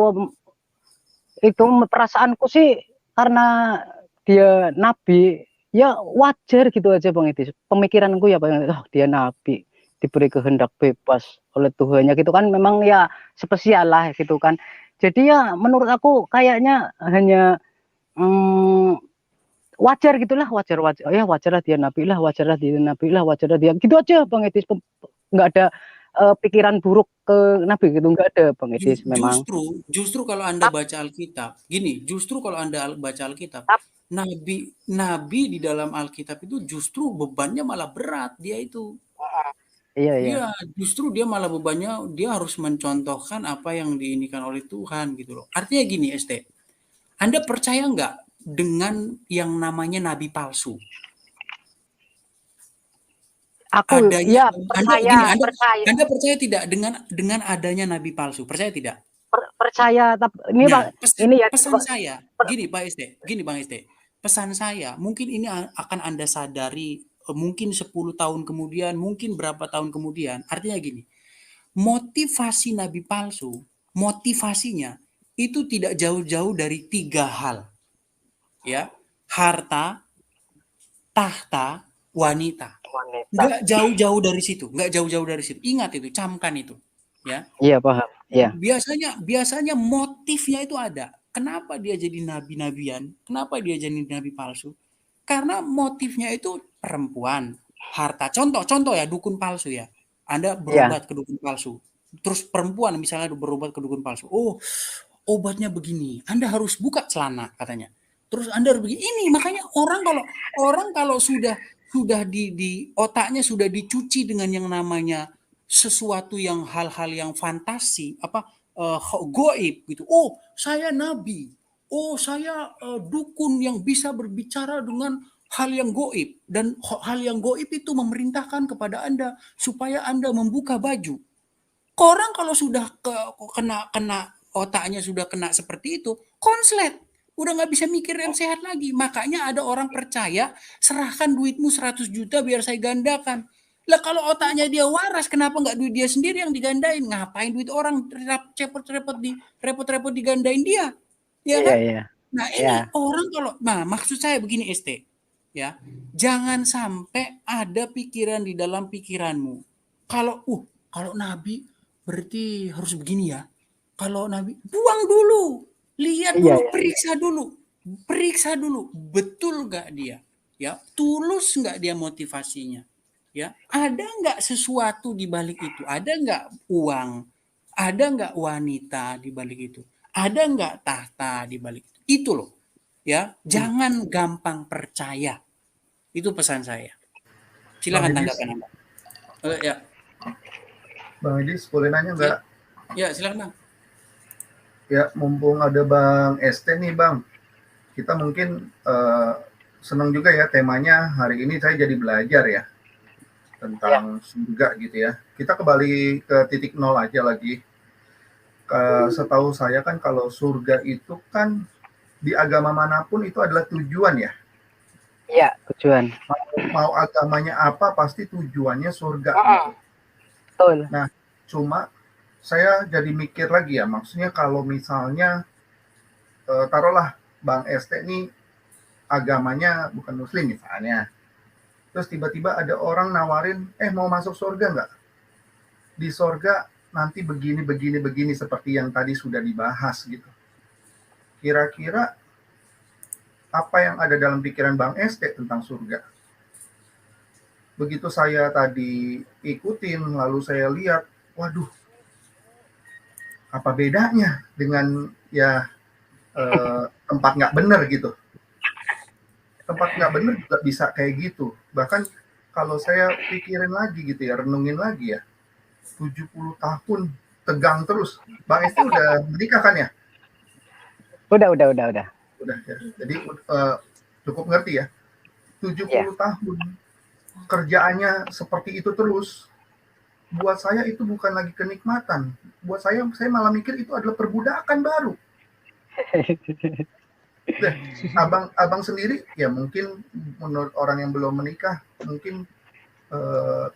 itu perasaanku sih karena dia nabi, ya wajar gitu aja Bang Edis. Pemikiranku ya Bang, dia nabi, diberi kehendak bebas oleh Tuhannya gitu kan, memang ya spesial lah gitu kan. Jadi ya menurut aku kayaknya hanya wajar gitulah, wajarlah dia nabi lah, wajarlah dia gitu aja Bang Edis. Nggak ada pikiran buruk ke nabi gitu, nggak ada Bang Edis. Memang justru kalau Anda baca Alkitab gini, nabi di dalam Alkitab itu justru bebannya malah berat dia itu. Iya, justru dia malah bebannya, dia harus mencontohkan apa yang diinikan oleh Tuhan gitu loh. Artinya gini, ST, Anda percaya nggak dengan yang namanya nabi palsu? Percaya. Anda percaya tidak dengan adanya nabi palsu? Percaya tidak? Percaya, tapi ini pesan saya, gini Bang ST, pesan saya, mungkin ini akan Anda sadari mungkin 10 tahun kemudian, mungkin berapa tahun kemudian. Artinya gini, motivasi nabi palsu, motivasinya itu tidak jauh-jauh dari 3 hal. Ya, harta, tahta, wanita. Nggak jauh-jauh dari situ, Ingat itu, camkan itu, ya. Iya, paham. Iya. Biasanya motifnya itu ada. Kenapa dia jadi nabi-nabian? Kenapa dia jadi nabi palsu? Karena motifnya itu perempuan, harta. Contoh ya, dukun palsu ya. Anda berobat ke dukun palsu. Terus perempuan misalnya berobat ke dukun palsu. Oh, obatnya begini. Anda harus buka celana katanya. Terus Anda harus begini. Ini makanya orang kalau sudah di otaknya sudah dicuci dengan yang namanya sesuatu yang hal-hal yang fantasi, goib gitu. Oh, saya nabi. Oh, saya dukun yang bisa berbicara dengan hal yang goib, dan hal yang goib itu memerintahkan kepada Anda supaya Anda membuka baju. Orang kalau sudah kena otaknya sudah kena seperti itu, konslet. Udah nggak bisa mikir yang sehat lagi. Makanya ada orang percaya, serahkan duitmu 100 juta biar saya gandakan. Lah kalau otaknya dia waras, kenapa nggak duit dia sendiri yang digandain? Ngapain duit orang repot-repot digandain dia? Ya kan? Nah ini orang kalau, nah maksud saya begini ST, ya, jangan sampai ada pikiran di dalam pikiranmu. Kalau Nabi berarti harus begini ya. Kalau Nabi, buang dulu, lihat dulu, periksa dulu, betul nggak dia, ya, tulus nggak dia motivasinya, ya, ada nggak sesuatu di balik itu, ada nggak uang, ada nggak wanita di balik itu, ada nggak tahta di balik itu loh, ya, jangan gampang percaya, itu pesan saya. Silakan tanggapan Anda. Ya. Bang Edis, boleh nanya nggak? Ya, silakan Bang. Ya, mumpung ada Bang ST nih Bang, kita mungkin senang juga ya temanya hari ini. Saya jadi belajar ya tentang surga gitu ya. Kita kembali ke titik nol aja lagi. Setahu saya kan kalau surga itu kan di agama manapun itu adalah tujuan ya. Iya, tujuan. Mau agamanya apa pasti tujuannya surga. Gitu. Betul. Nah, cuma saya jadi mikir lagi ya, maksudnya kalau misalnya taruhlah Bang ST ini agamanya bukan Muslim misalnya, terus tiba-tiba ada orang nawarin, mau masuk surga nggak? Di surga nanti begini seperti yang tadi sudah dibahas gitu. Kira-kira apa yang ada dalam pikiran Bang ST tentang surga? Begitu saya tadi ikutin, lalu saya lihat, waduh, apa bedanya dengan ya tempat nggak bener gitu. Tempat nggak bener juga bisa kayak gitu. Bahkan kalau saya pikirin lagi gitu ya, renungin lagi ya, 70 tahun tegang terus. Bang Esti udah menikah kan ya? Udah. Udah ya. Jadi cukup ngerti ya. 70 tahun kerjaannya seperti itu terus. Buat saya itu bukan lagi kenikmatan. Buat saya malah mikir itu adalah perbudakan baru. Abang sendiri ya mungkin menurut orang yang belum menikah mungkin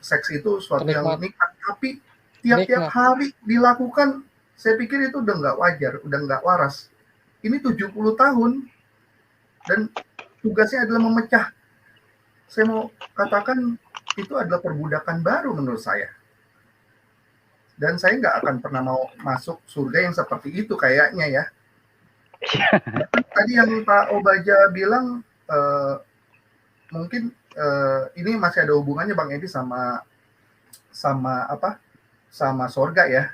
seks itu suatu yang nikmat, tapi tiap-tiap hari dilakukan, saya pikir itu udah nggak wajar, udah nggak waras. Ini 70 tahun dan tugasnya adalah memecah. Saya mau katakan itu adalah perbudakan baru menurut saya. Dan saya nggak akan pernah mau masuk surga yang seperti itu kayaknya ya. Tadi yang Pak Obaja bilang mungkin ini masih ada hubungannya Bang Edi sama surga ya.